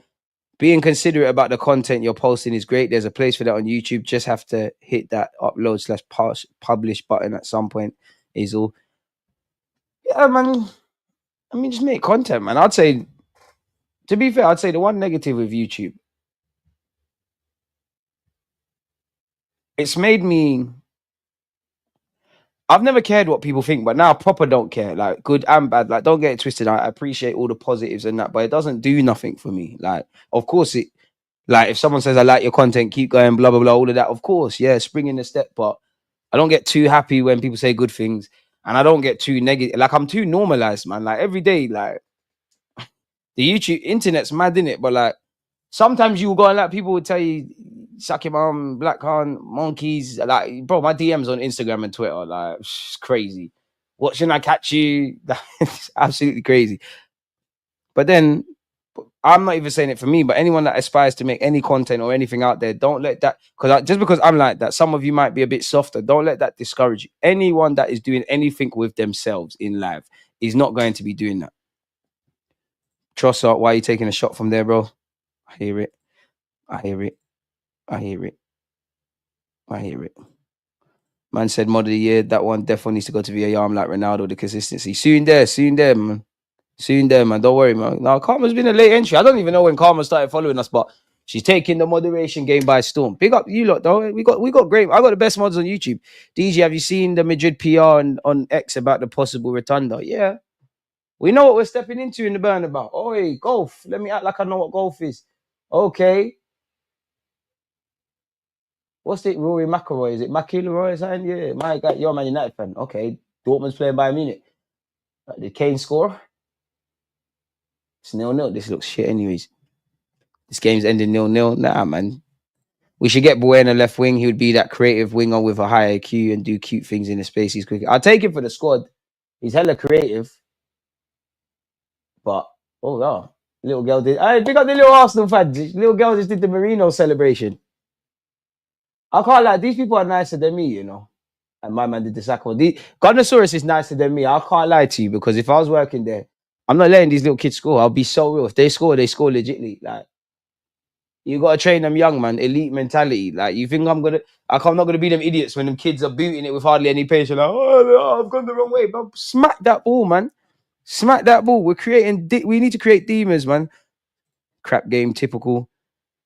Being considerate about the content you're posting is great. There's a place for that on YouTube. Just have to hit that upload/publish button at some point is all. Yeah, man. I mean, just make content, man. I'd say To be fair, I'd say the one negative with YouTube, it's made me. I've never cared what people think, but now I proper don't care. Like good and bad. Like don't get it twisted. I appreciate all the positives and that, but it doesn't do nothing for me. Like, of course it. Like if someone says I like your content, keep going, blah blah blah, all of that. Of course, yeah, spring in the step. But I don't get too happy when people say good things, and I don't get too negative. Like I'm too normalized, man. Like every day, like the YouTube internet's mad in it, but like sometimes you will go and like people would tell you, suck your mom, black con, monkeys. Like, bro, my DMs on Instagram and Twitter, like, it's crazy. What shouldn't I catch you? It's absolutely crazy. But then I'm not even saying it for me, but anyone that aspires to make any content or anything out there, don't let that, because just because I'm like that, some of you might be a bit softer. Don't let that discourage you. Anyone that is doing anything with themselves in life is not going to be doing that. Trossard, why are you taking a shot from there, bro? I hear it. I hear it. I hear it. I hear it. Man said mod of the year. That one definitely needs to go to VAR. I'm like Ronaldo, the consistency. Soon there, man. Soon there, man. Don't worry, man. Now, Karma's been a late entry. I don't even know when Karma started following us, but she's taking the moderation game by storm. Big up you lot, though. We got great. I got the best mods on YouTube. DG, have you seen the Madrid PR on X about the possible rotunda? Yeah. We know what we're stepping into in the burnabout. Oi, golf. Let me act like I know what golf is. Okay. What's it, Rory McIlroy? Is it McIlroy or something? Yeah, my guy, you're a Man United fan. Okay, Dortmund's playing Bayern Munich. Did Kane score? It's 0-0. This looks shit anyways. This game's ending 0-0. Nah, man. We should get Bueno left wing. He would be that creative winger with a high IQ and do cute things in the space he's quick. I'll take him for the squad. He's hella creative. But, oh, yeah. Little girl did. I pick up the little Arsenal fan. Little girl just did the Marino celebration. I can't lie. These people are nicer than me, you know. And my man did the sack. Gunnosaurus is nicer than me. I can't lie to you, because if I was working there, I'm not letting these little kids score. I'll be so real. If they score legitly. Like, you gotta train them young, man. Elite mentality. Like, you think I'm not gonna be them idiots when them kids are booting it with hardly any pace. You're like, oh, I've gone the wrong way. But smack that ball, man. Smack that ball. We need to create demons, man. Crap game, typical.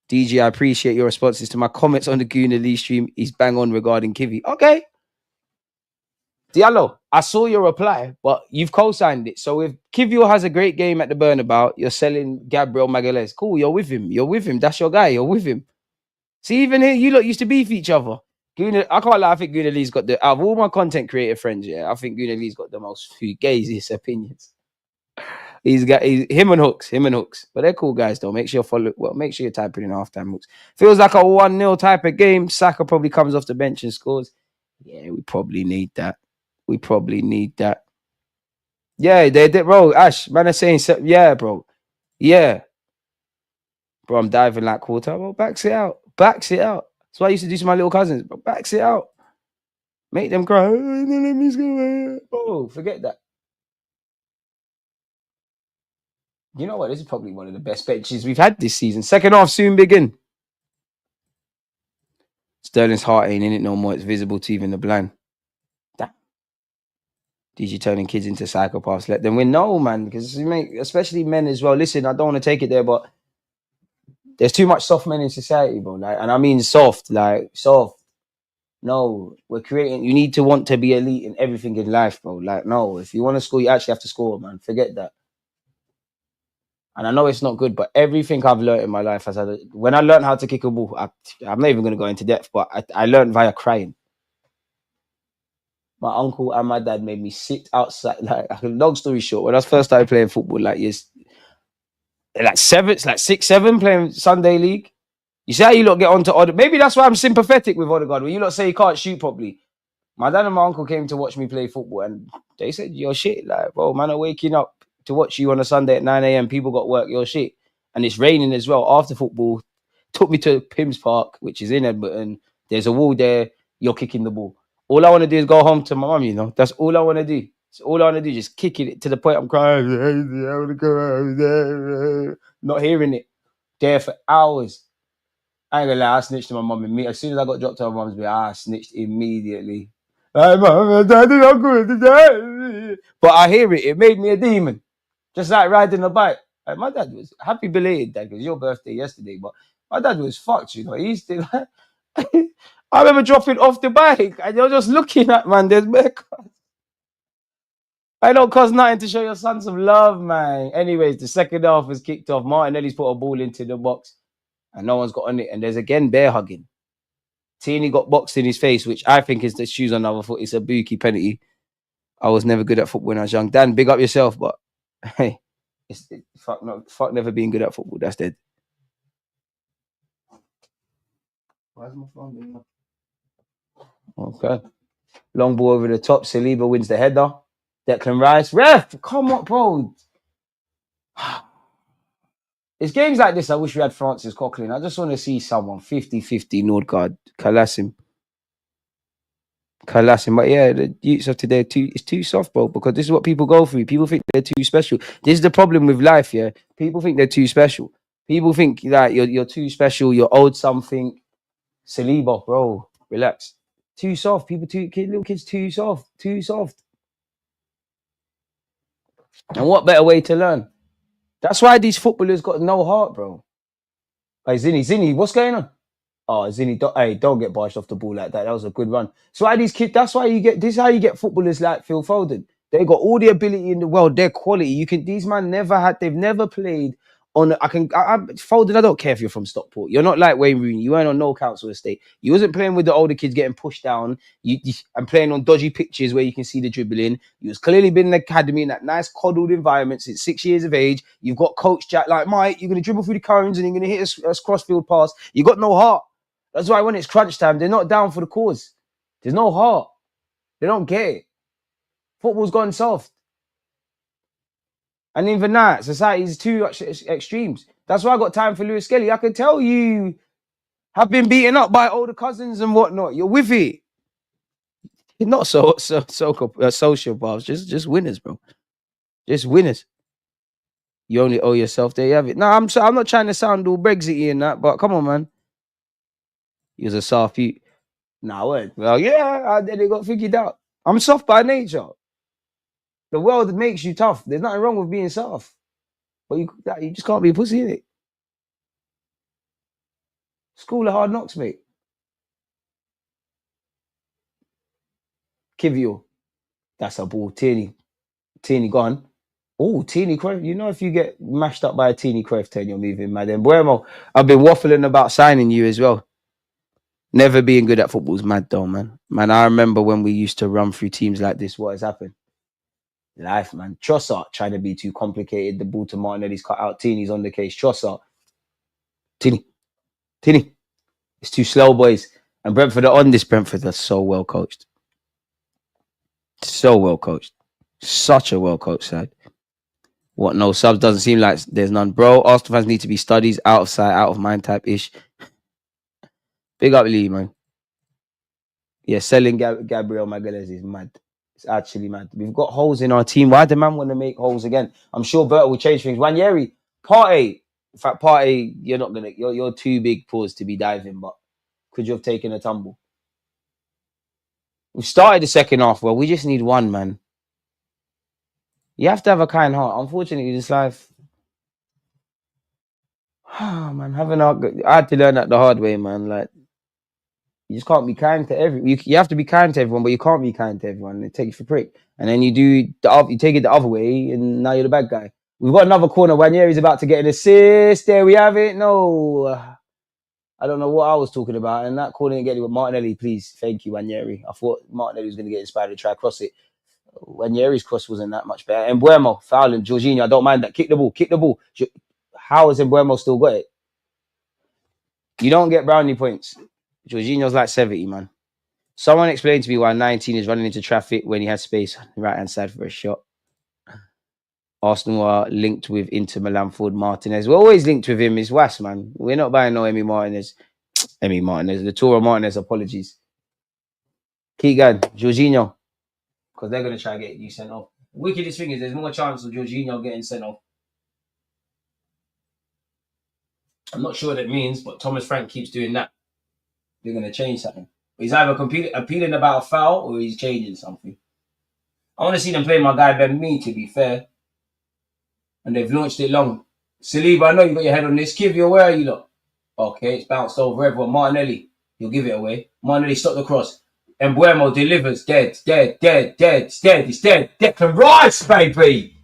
DG, I appreciate your responses to my comments on the Gooner Lee stream. He's bang on regarding Kivy. Okay. Diallo, I saw your reply, but you've co-signed it. So if Kivio has a great game at the Burnabout, you're selling Gabriel Magalhaes. Cool, you're with him. You're with him. That's your guy. You're with him. See, even here, you lot used to beef each other. Guna, I can't lie. I think Guna Lee's got out of all my content creator friends, yeah, I think Guna Lee's got the most fugaziest opinions. He's him and Hooks. But they're cool guys, though. Make sure you type it in halftime Hooks. Feels like a 1-0 type of game. Saka probably comes off the bench and scores. Yeah, we probably need that. Yeah, they did, bro. Ash, man, are saying, yeah, bro. Yeah. Bro, I'm diving like quarter. Bro, backs it out. That's what I used to do to my little cousins. Bro, backs it out. Make them cry. Oh, forget that. You know what? This is probably one of the best benches we've had this season. Second half soon begin. Sterling's heart ain't in it no more. It's visible to even the blind. DG turning kids into psychopaths. Let them win. No, man, because especially men as well. Listen, I don't want to take it there, but there's too much soft men in society, bro. Like, and I mean soft. No, we're creating. You need to want to be elite in everything in life, bro. Like, no, if you want to score, you actually have to score, man. Forget that. And I know it's not good, but everything I've learned in my life when I learned how to kick a ball, I'm not even going to go into depth, but I learned via crying. My uncle and my dad made me sit outside. Like, long story short, when I first started playing football, like 6, 7, playing Sunday League. You see how you lot get onto Odegaard? Maybe that's why I'm sympathetic with Odegaard. When you lot say he can't shoot properly. My dad and my uncle came to watch me play football, and they said, "You're shit, like, bro, man, are waking up to watch you on a Sunday at 9 a.m. People got work, you're shit." And it's raining as well. After football, took me to Pims Park, which is in Edmonton. There's a wall there. You're kicking the ball. All I want to do is go home to my mum, you know. That's all I want to do. So all I want to do is just kicking it to the point I'm crying. Not hearing it. There for hours. I ain't gonna lie, I snitched to my mum immediately. As soon as I got dropped to my mum's bed, I snitched immediately. But I hear it. It made me a demon. Just like riding a bike. Like, my dad was happy belated, dad, because your birthday yesterday. But my dad was fucked, you know. He used to. I remember dropping off the bike, and you're just looking at man. There's I don't cost nothing to show your son some love, man. Anyways, the second half was kicked off. Martinelli's put a ball into the box, and no one's got on it. And there's again bear hugging. Tierney got boxed in his face, which I think is the shoes on the other foot. It's a bookie penalty. I was never good at football when I was young. Dan, big up yourself, but hey, fuck never being good at football. That's dead. Where's my phone? Okay. Long ball over the top. Saliba wins the header. Declan Rice. Ref, come on, bro. It's games like this I wish we had Francis Coquelin. I just want to see someone 50-50 Nordgaard. Kalassim. But yeah, the youths of today it's too soft, bro, because this is what people go through. People think they're too special. This is the problem with life, yeah. People think they're too special. People think that you're too special, you're owed something. Saliba, bro, relax. Too soft. Little kids too soft. And what better way to learn? That's why these footballers got no heart, bro. Hey, Zinny, what's going on? Oh, Zinny, don't get barged off the ball like that. That was a good run. So why these kids? That's why this is how you get footballers like Phil Foden. They got all the ability in the world. They're quality. These man they've never played on. Foden. I don't care if you're from Stockport. You're not like Wayne Rooney. You weren't on no council estate. You wasn't playing with the older kids getting pushed down. And playing on dodgy pitches where you can see the dribbling. You was clearly been in the academy in that nice coddled environment since 6 years of age. You've got coach Jack like Mike. You're gonna dribble through the cones and you're gonna hit a crossfield pass. You got no heart. That's why when it's crunch time, they're not down for the cause. There's no heart. They don't get it. Football's gone soft. And even that, society's too extremes. That's why I got time for Lewis Skelly. I can tell you have been beaten up by older cousins and whatnot. You're with it. You're not sociopaths, just winners, bro. Just winners. You only owe yourself. There you have it. No, I'm not trying to sound all Brexity and that, but come on, man. He was a soft youth. Nah, well, yeah, then they got figured out. I'm soft by nature. The world makes you tough. There's nothing wrong with being soft. But you just can't be a pussy, innit? School of hard knocks, mate. Kivio. That's a ball. Tierney gone. Oh, Tierney Cruyff. You know if you get mashed up by a Tierney Cruyff 10, you're moving mad. And Buemo, I've been waffling about signing you as well. Never being good at football's mad though, man. Man, I remember when we used to run through teams like this, what has happened? Life, man. Trossard trying to be too complicated. The ball to Martinelli's cut out. Tierney's on the case. Trossard. Tierney. It's too slow, boys. And Brentford are on this. Brentford are so well coached. So well coached. Such a well coached side. What, no subs? Doesn't seem like there's none. Bro, Arsenal fans need to be studies, out of sight, out of mind type ish. Big up Lee, man. Yeah, selling Gabriel Magalhaes is mad. It's actually mad. We've got holes in our team. Why do man want to make holes again? I'm sure Berta will change things. Ranieri, Partey. In fact, Partey, you're too big pause to be diving, but could you have taken a tumble? We've started the second half well. We just need one, man. You have to have a kind heart. Unfortunately, this life. Man, I had to learn that the hard way, man. Like, you just can't be kind to everyone. You have to be kind to everyone, but you can't be kind to everyone. It takes you for prick. And then you take it the other way, and now you're the bad guy. We've got another corner. Ranieri's about to get an assist. There we have it. No, I don't know what I was talking about. And that corner didn't get it with Martinelli. Please, thank you, Ranieri. I thought Martinelli was going to get inspired to try cross it. Ranieri's cross wasn't that much better. And Buemo fouling Jorginho. I don't mind that. Kick the ball. How has Embuemo still got it? You don't get brownie points. Jorginho's like 70, man. Someone explained to me why 19 is running into traffic when he has space on the right-hand side for a shot. Arsenal are linked with Inter Milan forward Martinez. We're always linked with him. It's Was, man. We're not buying no Emi Martinez. The Toro Martinez, apologies. Keep going. Jorginho. Because they're going to try to get you sent off. The wickedest thing is there's more chance of Jorginho getting sent off. I'm not sure what it means, but Thomas Frank keeps doing that. They're going to change something. He's either appealing about a foul or he's changing something. I want to see them play my guy Ben Mee, to be fair. And they've launched it long. Saliba, I know you got your head on this. Kivio, where are you, look? Okay, it's bounced over everyone. Martinelli, he'll give it away. Martinelli, stop the cross. Embuemo delivers. Dead. It's dead. Declan Rice, baby.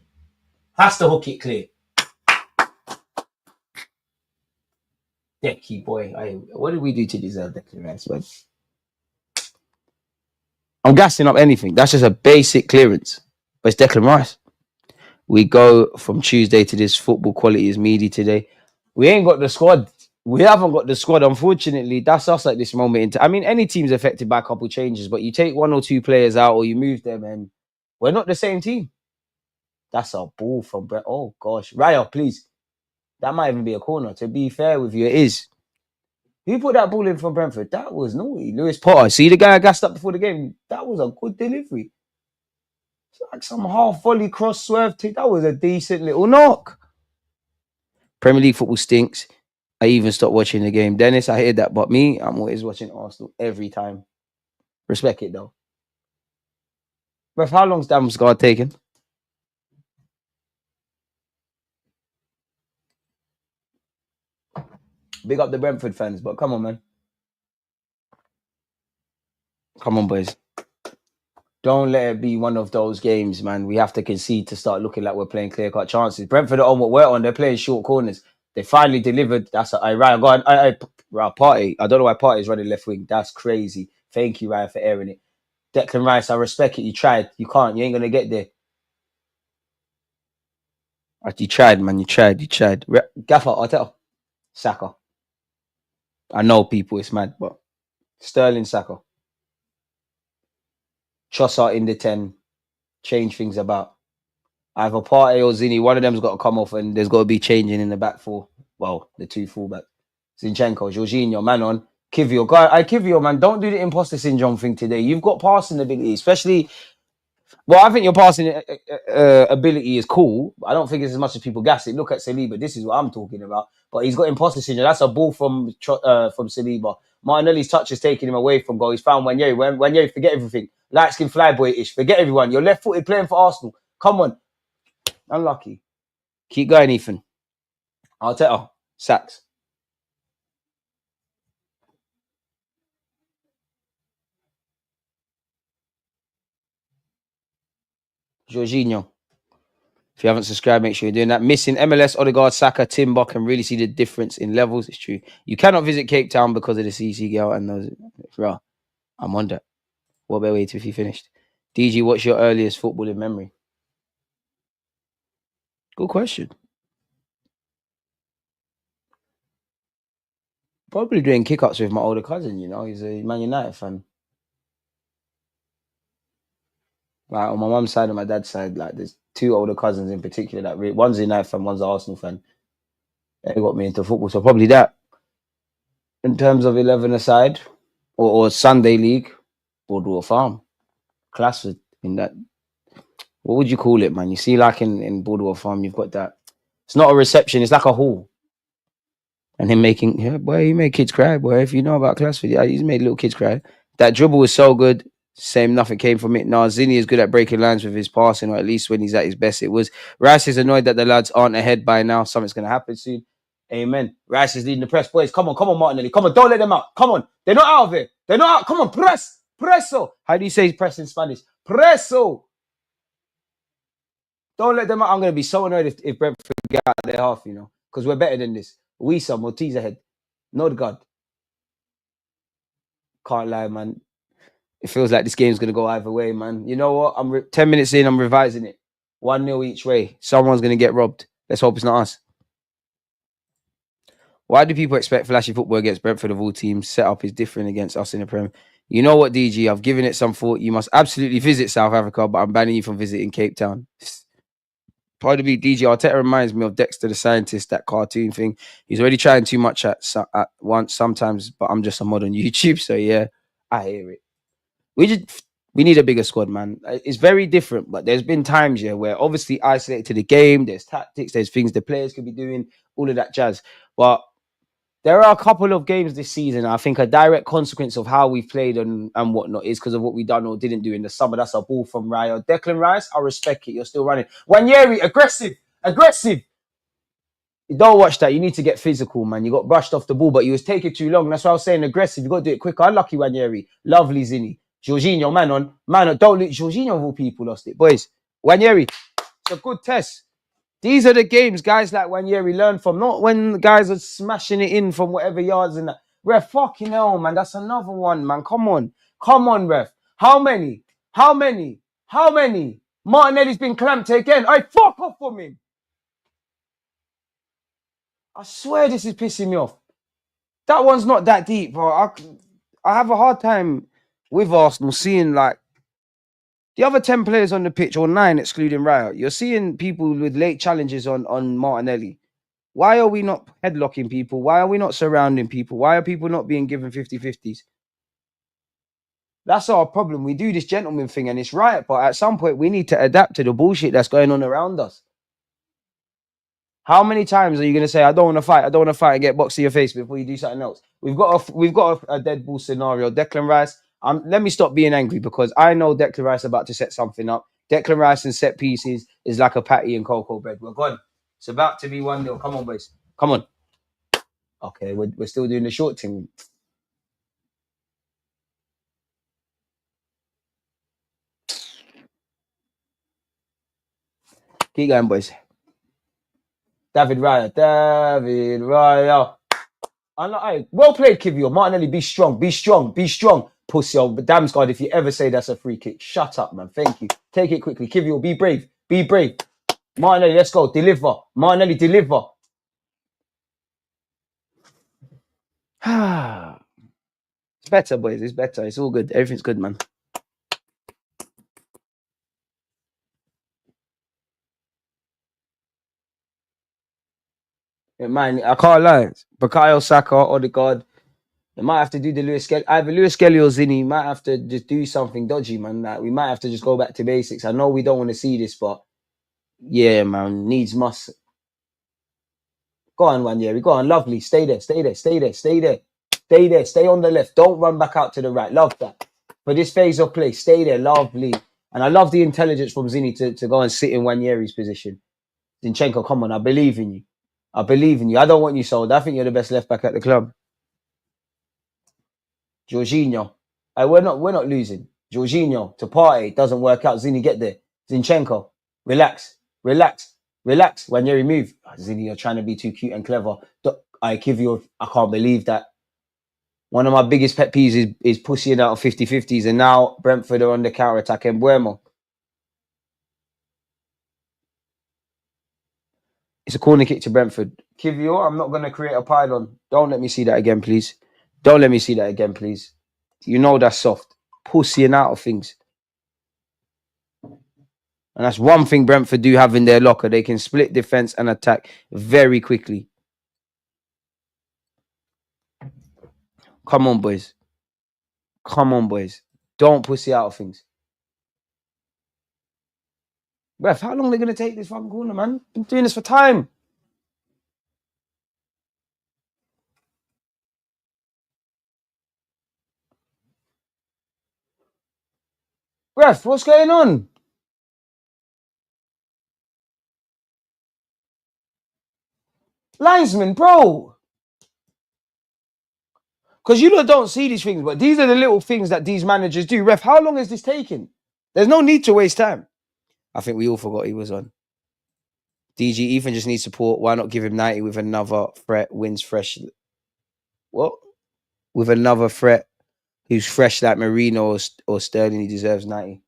Has to hook it clear. Decky boy. What did we do to deserve Declan Rice, man? I'm gassing up anything. That's just a basic clearance. But it's Declan Rice. We go from Tuesday to this football quality is meaty today. We ain't got the squad. We haven't got the squad. Unfortunately, that's us at this moment. I mean, any team's affected by a couple changes, but you take one or two players out or you move them and we're not the same team. That's a ball from Brett. Oh, gosh. Raya, please. That might even be a corner. To be fair with you, it is. Who put that ball in from Brentford? That was naughty. Lewis Potter. See the guy I gassed up before the game? That was a good delivery. It's like some half volley cross swerve. That was a decent little knock. Premier League football stinks. I even stopped watching the game. Dennis, I hear that, but me, I'm always watching Arsenal every time. Respect it though. Ref, how long's Damsgaard taken? Big up the Brentford fans, but come on, man. Come on, boys. Don't let it be one of those games, man. We have to concede to start looking like we're playing clear-cut chances. Brentford are on what we're on. They're playing short corners. They finally delivered. That's Ryan. Go on. Partey. I don't know why Partey is running left wing. That's crazy. Thank you, Ryan, for airing it. Declan Rice, I respect it. You tried. You can't. You ain't gonna get there. You tried, man. You tried. Gaffer, Arteta. Saka. I know people, it's mad, but Sterling, Saka. Trossard in the 10. Change things about. Either Partey or Zini, one of them's got to come off and there's got to be changing in the back four. Well, the two fullbacks. Zinchenko, Jorginho, man on. Kivio. Kivio, man, don't do the imposter syndrome thing today. You've got passing ability, especially... Well, I think your passing ability is cool. I don't think it's as much as people gas it. Look at Saliba. This is what I'm talking about. But he's got imposter syndrome. That's a ball from Saliba. Martinelli's touch is taking him away from goal. He's found Wanyeri. Wanyeri, forget everything. Light skin flyboy-ish. Forget everyone. You're left-footed playing for Arsenal. Come on. Unlucky. Keep going, Ethan. Arteta. Sacks. Jorginho. If you haven't subscribed, make sure you're doing that. Missing MLS, Odegaard, Saka, Timber can really see the difference in levels. It's true. You cannot visit Cape Town because of the CC girl and those. Bro, I'm on that. What better way to if you finished? DG, what's your earliest footballing memory? Good question. Probably doing kick-ups with my older cousin, you know. He's a Man United fan. Like on my mum's side and my dad's side, like there's two older cousins in particular that one's a United fan, one's an Arsenal fan. They got me into football, so probably that. In terms of 11 aside, or Sunday League, Boardwalk Farm, Classford in that. What would you call it, man? You see, like in Boardwalk Farm, you've got that. It's not a reception; it's like a hall. And him making, yeah, boy, he made kids cry, boy. If you know about Classford, yeah, he's made little kids cry. That dribble was so good. Same, nothing came from it. Nah, Zinni is good at breaking lines with his passing, or at least when he's at his best. It was. Rice is annoyed that the lads aren't ahead by now. Something's going to happen soon. Amen. Rice is leading the press. Boys, come on, Martinelli. Come on, don't let them out. Come on. They're not out of it. They're not out. Come on, press. Presso. How do you say press in Spanish? Presso. Don't let them out. I'm going to be so annoyed if Brentford get out their half, you know, because we're better than this. We some Ortiz ahead. No God. Can't lie, man. It feels like this game's going to go either way, man. You know what? I'm 10 minutes in, I'm revising it. 1-0 each way. Someone's going to get robbed. Let's hope it's not us. Why do people expect flashy football against Brentford of all teams? Setup is different against us in the Prem. You know what, DG? I've given it some thought. You must absolutely visit South Africa, but I'm banning you from visiting Cape Town. Pardon me, DJ Arteta reminds me of Dexter the Scientist, that cartoon thing. He's already trying too much at once sometimes, but I'm just a mod on YouTube, so yeah, I hear it. We need a bigger squad, man. It's very different, but there's been times, yeah, where obviously isolated to the game, there's tactics, there's things the players could be doing, all of that jazz. But there are a couple of games this season, I think a direct consequence of how we've played and whatnot is because of what we done or didn't do in the summer. That's a ball from Raya. Declan Rice, I respect it. You're still running. Wanyeri, aggressive. You don't watch that. You need to get physical, man. You got brushed off the ball, but you was taking too long. That's why I was saying aggressive. You got to do it quicker. Unlucky Wanyeri. Lovely Zinni. Jorginho, don't look. Jorginho of all people lost it. Boys, Wanyeri, it's a good test. These are the games guys like Wanyeri learn from, not when guys are smashing it in from whatever yards and that. Ref, fucking hell, man. That's another one, man. Come on, ref. How many? Martinelli's been clamped again. I fuck off from him. I swear this is pissing me off. That one's not that deep, bro. I have a hard time with Arsenal seeing like the other 10 players on the pitch, or 9 excluding Raya. You're seeing people with late challenges on Martinelli. Why are we not headlocking people? Why are we not surrounding people? Why are people not being given 50-50s? That's our problem. We do this gentleman thing and it's right, but at some point we need to adapt to the bullshit that's going on around us. How many times are you going to say, I don't want to fight and get boxed to your face before you do something else? We've got a dead ball scenario. Declan Rice, let me stop being angry because I know Declan Rice about to set something up. Declan Rice and set pieces is like a patty and cocoa bread. We're gone. It's about to be 1-0. Come on, boys. Come on. Okay, we're still doing the short thing. Keep going, boys. David Raya. Well played, Kivio. Martinelli, be strong. Pussy old damn squad, if you ever say that's a free kick. Shut up, man. Thank you. Take it quickly. Kivio, be brave. Martinelli, let's go. Deliver. Martinelli, deliver. It's better, boys. It's better. It's all good. Everything's good, man. Man, I can't lie. Bukayo Saka, Odegaard, they might have to do the either Lewis Kelly or Zinni might have to just do something dodgy, man. Like, we might have to just go back to basics. I know we don't want to see this, but yeah, man, needs must. Go on, Wanyeri. Go on, lovely. Stay there. Stay on the left. Don't run back out to the right. Love that. For this phase of play, stay there. Lovely. And I love the intelligence from Zinni to go and sit in Wanyeri's position. Zinchenko, come on. I believe in you. I don't want you sold. I think you're the best left back at the club. Jorginho. We're not losing. Jorginho to Partey. Doesn't work out. Zinni, get there. Zinchenko. Relax. Wanyeri, move. Zinni, you're trying to be too cute and clever. I can't believe that. One of my biggest pet peeves is pussying out of 50-50s, and now Brentford are on the counter attack. And Buemo. It's a corner kick to Brentford. Kivio, I'm not going to create a pylon. Don't let me see that again, please. You know that's soft. Pussying out of things. And that's one thing Brentford do have in their locker. They can split defense and attack very quickly. Come on, boys. Don't pussy out of things. Ref, how long are they going to take this fucking corner, man? Been doing this for time. Ref, what's going on? Linesman, bro. Because you don't see these things, but these are the little things that these managers do. Ref, how long is this taking? There's no need to waste time. I think we all forgot he was on. DG, Ethan just needs support. Why not give him 90 with another threat? Wins fresh. What? With another threat who's fresh like Marino or Sterling, he deserves 90.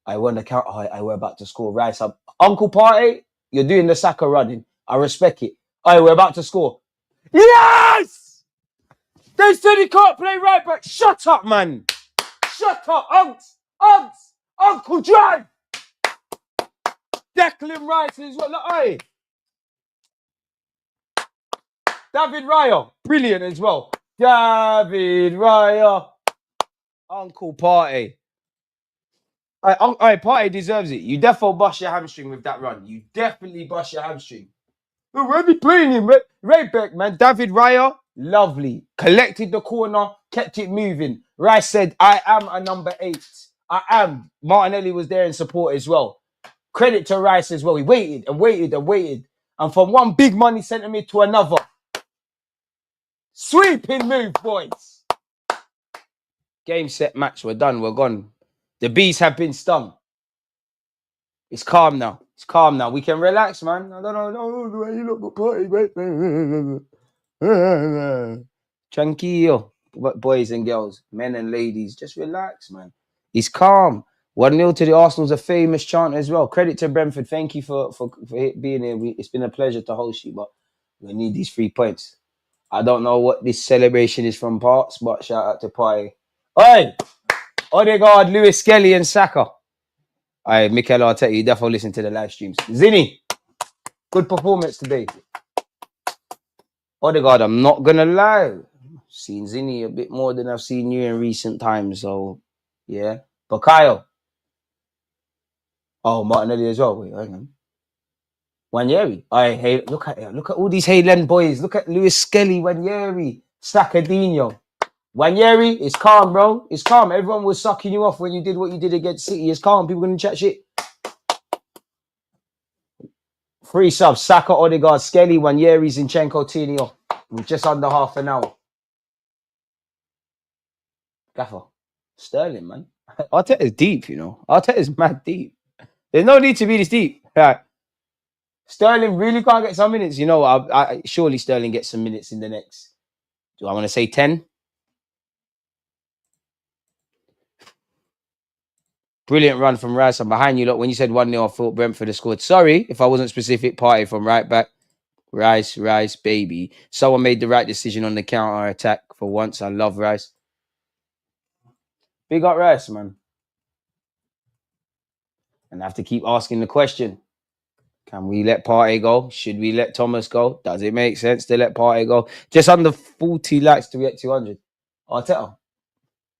I won the count. We're about to score. Rice up. Uncle Partey, you're doing the Saka running. I respect it. We're about to score. Yes! They said he can't play right back. Shut up, man. Shut up. Uncle drive. Declan Rice is what? Look, David Raya, brilliant as well. David Raya. Uncle Partey. Partey deserves it. You defo bust your hamstring with that run. You definitely bust your hamstring. Where are we playing him? Right back, man. David Raya, lovely. Collected the corner, kept it moving. Rice said, I am a number 8. I am. Martinelli was there in support as well. Credit to Rice as well. He waited. And from one big money centre mid to another. Sweeping move, boys. Game, set, match. We're done. We're gone. The bees have been stung. It's calm now. It's calm now. We can relax, man. I don't know the way you look, party, tranquillo. Boys and girls, men and ladies, just relax, man. It's calm. 1-0 to the Arsenal's a famous chant as well. Credit to Brentford. Thank you for being here. It's been a pleasure to host you, but we need these 3 points. I don't know what this celebration is from parts, but shout out to Pai. Oi! Odegaard, Lewis Skelly, and Saka. Alright, Mikel Arteta, you definitely listen to the live streams. Zinni, good performance today. Odegaard, I'm not gonna lie. I've seen Zinni a bit more than I've seen you in recent times, so yeah. Bukayo. Oh, Martinelli as well. Wait, hang on. Wanyeri. Alright, hey, look at all these Haylen boys. Look at Lewis Skelly, Wanyeri, Sakadinho. Wanyeri, it's calm, bro. It's calm. Everyone was sucking you off when you did what you did against City. It's calm. People gonna chat shit. 3 subs. Saka, Odegaard, Skelly, Wanyeri, Zinchenko, Tinio. We're just under half an hour. Gaffer. Sterling, man. Arteta's deep, you know. Arteta's mad deep. There's no need to be this deep. Right. Sterling really can't get some minutes. You know, I surely Sterling gets some minutes in the next. Do I want to say 10? Brilliant run from Rice. I'm behind you. Look, when you said 1-0, I thought Brentford had scored. Sorry if I wasn't specific. Party from right back. Rice, baby. Someone made the right decision on the counter attack for once. I love Rice. Big up Rice, man. And I have to keep asking the question. Can we let Partey go? Should we let Thomas go? Does it make sense to let Partey go? Just under 40 likes to get 200. Arteta.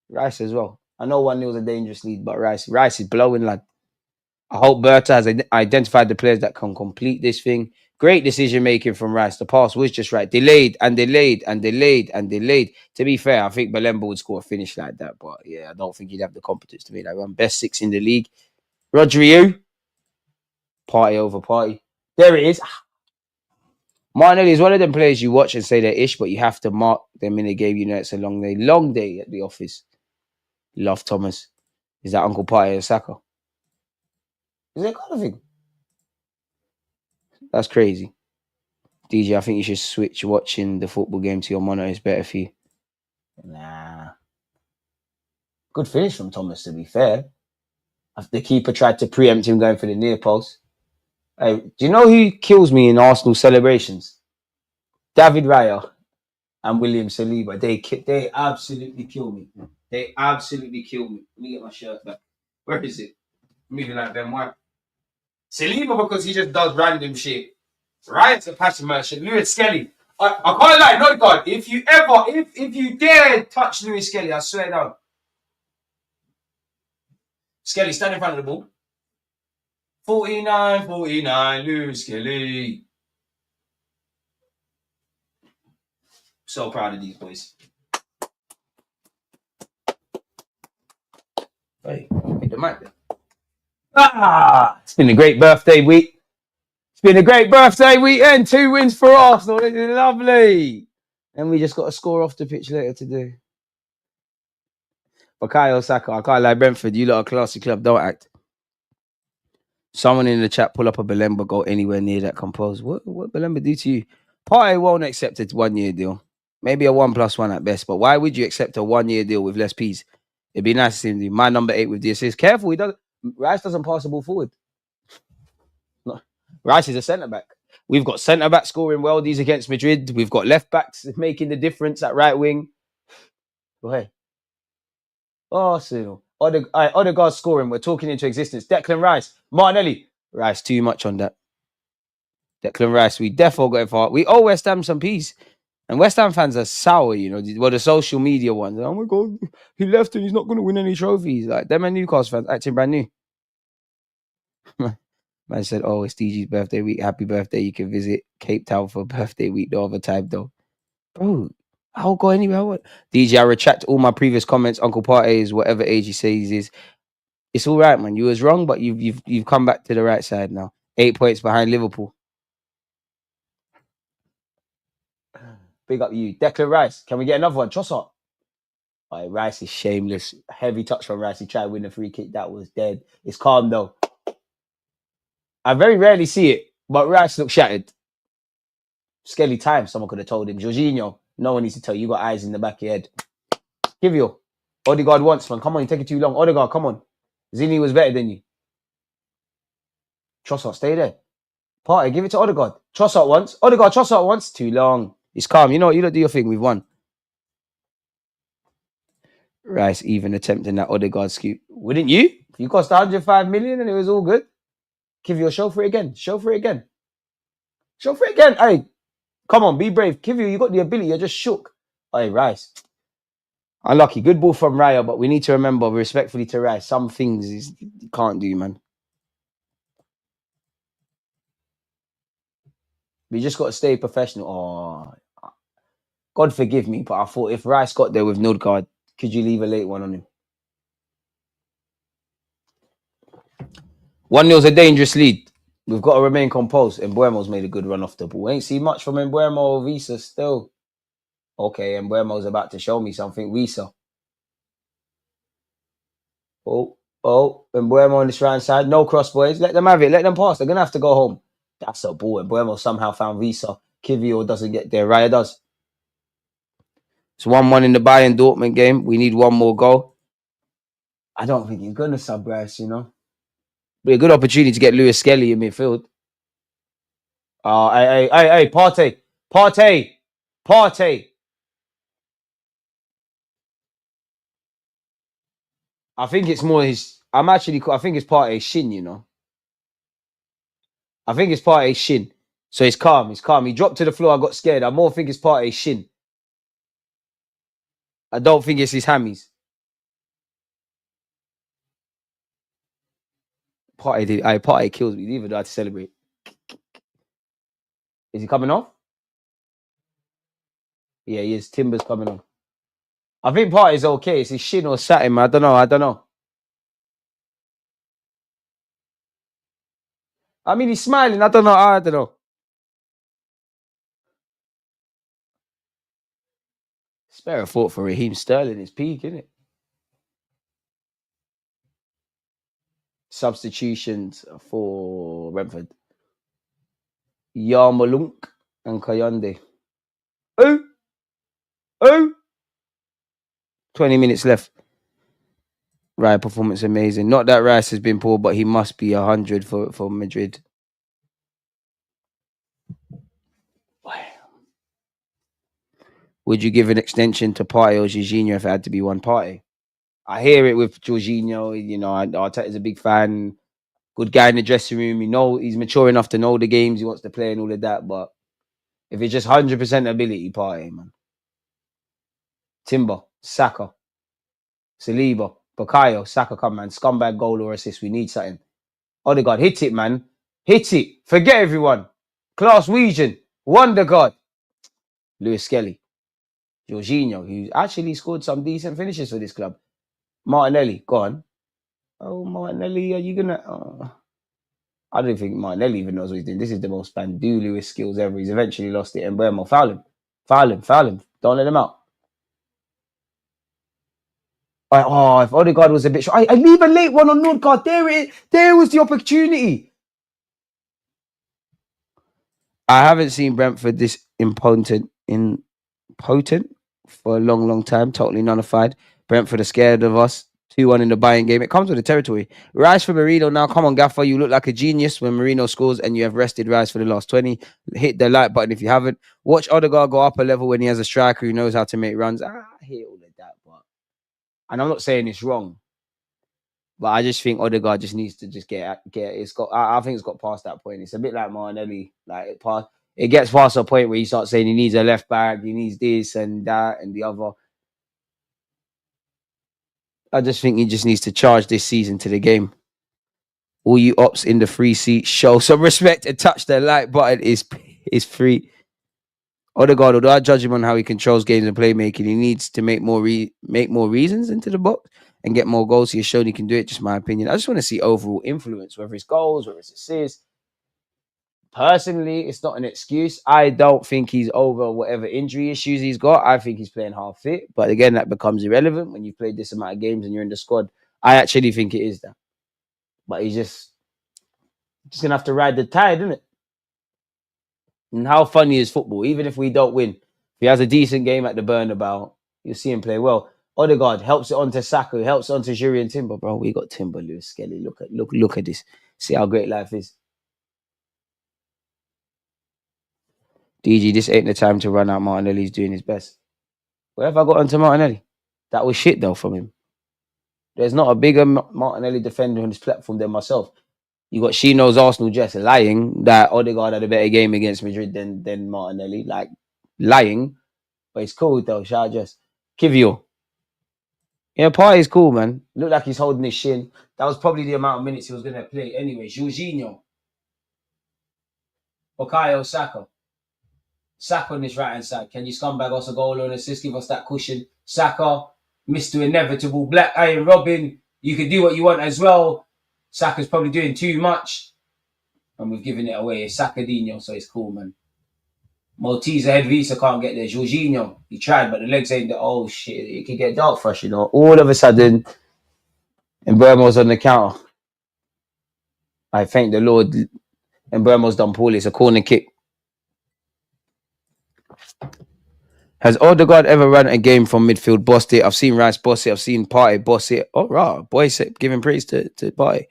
Rice as well. I know 1-0 is a dangerous lead, but Rice is blowing, lad. I hope Berta has identified the players that can complete this thing. Great decision making from Rice. The pass was just right. Delayed. To be fair, I think Belemba would score a finish like that, but yeah, I don't think he'd have the competence to make that run. Best 6 in the league. Rodrigo. Party over party. There it is. Martinelli is one of them players you watch and say they're ish, but you have to mark them in the game. You know, it's a long day at the office. Love Thomas. Is that Uncle Party and Saka? Is that kind of thing? That's crazy. DJ, I think you should switch watching the football game to your monitor. It's better for you. Nah. Good finish from Thomas, to be fair. The keeper tried to preempt him going for the near post. Hey, do you know who kills me in Arsenal celebrations? David Raya and William Saliba. They absolutely kill me. They absolutely kill me. Let me get my shirt back. Where is it? Moving like Ben White. Saliba because he just does random shit. Raya's a passion merchant. Lewis Skelly. I can't lie, no God. If you dare touch Lewis Skelly, I swear down. Skelly, stand in front of the ball. 49, Lewis Skelly. So proud of these boys. Hey, hit the mic there. It's been a great birthday week. It's been a great birthday weekend. 2 wins for Arsenal. This is lovely. And we just got a score off the pitch later today. Bukayo Saka, I can't lie, Brentford, you lot are a classy club, don't act. Someone in the chat pull up a Belemba, go anywhere near that compose. What Belemba do to you? Partey won't accept a 1-year deal. Maybe a 1+1 at best, but why would you accept a 1-year deal with less P's? It'd be nice to see him do my number 8 with the assist. Careful, Rice doesn't pass the ball forward. No. Rice is a centre-back. We've got centre-back scoring worldies against Madrid. We've got left-backs making the difference at right wing. Go ahead. Arsenal. Odegaard scoring. We're talking into existence. Declan Rice. Martinelli. Rice, too much on that. Declan Rice, we defo got it far. We owe West Ham some peace. And West Ham fans are sour, you know. Well, the social media ones. Oh my God, he left and he's not going to win any trophies. Like, them and Newcastle fans acting brand new. Man said, oh, it's DG's birthday week. Happy birthday. You can visit Cape Town for birthday week the other time, though. Bro, I'll go anywhere. DJ, I retract all my previous comments. Uncle Partey is whatever age he says he is. It's all right, man. You was wrong, but you've come back to the right side now. 8 points behind Liverpool. Big up you. Declan Rice. Can we get another one? Trossard. All right, Rice is shameless. Heavy touch from Rice. He tried to win the free kick. That was dead. It's calm though. I very rarely see it, but Rice looked shattered. Skelly time, someone could have told him. Jorginho, no one needs to tell you. You got eyes in the back of your head. Give you. Odegaard wants, man. Come on, you take it too long. Odegaard, come on. Zini was better than you. Trossard, stay there. Partey, give it to Odegaard. Trossard once. Odegaard, Trossard once. Too long. It's calm. You know what? You don't do your thing. We've won. Rice even attempting that Odegaard scoop. Wouldn't you? You cost 105 million and it was all good. Give you a show for it again. Show for it again. Show for it again. Hey, come on, be brave. Kivio, you got the ability. You're just shook. Hey, Rice. Unlucky. Good ball from Raya, but we need to remember, respectfully to Rice, some things you can't do, man. We just got to stay professional. Oh, God forgive me, but I thought if Rice got there with Nodgaard, could you leave a late one on him? 1-0's a dangerous lead. We've got to remain composed. Mbuemo's made a good run off the ball. Ain't seen much from Mbuemo or Visa still. Okay, Mbuemo's about to show me something. Visa. Oh, Mbuemo on this right side. No cross, boys. Let them have it. Let them pass. They're going to have to go home. That's a ball. Mbuemo somehow found Visa. Kivio doesn't get there. Raya does. It's 1-1 in the Bayern Dortmund game. We need one more goal. I don't think he's going to sub Rice, you know. Be a good opportunity to get Lewis Skelly in midfield. Hey, Partey. I think it's more his. I think it's Partey's shin, you know. I think it's Partey's shin. So it's calm. He dropped to the floor. I got scared. I more think it's Partey's shin. I don't think it's his hammies. Partey kills me. Even though I had to celebrate. Is he coming off? Yeah, he is. Timber's coming on. I think Partey's okay. It's his shin or satin. I don't know. I mean, he's smiling. I don't know. Spare a thought for Raheem Sterling. It's peak, isn't it? Substitutions for Brentford. Yarmolenko and Kayonde. Oh! 20 minutes left. Right, performance amazing. Not that Rice has been poor, but he must be 100 for Madrid. Would you give an extension to Partey or Jorginho if it had to be one party? I hear it with Jorginho. You know, Arteta's a big fan. Good guy in the dressing room. You know, he's mature enough to know the games he wants to play and all of that. But if it's just 100% ability, Partey, man. Timber, Saka, Saliba, Bukayo, Saka, come, man. Scumbag goal or assist. We need something. Odegaard, hit it, man. Hit it. Forget everyone. Class Wegian. Wonder God. Lewis Skelly. Jorginho, who actually scored some decent finishes for this club. Martinelli, go on. Oh, Martinelli, are you going to... I don't think Martinelli even knows what he's doing. This is the most Bandulu skills ever. He's eventually lost it. And Mbuemo, foul him. Don't let him out. If Odegaard was a bit short. I leave a late one on Nordgaard. There was the opportunity. I haven't seen Brentford this impotent for a long time. Totally nullified. Brentford are scared of us. 2-1 in the Bayern game. It comes with the territory. Rice for Marino now. Come on, Gaffer. You look like a genius when Marino scores and you have rested Rice for the last 20. Hit the like button if you haven't. Watch Odegaard go up a level when he has a striker who knows how to make runs. I hear all of that, but... And I'm not saying it's wrong. But I just think Odegaard just needs to just get it's got... I think it's got past that point. It's a bit like Martinelli. Like, it gets past a point where you start saying he needs a left back, he needs this and that and the other. I just think he just needs to charge this season to the game. All you ops in the free seat, show some respect and touch the like button is free. Odegaard, although I judge him on how he controls games and playmaking, he needs to make more reasons into the box and get more goals. He has shown he can do it, just my opinion. I just want to see overall influence, whether it's goals, whether it's assists, Personally, it's not an excuse. I don't think he's over whatever injury issues he's got. I think he's playing half fit. But again, that becomes irrelevant when you've played this amount of games and you're in the squad. I actually think it is that. But he's just gonna have to ride the tide, isn't it? And how funny is football? Even if we don't win, if he has a decent game at the Bernabeu, you'll see him play well. Odegaard helps it onto Saka, helps it onto Juri and Timber. Bro, we got Timber, Lewis Skelly. Look at this. See how great life is. DG, this ain't the time to run out. Martinelli's doing his best. Where have I got onto Martinelli? That was shit though from him. There's not a bigger Martinelli defender on this platform than myself. You got Shino's Arsenal just lying that Odegaard had a better game against Madrid than Martinelli. Like lying. But it's cool though. Shout out just. Kivio. Yeah, Partey's cool, man. Looked like he's holding his shin. That was probably the amount of minutes he was going to play. Anyway, Jorginho. Bukayo Saka. Saka on this right-hand side. Can you scumbag us a goal or an assist? Give us that cushion. Saka, Mr. Inevitable. Black Iron Robin. You can do what you want as well. Saka's probably doing too much. And we've given it away. It's Sakadinho, so it's cool, man. Maltese ahead Visa can't get there. Jorginho, he tried, but the legs ain't there. Oh, shit. It could get dark for us, you know. All of a sudden, and Burmo's on the counter. I thank the Lord. And Burmo's done poorly. It's a corner kick. Has Odegaard ever run a game from midfield, bossed it? I've seen Rice boss it. I've seen Partey boss it. Oh, right. Boys giving praise to Partey.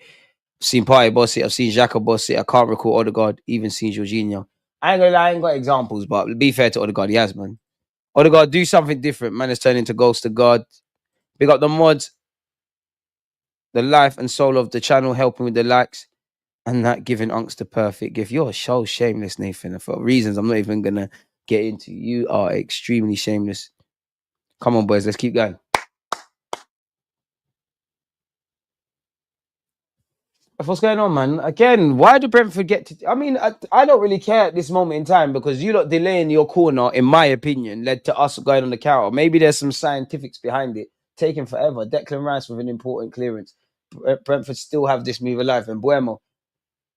I've seen Partey boss it. I've seen Xhaka boss it. I can't recall Odegaard, even seen Jorginho. I ain't gonna lie, I ain't got examples, but be fair to Odegaard, he has, man. Odegaard, do something different. Man is turning to ghost to God. Big up the mods, the life and soul of the channel, helping with the likes, and that giving Unks the perfect gift. You're so shameless, Nathan, for reasons I'm not even gonna get into. You are extremely shameless. Come on, boys, let's keep going. What's going on, man? Again, why do Brentford get to... I mean, I don't really care at this moment in time because you lot delaying your corner, in my opinion, led to us going on the counter. Maybe there's some scientifics behind it. Taking forever. Declan Rice with an important clearance. Brentford still have this move alive. And Buemo,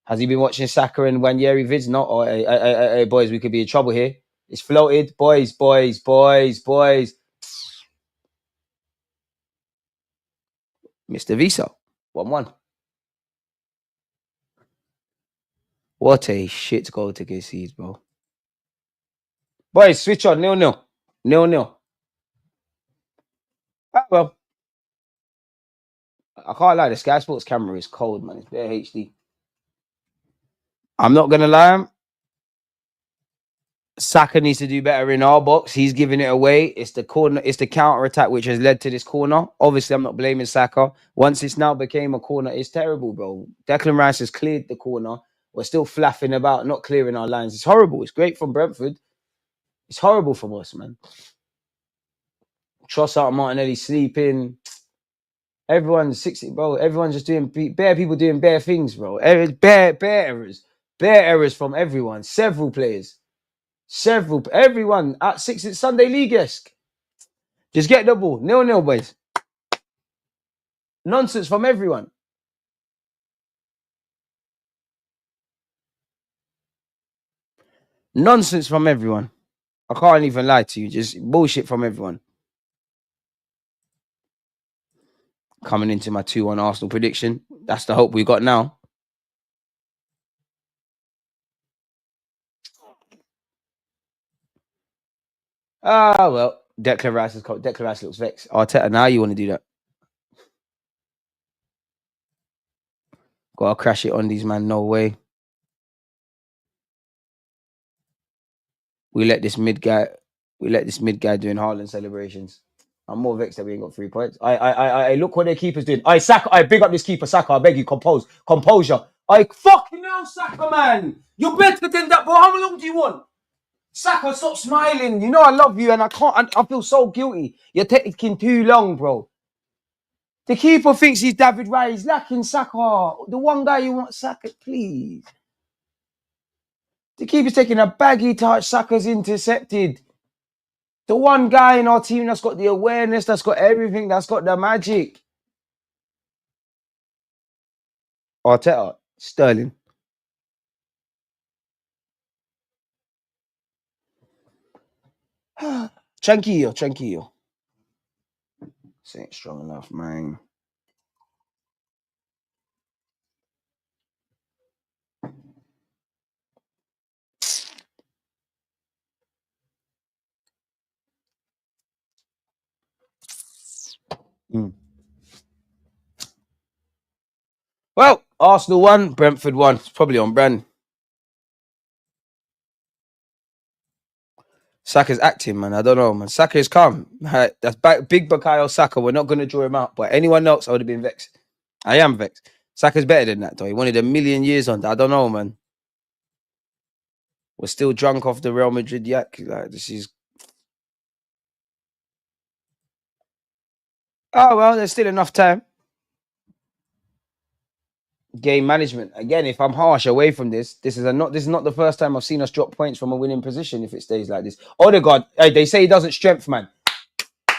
has he been watching Saka and Wanyeri vids? No. Oh, hey, boys, we could be in trouble here. It's floated. Boys. Mr. Visa. 1-1. What a shit goal to concede, bro. Boys, switch on. 0-0. 0-0. Ah, well. I can't lie. The Sky Sports camera is cold, man. It's bare HD. I'm not going to lie. Saka needs to do better in our box. He's giving it away. It's the corner. It's the counter attack which has led to this corner. Obviously, I'm not blaming Saka. Once it's now became a corner, it's terrible, bro. Declan Rice has cleared the corner. We're still flapping about, not clearing our lines. It's horrible. It's great from Brentford. It's horrible from us, man. Trossard, Martinelli sleeping. Everyone's 60, bro. Everyone's just doing bare people doing bare things, bro. Bare errors. Bare errors from everyone. Several players. Everyone at 6. It's Sunday League-esque. Just get the ball. 0-0, boys. Nonsense from everyone. Nonsense from everyone. I can't even lie to you. Just bullshit from everyone. Coming into my 2-1 Arsenal prediction. That's the hope we got now. Ah, well. Declan Rice looks vexed. Arteta, now you want to do that. Gotta crash it on these, man. No way. We let this mid guy doing Haaland celebrations. I'm more vexed that we ain't got 3 points. I look what their keeper's doing. Saka, I big up this keeper, Saka. I beg you, composure. Fucking hell, Saka, man. You're better than that, bro. How long do you want? Saka, stop smiling. You know I love you and I can't. I feel so guilty. You're taking too long, bro. The keeper thinks he's David Raya. He's lacking Saka. The one guy you want, Saka, please. The keeper's taking a baggy touch. Saka's intercepted. The one guy in our team that's got the awareness, that's got everything, that's got the magic. Arteta, Sterling. Tranquillo, tranquillo. This ain't strong enough, man. Mm. Well, Arsenal won, Brentford won. It's probably on brand. Saka's acting, man. I don't know, man. Saka is calm. That's big Bukayo Saka. We're not going to draw him out. But anyone else, I would have been vexed. I am vexed. Saka's better than that, though. He wanted a million years on that. I don't know, man. We're still drunk off the Real Madrid yak. Like, this is... Oh, well, there's still enough time. Game management. Again, if I'm harsh away from this, this is not the first time I've seen us drop points from a winning position if it stays like this. Odegaard, hey, they say he doesn't strength, man.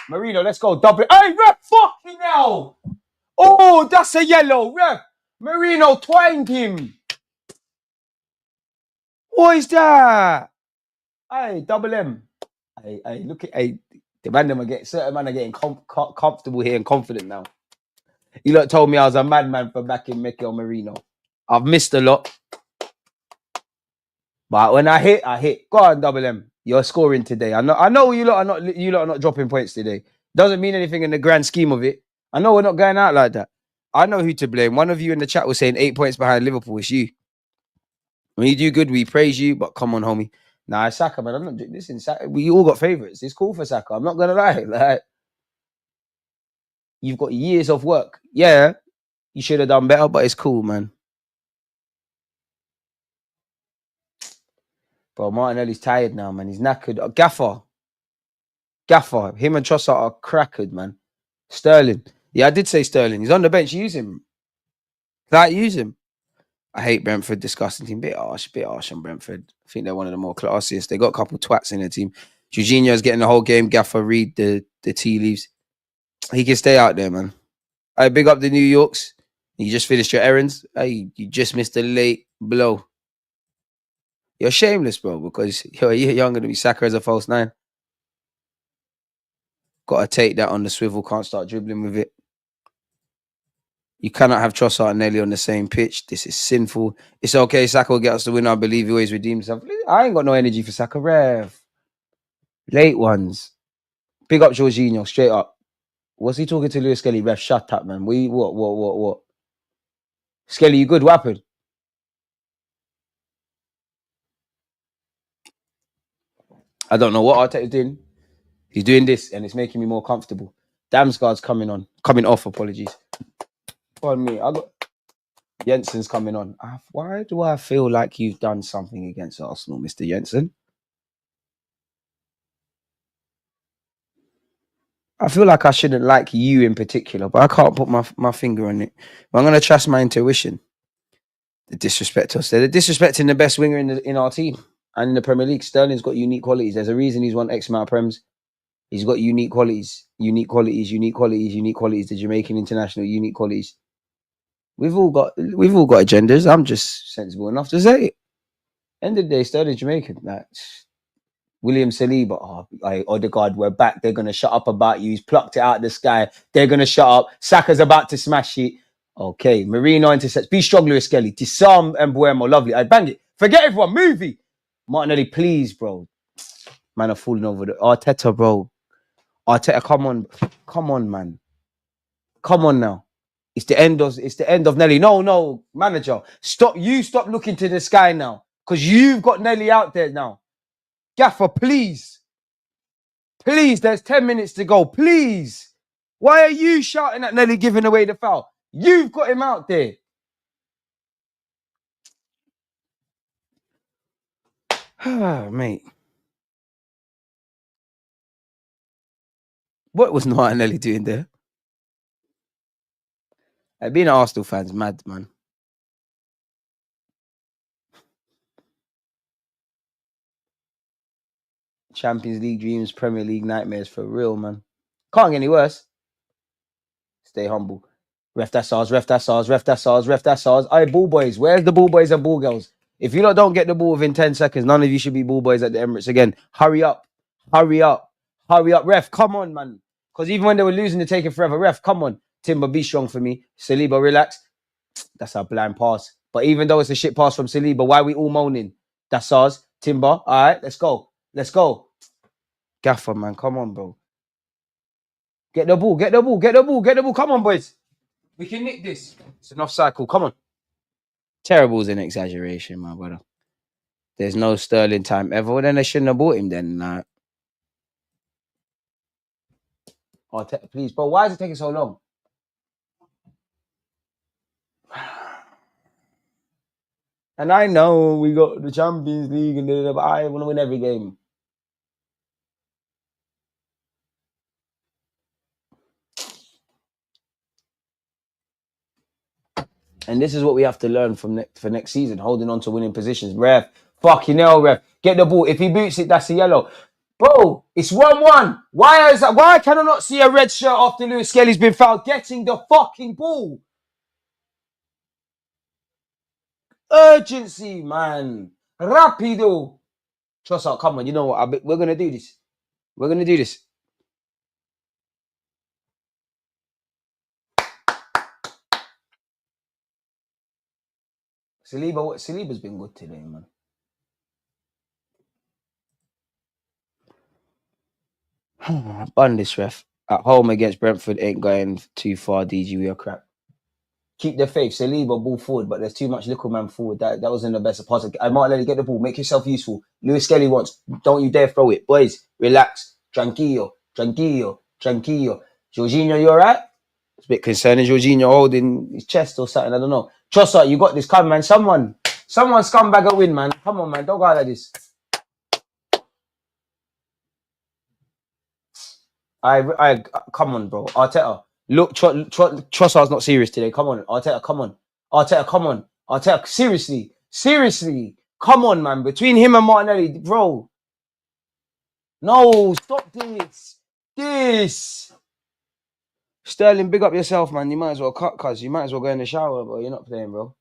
Marino, let's go. Double. Hey, ref, fucking hell. Oh, that's a yellow, ref. Marino twanged him. What is that? Hey, double M. Hey, look at the man them are getting certain man are getting comfortable here and confident now. You lot told me I was a madman for backing Mikel Marino. I've missed a lot. But when I hit. Go on, double M. You're scoring today. I know you lot are not dropping points today. Doesn't mean anything in the grand scheme of it. I know we're not going out like that. I know who to blame. One of you in the chat was saying 8 points behind Liverpool. It's you. When you do good, we praise you. But come on, homie. Nah, Saka, man. I'm not. Listen, Saka, we all got favourites. It's cool for Saka. I'm not gonna lie. Like, you've got years of work. Yeah, you should have done better, but it's cool, man. Bro, Martinelli's tired now, man. He's knackered. Gaffer. Him and Trossard are crackered, man. Sterling. Yeah, I did say Sterling. He's on the bench. Use him. Use him. I hate Brentford. Disgusting team. Bit harsh on Brentford. I think they're one of the more classiest. They got a couple twats in their team. Jorginho's getting the whole game. Gaffer, read the tea leaves. He can stay out there, man. I big up the New Yorks. You just finished your errands. Hey, you just missed a late blow. You're shameless, bro, because you're going to be Saka as a false nine. Got to take that on the swivel. Can't start dribbling with it. You cannot have Trossard and Nelly on the same pitch. This is sinful. It's okay. Saka will get us the win. I believe he always redeems himself. I ain't got no energy for Saka. Rev. Late ones. Big up Jorginho. Straight up. What's he talking to Lewis Skelly? Rev, shut up, man. What? Skelly, you good? What happened? I don't know what Arteta's doing. He's doing this, and it's making me more comfortable. Damsgaard's coming off. Apologies. Pardon me. I got Jensen's coming on. Why do I feel like you've done something against Arsenal, Mr. Jensen? I feel like I shouldn't like you in particular, but I can't put my finger on it. But I'm going to trust my intuition. The disrespect us. They're disrespecting the best winger in our team and in the Premier League. Sterling's got unique qualities. There's a reason he's won X amount of Prems. He's got unique qualities. The Jamaican international, unique qualities. We've all got agendas. I'm just sensible enough to say it. End of the day, Sterling Jamaican. That's William Saliba. Odegaard, we're back. They're gonna shut up about you. He's plucked it out of the sky. They're gonna shut up. Saka's about to smash it. Okay, Marino intercepts. Be strong, Lewis Skelly. Disarm Mbuemo. Lovely. I bang it. Forget everyone. Movie. Martinelli, please, bro. Man, I'm falling over the Arteta, bro. Arteta, come on, man. Come on now. It's the end of Nelly. No, manager. Stop looking to the sky now. Because you've got Nelly out there now. Gaffer, please. Please, there's 10 minutes to go. Please. Why are you shouting at Nelly giving away the foul? You've got him out there. Mate. What was Martinelli doing there? Being an Arsenal fan's mad, man. Champions League dreams, Premier League nightmares for real, man. Can't get any worse. Stay humble. Ref that SARS. Aye, ball boys. Where's the ball boys and ball girls? If you lot don't get the ball within 10 seconds, none of you should be ball boys at the Emirates again. Hurry up. Hurry up. Hurry up. Ref, come on, man. Because even when they were losing, they're taking forever. Ref, come on. Timber, be strong for me. Saliba, relax. That's a blind pass. But even though it's a shit pass from Saliba, why are we all moaning? That's ours. Timber, all right, let's go. Let's go. Gaffer, man, come on, bro. Get the ball, get the ball, get the ball, get the ball. Come on, boys. We can nick this. It's an off cycle. Come on. Terrible is an exaggeration, my brother. There's no Sterling time ever. Well, then they shouldn't have bought him then. Oh, please, bro. Why is it taking so long? And I know we got the Champions League, but I want to win every game. And this is what we have to learn for next season, holding on to winning positions. Ref, fucking hell, ref. Get the ball. If he boots it, that's a yellow. Bro, it's 1-1. Why is that? Why can I not see a red shirt after Lewis Skelly's been fouled getting the fucking ball? Urgency, man. Rapido. Trust out, come on. You know what? We're going to do this. We're going to do this. Saliba's been good today, man. Bun this, ref. At home against Brentford ain't going too far, DG. We are crap. Keep the faith. Saliba, ball forward, but there's too much little man forward. That wasn't the best pass. I might let you get the ball. Make yourself useful. Lewis Skelly wants. Don't you dare throw it. Boys, relax. Tranquillo. Tranquillo. Tranquillo. Jorginho, you alright? It's a bit concerning. Jorginho holding his chest or something. I don't know. Trossard, you got this. Come, man. Someone scumbag a win, man. Come on, man. Don't go out like this. I come on, bro. Arteta. Look, Trossard's not serious today. Come on, Arteta, come on. Arteta, come on. Arteta, seriously. Seriously. Come on, man. Between him and Martinelli, bro. No, stop this. Sterling, big up yourself, man. You might as well cut, cuz. You might as well go in the shower, bro. You're not playing, bro.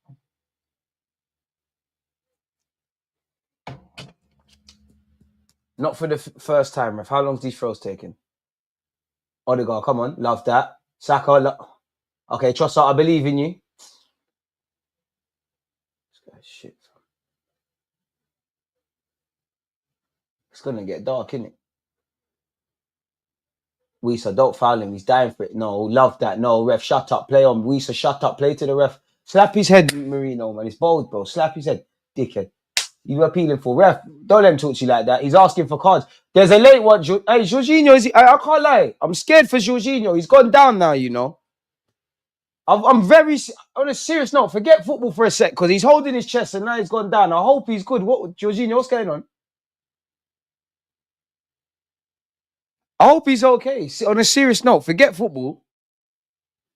Not for the first time, ref. How long's these throws taking? Odegaard, come on. Love that. Saka, okay, Trossard, I believe in you. Shit. It's going to get dark, isn't it? Weesa, don't foul him. He's dying for it. No, love that. No, ref, shut up. Play on. Weesa, shut up. Play to the ref. Slap his head, Marino, man. It's bold, bro. Slap his head. Dickhead. You were appealing for ref. Don't let him talk to you like that. He's asking for cards. There's a late one. Hey, Jorginho, I can't lie. I'm scared for Jorginho. He's gone down now, you know. I'm very, on a serious note, forget football for a sec, because he's holding his chest and now he's gone down. I hope he's good. Jorginho, what's going on? I hope he's okay. On a serious note, forget football.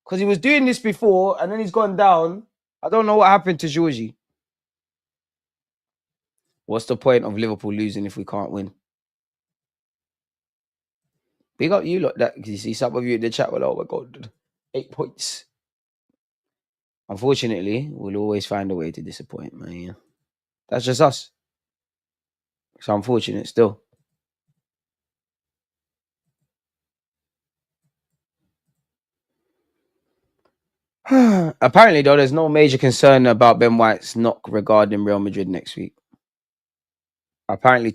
Because he was doing this before and then he's gone down. I don't know what happened to Georgie. What's the point of Liverpool losing if we can't win? Big up you lot. That you see some of you in the chat. Well, oh my god, 8 points. Unfortunately, we'll always find a way to disappoint, man. Yeah. That's just us. It's unfortunate still. Apparently, though, there's no major concern about Ben White's knock regarding Real Madrid next week. Apparently,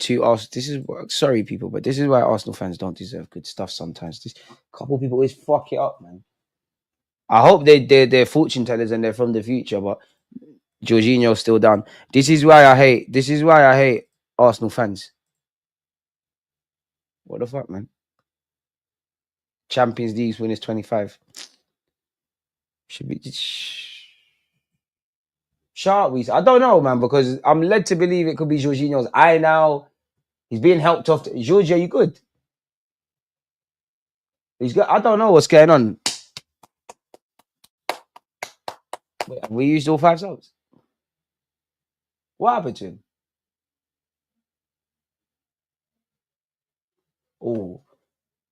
sorry, people, but this is why Arsenal fans don't deserve good stuff sometimes. This couple people always fuck it up, man. I hope they're fortune tellers and they're from the future, but Jorginho's still down. This is why I hate Arsenal fans. What the fuck, man? Champions League winners 25. Should be Sharp. I don't know, man, because I'm led to believe it could be Jorginho's eye now. He's being helped off. Georgie, are you good? He's good. I don't know what's going on. Wait, have we used all 5 subs? What happened to him? Oh,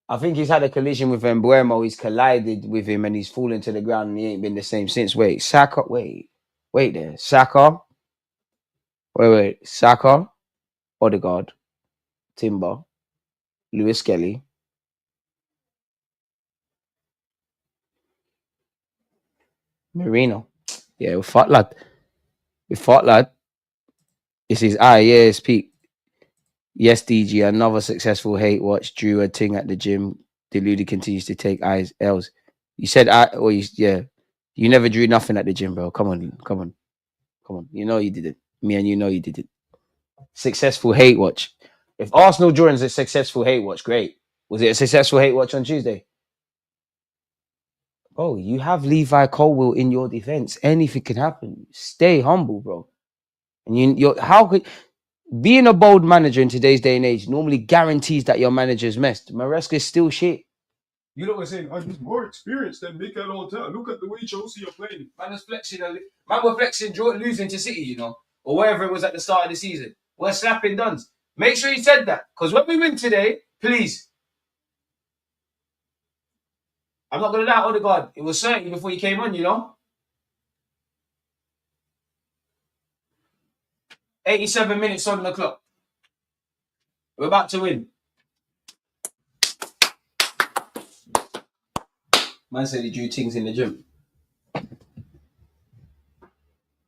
I think he's had a collision with Embuemo. He's collided with him and he's fallen to the ground and he ain't been the same since. Wait, Saka. Wait there. Saka. Wait. Saka. Odegaard. Timber. Lewis Skelly. Marino. Yeah, we fought, lad. We fought, lad. This is yes, Pete. Yes, DG, another successful hate watch. Drew a ting at the gym. Deluded continues to take L's. You said yeah. You never drew nothing at the gym, bro. Come on. You know you didn't. Me and you know you didn't. Successful hate watch. If Arsenal drawing's a successful hate watch, great. Was it a successful hate watch on Tuesday? Oh, you have Levi Colwill in your defense. Anything can happen. Stay humble, bro. And you're how could being a bold manager in today's day and age normally guarantees that your manager's messed. Maresca is still shit. You know what I'm saying? He's more experienced than Mikel Arteta. Look at the way Chelsea are playing. Man was flexing. Man were flexing, losing to City, you know, or wherever it was at the start of the season. We're slapping duns. Make sure you said that, because when we win today, please. I'm not gonna lie, Odegaard. It was certain before you came on, you know. 87 minutes on the clock. We're about to win. Man said he drew things in the gym.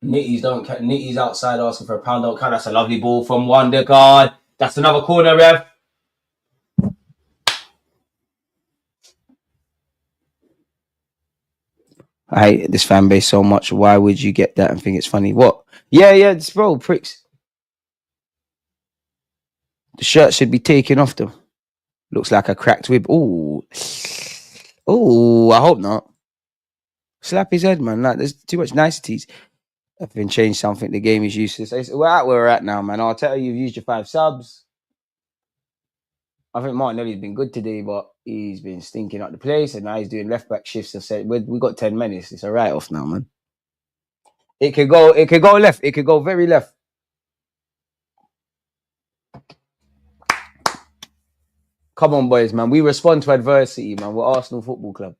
Nitty's outside asking for a pound. Don't count. That's a lovely ball from Wondergaard. That's another corner, ref. I hate this fan base so much. Why would you get that and think it's funny? What? Yeah, it's bro, pricks. The shirt should be taken off though. Looks like a cracked whip. Ooh, I hope not. Slap his head, man. Like, there's too much niceties. I've been changed something. The game is useless. We're at where we're at now, man. I'll tell you, you've used your 5 subs. I think Martinelli's been good today, but he's been stinking up the place, and now he's doing left back shifts. I said we got 10 minutes. It's a write off now, man. It could go left. It could go very left. Come on, boys, man. We respond to adversity, man. We're Arsenal Football Club.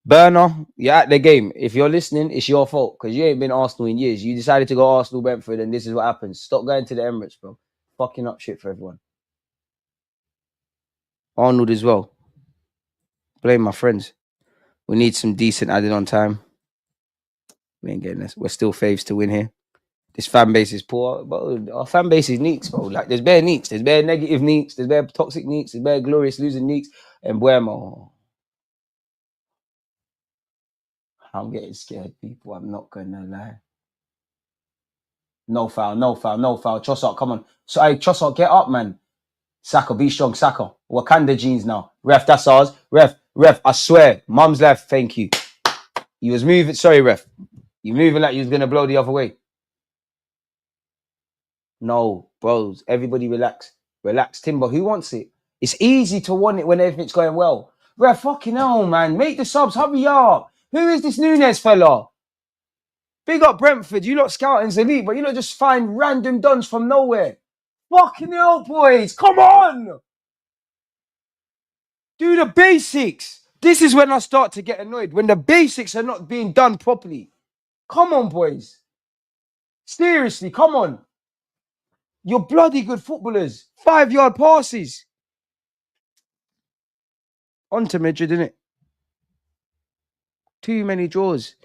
Burner, you're at the game. If you're listening, it's your fault because you ain't been Arsenal in years. You decided to go Arsenal Brentford, and this is what happens. Stop going to the Emirates, bro. Fucking up shit for everyone. Arnold as well. Blame my friends. We need some decent added on time. We ain't getting this. We're still faves to win here. This fan base is poor, but our fan base is neeks, bro. Like there's bare neeks, there's bare negative neeks, there's bare toxic neeks, there's bare glorious losing neeks, and Buemo. I'm getting scared, people. I'm not gonna lie. No foul. Trossard, come on. So, hey, Trossard, get up, man. Saka, be strong, Saka. Wakanda jeans now. Ref, that's ours. Ref, I swear. Mum's left, thank you. You was moving, sorry, ref. You moving like you was going to blow the other way. No, bros, everybody relax. Relax, Timber. Who wants it? It's easy to want it when everything's going well. Ref, fucking hell, man. Make the subs, hurry up. Who is this Nunes fella? Big up Brentford. You lot scouting's elite, but you lot just find random dons from nowhere. Fucking hell, boys. Come on. Do the basics. This is when I start to get annoyed. When the basics are not being done properly. Come on, boys. Seriously, come on. You're bloody good footballers. 5-yard passes. On to Madrid, innit? Too many draws.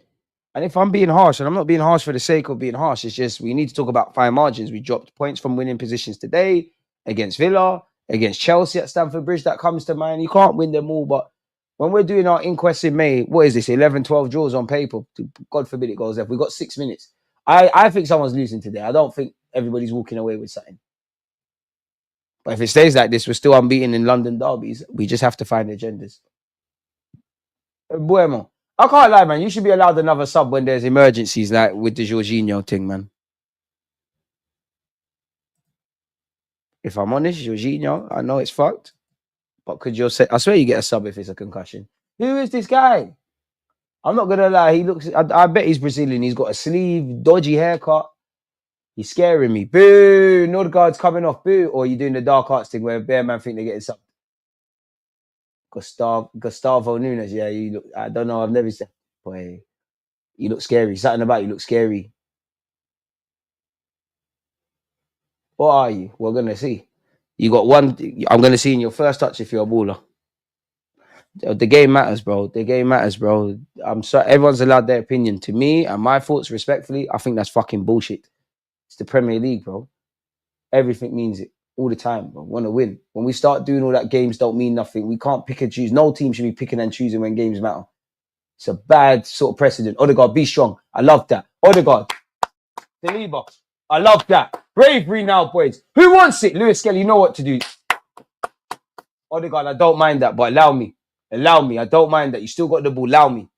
And if I'm being harsh, and I'm not being harsh for the sake of being harsh, it's just we need to talk about fine margins. We dropped points from winning positions today against Villa, against Chelsea at Stamford Bridge. That comes to mind. You can't win them all, but when we're doing our inquest in May, what is this? 11, 12 draws on paper. God forbid it goes left. We've got 6 minutes. I think someone's losing today. I don't think everybody's walking away with something. But if it stays like this, we're still unbeaten in London derbies. We just have to find agendas. Buemo. I can't lie, man. You should be allowed another sub when there's emergencies, like with the Jorginho thing, man. If I'm honest, Jorginho, I know it's fucked. But could you say, I swear you get a sub if it's a concussion. Who is this guy? I'm not gonna lie, he looks, I bet he's Brazilian. He's got a sleeve, dodgy haircut. He's scaring me. Boo! Nordgaard's coming off. Boo! Or you doing the dark arts thing where Bear Man think they're getting sub. Gustavo Nunes, yeah, you look, I don't know, I've never said, boy, you look scary. Something about you look scary. What are you? We're gonna see. You got one. I'm going to see in your first touch if you're a baller. The game matters, bro. The game matters, bro. I'm sorry. Everyone's allowed their opinion. To me and my thoughts, respectfully, I think that's fucking bullshit. It's the Premier League, bro. Everything means it all the time, bro. Want to win. When we start doing all that, games don't mean nothing. We can't pick and choose. No team should be picking and choosing when games matter. It's a bad sort of precedent. Odegaard, be strong. I love that. Odegaard, deliver. I love that. Bravery now, boys. Who wants it? Lewis Skelly, you know what to do. Odegaard, I don't mind that, but allow me. Allow me. I don't mind that. You still got the ball. Allow me.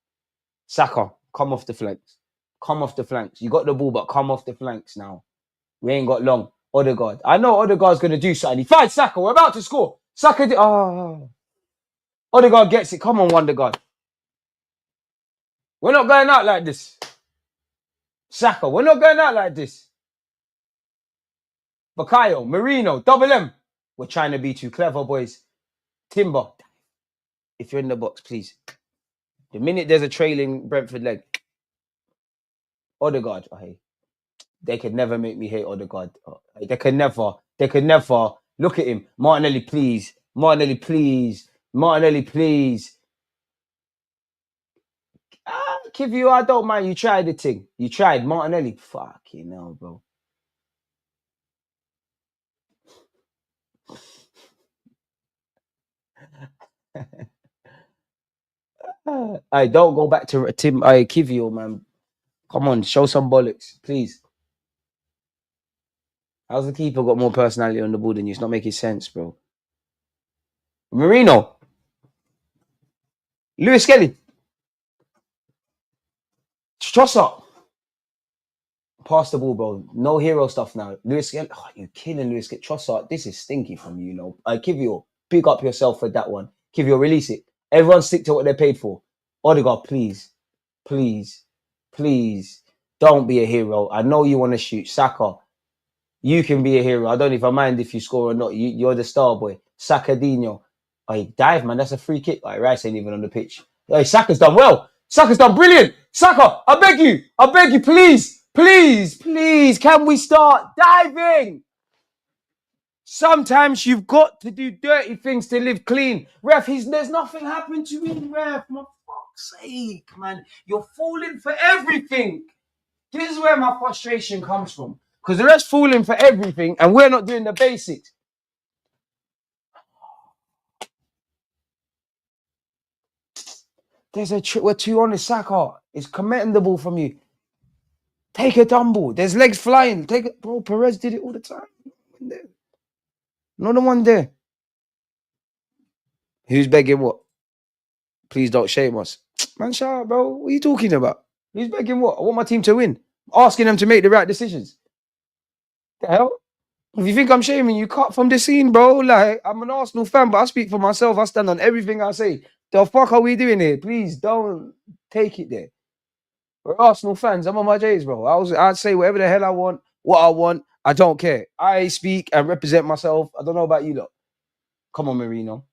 Saka, come off the flanks. Come off the flanks. You got the ball, but come off the flanks now. We ain't got long. Odegaard. I know Odegaard's going to do something. He finds Saka. We're about to score. Saka. Odegaard gets it. Come on, Wondergaard. We're not going out like this. Saka. We're not going out like this. Bakayo. Marino. Double M. We're trying to be too clever, boys. Timber. If you're in the box, please. The minute there's a trailing Brentford leg. Odegaard. Oh, hey. They could never make me hate Odegaard. They could never. Look at him. Martinelli, please. Martinelli, please. Give you, I don't mind. You tried the thing. You tried. Martinelli. Fucking hell, bro. Hey, don't go back to Tim. Kivio, man. Come on, show some bollocks, please. How's the keeper got more personality on the ball than you? It's not making sense, bro. Marino. Lewis Skelly. Trossard. Pass the ball, bro. No hero stuff now. Lewis Skelly. Oh, you're killing Lewis Skelly. Trossard, this is stinky from you, know. Kivio, pick up yourself for that one. Kivio, release it. Everyone stick to what they're paid for. Odegaard, please. Don't be a hero. I know you want to shoot. Saka, you can be a hero. I don't even mind if you score or not. You're the star boy. Sakadinho. Hey, dive, man. That's a free kick. Like, Rice ain't even on the pitch. Hey, Saka's done well. Saka's done brilliant. Saka, I beg you, please. Can we start diving? Sometimes you've got to do dirty things to live clean. Ref, there's nothing happened to him, ref. For fuck's sake, man. You're falling for everything. This is where my frustration comes from. Because the rest falling for everything and we're not doing the basics. We're too honest, Saka. It's commendable from you. Take a tumble. There's legs flying. Take it. Bro, Perez did it all the time. Not the one there. Who's begging what? Please don't shame us. Man, shut up, bro. What are you talking about? Who's begging what? I want my team to win. Asking them to make the right decisions. The hell? If you think I'm shaming you, cut from the scene, bro. Like, I'm an Arsenal fan, but I speak for myself. I stand on everything I say. The fuck are we doing here? Please don't take it there. We're Arsenal fans. I'm on my J's, bro. I'd say whatever the hell I want, what I want. I don't care. I speak and represent myself. I don't know about you lot. Come on, Marino.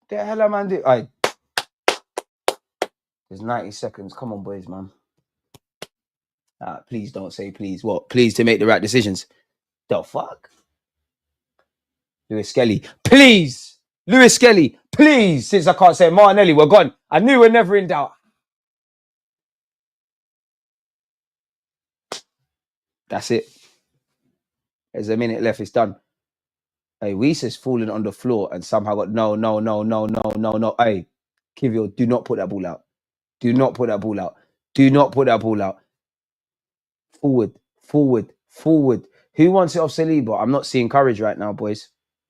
The hell am I doing? Alright. There's 90 seconds. Come on, boys, man. Please don't say please. What? Please to make the right decisions. The fuck? Lewis Skelly. Please. Lewis Skelly. Please. Since I can't say Martinelli, we're gone. I knew we're never in doubt. That's it. There's a minute left. It's done. Hey, Weiss is falling on the floor and somehow got no. Hey, Kivio, do not put that ball out. Do not put that ball out. Forward. Who wants it off Saliba? I'm not seeing courage right now, boys.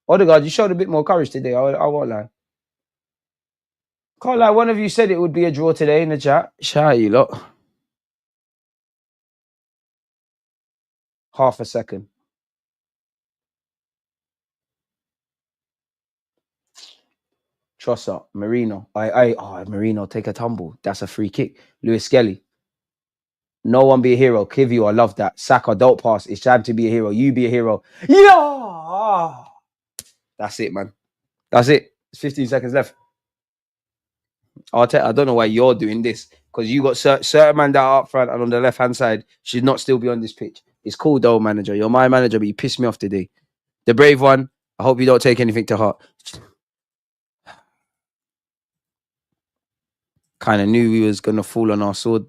Odegaard, you showed a bit more courage today. I won't lie. Can't lie, one of you said it would be a draw today in the chat. Shout out you lot. Half a second. Trossard, Marino. Marino, take a tumble. That's a free kick. Lewis Skelly. No one be a hero. Kivio, I love that. Saka, don't pass. It's time to be a hero. You be a hero. Yeah! That's it, man. That's it. It's 15 seconds left. I don't know why you're doing this. Because you got certain man that are up front and on the left-hand side should not still be on this pitch. It's cool though, manager. You're my manager, but you pissed me off today. The brave one, I hope you don't take anything to heart. Kind of knew we was going to fall on our sword.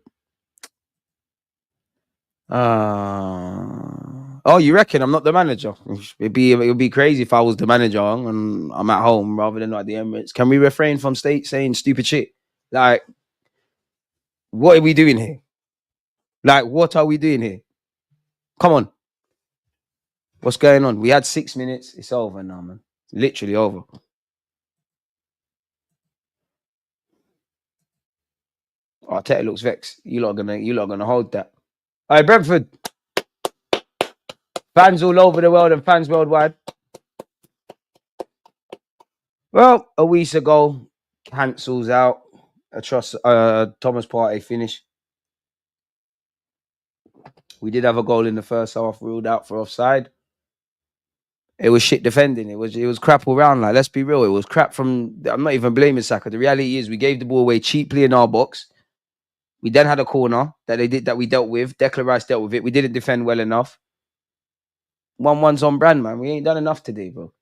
Oh, you reckon I'm not the manager? It would be crazy if I was the manager and I'm at home rather than at the Emirates. Can we refrain from saying stupid shit? Like, what are we doing here? Like, what are we doing here? Come on. What's going on? We had 6 minutes. It's over now, man. Literally over. Arteta looks vexed. You lot gonna hold that. All right, Brentford. Fans all over the world and fans worldwide. Well, a week ago, cancels out. I trust Thomas Partey finish. We did have a goal in the first half, ruled out for offside. It was shit defending. It was crap all round. Like, let's be real. It was crap from. I'm not even blaming Saka. The reality is, we gave the ball away cheaply in our box. We then had a corner that we dealt with. Declan Rice dealt with it. We didn't defend well enough. 1-1's on brand, man. We ain't done enough today, bro.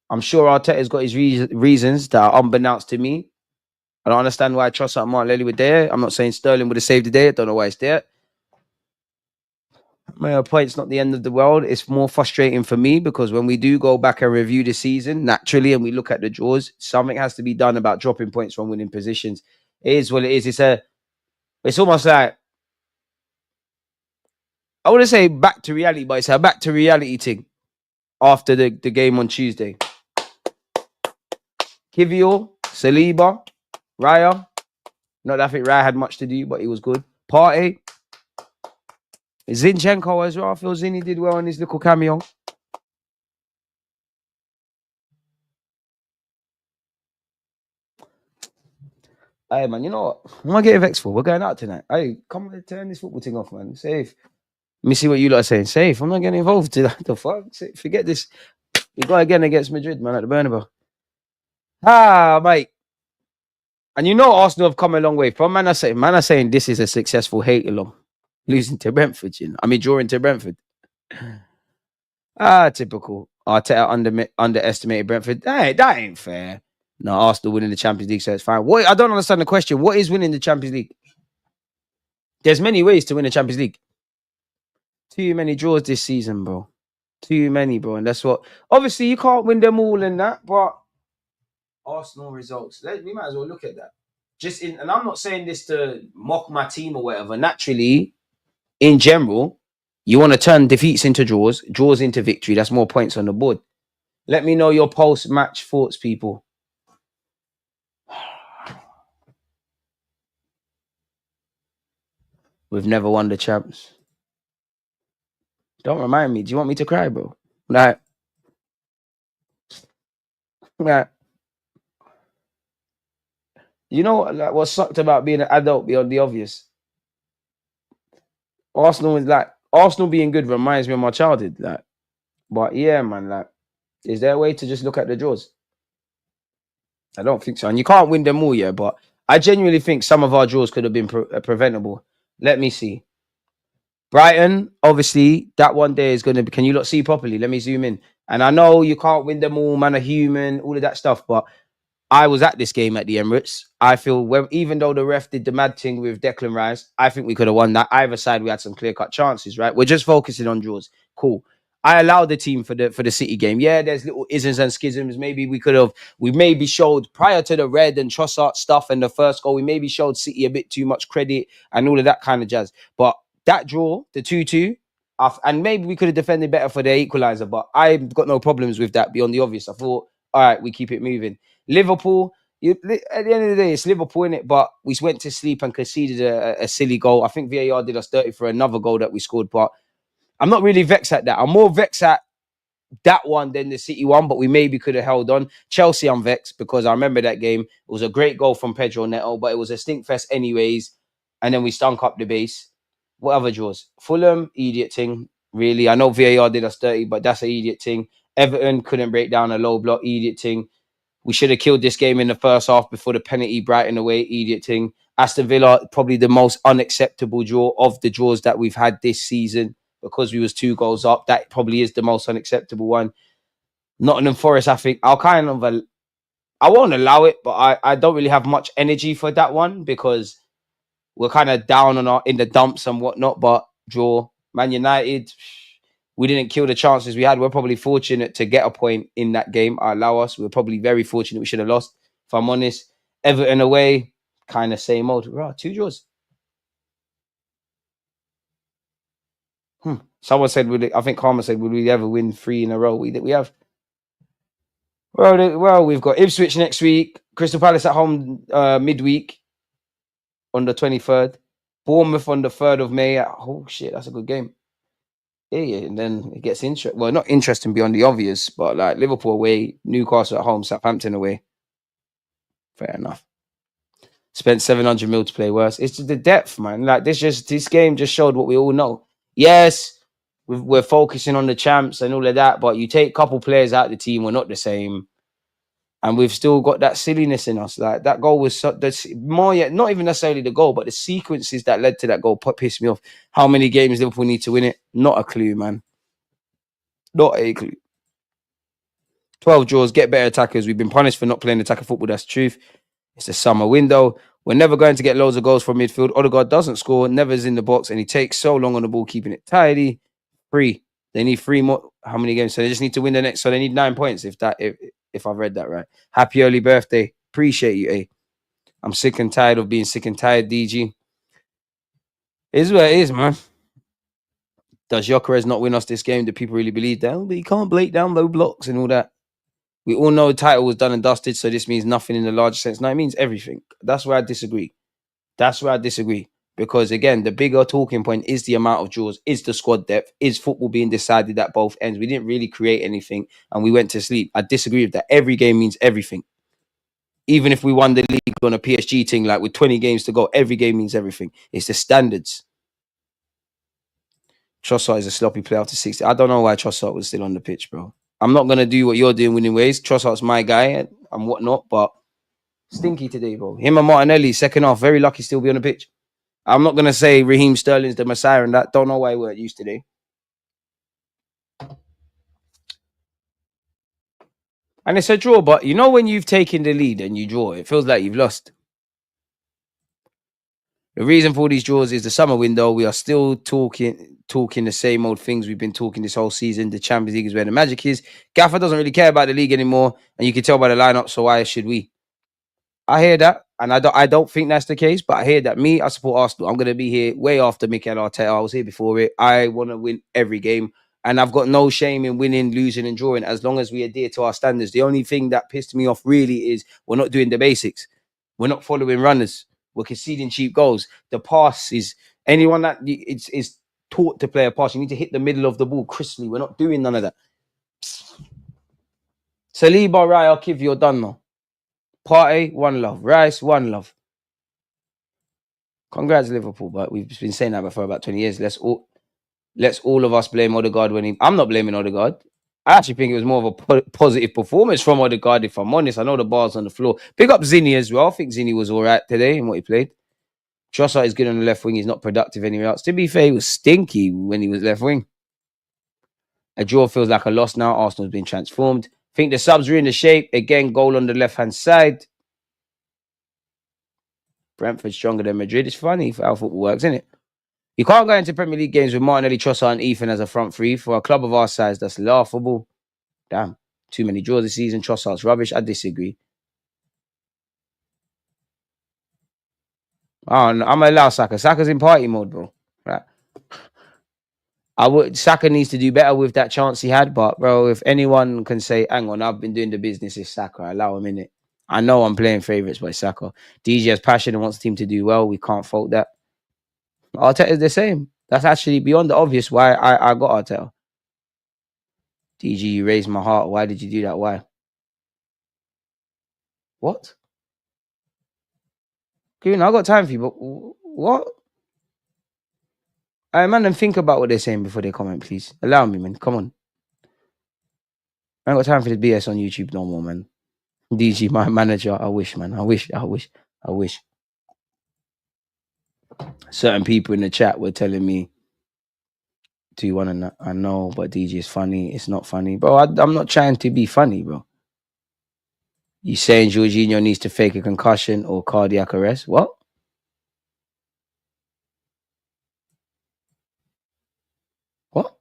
I'm sure Arteta's got his reasons that are unbeknownst to me. I don't understand why I trust that Martinelli were there. I'm not saying Sterling would have saved the day. I don't know why it's there. My point's not the end of the world. It's more frustrating for me because when we do go back and review the season, naturally, and we look at the draws, something has to be done about dropping points from winning positions. It is what it is. It's almost like, I wouldn't say back to reality, but it's a back to reality thing after the game on Tuesday. Kivior, Saliba, Raya. Not that I think Raya had much to do, but he was good. Partey. Zinchenko as well. I feel Zinni did well in his little cameo. Hey, man, you know what? What am I getting vexed for? We're going out tonight. Hey, come on, turn this football thing off, man. Safe. Let me see what you lot are saying. Safe. I'm not getting involved today. The fuck? Forget this. We go again against Madrid, man, at the Bernabeu. Mate. And you know Arsenal have come a long way. From man are saying this is a successful hate along. Losing to Brentford, you know. I mean, drawing to Brentford. Typical. Arteta underestimated Brentford. That ain't fair. No, Arsenal winning the Champions League, so it's fine. I don't understand the question. What is winning the Champions League? There's many ways to win the Champions League. Too many draws this season, bro. Too many, bro. And that's what... Obviously, you can't win them all in that, but... Arsenal results. We might as well look at that. And I'm not saying this to mock my team or whatever. Naturally, in general, you want to turn defeats into draws into victory. That's more points on the board. Let me know your post-match thoughts, people. We've never won the champs. Don't remind me. Do you want me to cry, bro? Like, you know what sucked about being an adult beyond the obvious? Arsenal being good reminds me of my childhood. Like, but yeah, man, like, is there a way to just look at the draws? I don't think so. And you can't win them all, yeah, but I genuinely think some of our draws could have been preventable. Let me see. Brighton, obviously, that one day is going to be... Can you not see properly? Let me zoom in. And I know you can't win them all, man, are human, all of that stuff, but I was at this game at the Emirates. I feel, even though the ref did the mad thing with Declan Rice, I think we could have won that. Either side, we had some clear-cut chances, right? We're just focusing on draws. Cool. I allowed the team for the City game. Yeah, there's little isms and schisms. Maybe we maybe showed prior to the red and Trossard stuff and the first goal, we maybe showed City a bit too much credit and all of that kind of jazz. But that draw, the 2-2, and maybe we could have defended better for the equaliser, but I've got no problems with that beyond the obvious. I thought, all right, we keep it moving. Liverpool, at the end of the day, it's Liverpool, innit? But we went to sleep and conceded a silly goal. I think VAR did us dirty for another goal that we scored, but I'm not really vexed at that. I'm more vexed at that one than the City one, but we maybe could have held on. Chelsea, I'm vexed because I remember that game. It was a great goal from Pedro Neto, but it was a stink fest anyways. And then we stunk up the base. What other draws? Fulham, idiot thing, really. I know VAR did us dirty, but that's an idiot thing. Everton couldn't break down a low block, idiot thing. We should have killed this game in the first half before the penalty, Brighton away, idiot thing. Aston Villa, probably the most unacceptable draw of the draws that we've had this season. because we was 2 goals up. That probably is the most unacceptable one. Nottingham Forest, I think I won't allow it, but I don't really have much energy for that one because we're kind of down on in the dumps and whatnot. But draw. Man United, we didn't kill the chances we had. We're probably fortunate to get a point in that game. I allow us. We're probably very fortunate. We should have lost, if I'm honest. Everton away, kind of same old. Right, 2 draws. Someone said, I think Karma said, would we ever win 3 in a row? We have. Well, we've got Ipswich next week, Crystal Palace at home midweek on the 23rd, Bournemouth on the 3rd of May. Oh, shit, that's a good game. Yeah, and then it gets interesting. Well, not interesting beyond the obvious, but like Liverpool away, Newcastle at home, Southampton away. Fair enough. Spent 700 mil to play worse. It's the depth, man. Like this game just showed what we all know. Yes, we're focusing on the champs and all of that, but you take a couple players out of the team, we're not the same. And we've still got that silliness in us. Like that goal was more yet, not even necessarily the goal, but the sequences that led to that goal pissed me off. How many games Liverpool need to win it? Not a clue, man. Not a clue. 12 draws, get better attackers. We've been punished for not playing attacker football. That's the truth. It's the summer window. We're never going to get loads of goals from midfield. Odegaard doesn't score, never is in the box, and he takes so long on the ball, keeping it tidy. 3. They need 3 more. How many games? So they just need to win the next. So they need 9 points, if I've read that right. Happy early birthday. Appreciate you, eh? I'm sick and tired of being sick and tired, DG. It is what it is, man. Does Gyökeres not win us this game? Do people really believe that? But you can't break down low blocks and all that. We all know the title was done and dusted, so this means nothing in the larger sense. No, it means everything. That's where I disagree. Because, again, the bigger talking point is the amount of draws, is the squad depth, is football being decided at both ends. We didn't really create anything, and we went to sleep. I disagree with that. Every game means everything. Even if we won the league on a PSG thing, like with 20 games to go, every game means everything. It's the standards. Trossard is a sloppy player after 60. I don't know why Trossard was still on the pitch, bro. I'm not going to do what you're doing winning ways. Trossard's my guy and whatnot, but stinky today, bro. Him and Martinelli, second half, very lucky still be on the pitch. I'm not going to say Raheem Sterling's the Messiah and that. Don't know why we weren't used today. And it's a draw, but you know when you've taken the lead and you draw, it feels like you've lost. The reason for all these draws is the summer window. We are still talking the same old things we've been talking this whole season. The Champions League is where the magic is. Gaffer doesn't really care about the league anymore, and you can tell by the lineup. So why should we? I hear that, and I don't think that's the case. But I hear that. I support Arsenal. I'm going to be here way after Mikel Arteta. I was here before it. I want to win every game, and I've got no shame in winning, losing, and drawing as long as we adhere to our standards. The only thing that pissed me off really is we're not doing the basics. We're not following runners. We're conceding cheap goals. The pass is anyone that is taught to play a pass. You need to hit the middle of the ball crisply. We're not doing none of that. Saliba, Raya, Kiv, you're done now. Partey, one love. Rice, one love. Congrats, Liverpool. But we've been saying that for about 20 years. Let's all of us blame Odegaard I'm not blaming Odegaard. I actually think it was more of a positive performance from Odegaard, if I'm honest. I know the bar's on the floor. Pick up Zinni as well. I think Zinni was all right today in what he played. Trossard is good on the left wing. He's not productive anywhere else. To be fair, he was stinky when he was left wing. A draw feels like a loss now. Arsenal's been transformed. Think the subs are in the shape. Again, goal on the left-hand side. Brentford stronger than Madrid. It's funny how football works, isn't it? You can't go into Premier League games with Martinelli, Trossard and Ethan as a front three. For a club of our size, that's laughable. Damn. Too many draws this season. Trossard's rubbish. I disagree. Oh, no, I'm going to allow Saka. Saka's in party mode, bro. Right. Saka needs to do better with that chance he had, but bro, if anyone can say, hang on, I've been doing the business, it's Saka. I allow him in it. I know I'm playing favourites by Saka. DG has passion and wants the team to do well. We can't fault that. Arteta is the same. That's actually beyond the obvious why I got Arteta. DG, you raised my heart. Why did you do that? Why? What? Green, I got time for you, but what? I man, and think about what they're saying before they comment, please. Allow me, man. Come on. I ain't got time for this BS on YouTube no more, man. DG, my manager. I wish, man. I wish. Certain people in the chat were telling me 2-1 and that. I know, but DJ is funny. It's not funny. Bro, I'm not trying to be funny, bro. You saying Jorginho needs to fake a concussion or cardiac arrest? What? What?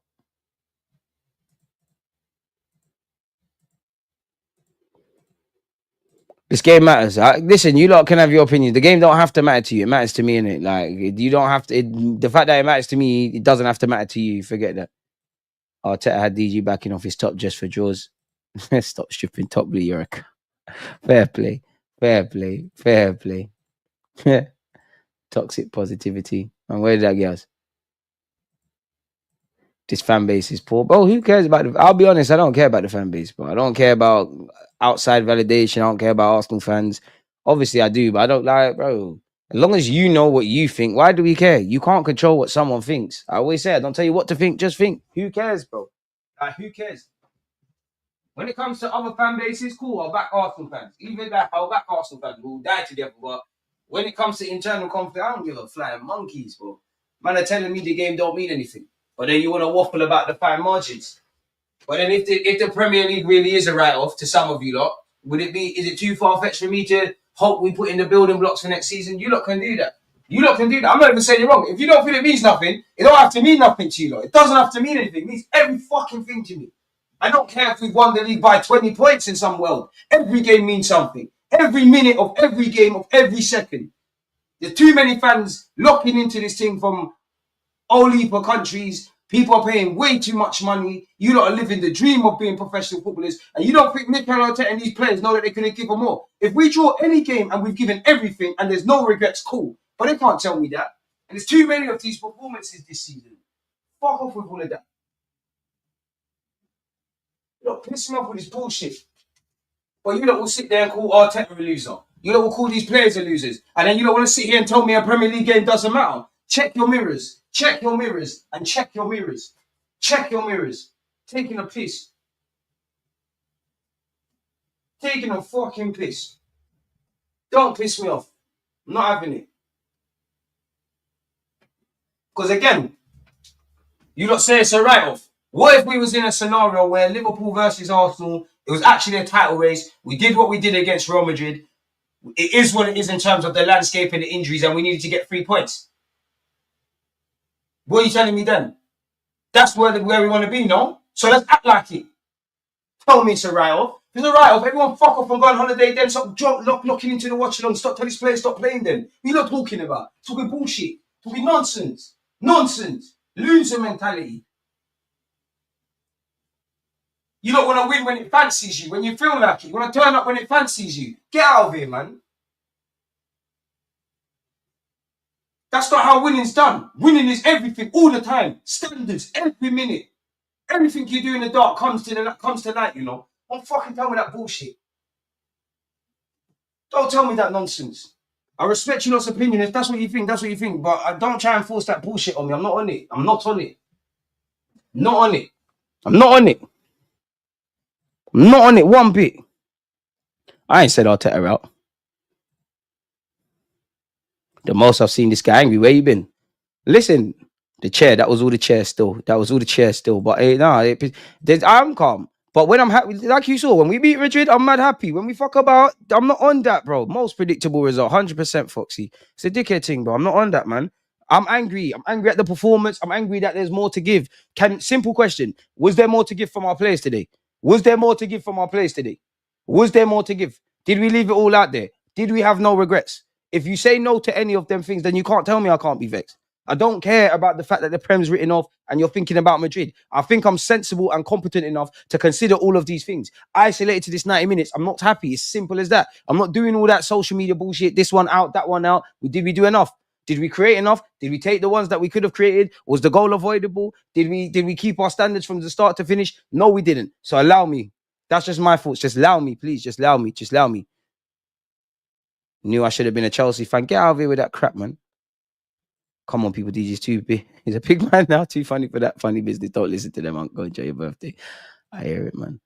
This game matters. Listen, you lot can have your opinion. The game don't have to matter to you. It matters to me, innit? Like, you don't have to. The fact that it matters to me, it doesn't have to matter to you. Forget that. Arteta had DG backing off his top just for draws. Stop stripping top blue, you're a... Fair play. Fair play. Fair play. Toxic positivity. And where did that get us? This fan base is poor. Bro, who cares about the... I'll be honest, I don't care about the fan base, bro. I don't care about outside validation. I don't care about Arsenal fans. Obviously, I do, but I don't like, bro. As long as you know what you think, why do we care? You can't control what someone thinks. I always say, I don't tell you what to think, just think. Who cares, bro? Like, who cares? When it comes to other fan bases, cool, I'll back Arsenal fans. Even that, I'll back Arsenal fans. We'll die together. But when it comes to internal conflict, I don't give a flying monkeys, bro. Man are telling me the game don't mean anything. But then you want to waffle about the fine margins. But then if the Premier League really is a write-off to some of you lot, is it too far-fetched for me to hope we put in the building blocks for next season? You lot can do that. You lot can do that. I'm not even saying you're wrong. If you don't feel it means nothing, it don't have to mean nothing to you lot. It doesn't have to mean anything. It means every fucking thing to me. I don't care if we've won the league by 20 points in some world. Every game means something. Every minute of every game of every second. There's too many fans locking into this thing from all heap of countries. People are paying way too much money. You lot are living the dream of being professional footballers. And you don't think Mikel Arteta and these players know that they couldn't give them more. If we draw any game and we've given everything and there's no regrets, cool. But they can't tell me that. And there's too many of these performances this season. Fuck off with all of that. You lot piss me off with this bullshit. But you lot will sit there and call Arteta a loser. You lot will call these players a losers. And then you don't want to sit here and tell me a Premier League game doesn't matter. Check your mirrors. Check your mirrors. And check your mirrors. Check your mirrors. Taking a piss. Taking a fucking piss. Don't piss me off. I'm not having it. Because again, you lot say it's a write-off. What if we was in a scenario where Liverpool versus Arsenal, it was actually a title race, we did what we did against Real Madrid, it is what it is in terms of the landscape and the injuries, and we needed to get 3 points. What are you telling me then? That's where we want to be, no? So let's act like it. Tell me it's a write-off. If it's a write-off, everyone fuck off and go on holiday, then stop locking into the watch-along, stop telling these players stop playing them. What are you not talking about? Talking bullshit. Talking nonsense. Nonsense. Loser mentality. You don't want to win when it fancies you, when you feel like it. You want to turn up when it fancies you. Get out of here, man. That's not how winning's done. Winning is everything, all the time. Standards, every minute. Everything you do in the dark comes to light, you know. Don't fucking tell me that bullshit. Don't tell me that nonsense. I respect your lot's opinion. If that's what you think, that's what you think. But I don't try and force that bullshit on me. I'm not on it. I'm not on it. Not on it. I'm not on it. I'm not on it one bit. I ain't said Arteta out. The most I've seen this guy angry. Where you been? Listen, the chair. That was all the chair still. That was all the chair still. But I'm calm. But when I'm happy, like you saw, when we beat Madrid, I'm mad happy. When we fuck about, I'm not on that, bro. Most predictable result, 100% Foxy. It's a dickhead thing, bro. I'm not on that, man. I'm angry. I'm angry at the performance. I'm angry that there's more to give. Simple question. Was there more to give from our players today? Was there more to give from our players today? Was there more to give? Did we leave it all out there? Did we have no regrets? If you say no to any of them things, then you can't tell me I can't be vexed. I don't care about the fact that the Prem's written off and you're thinking about Madrid. I think I'm sensible and competent enough to consider all of these things. Isolated to this 90 minutes, I'm not happy. It's simple as that. I'm not doing all that social media bullshit. This one out, that one out. Did we do enough? Did we create enough? Did we take the ones that we could have created? Was the goal avoidable? Did we keep our standards from the start to finish? No, we didn't. So allow me. That's just my thoughts. Just allow me, please. Just allow me. Just allow me. Knew I should have been a Chelsea fan. Get out of here with that crap, man. Come on, people. DJ's too big. He's a big man now. Too funny for that funny business. Don't listen to them. Go enjoy your birthday. I hear it, man.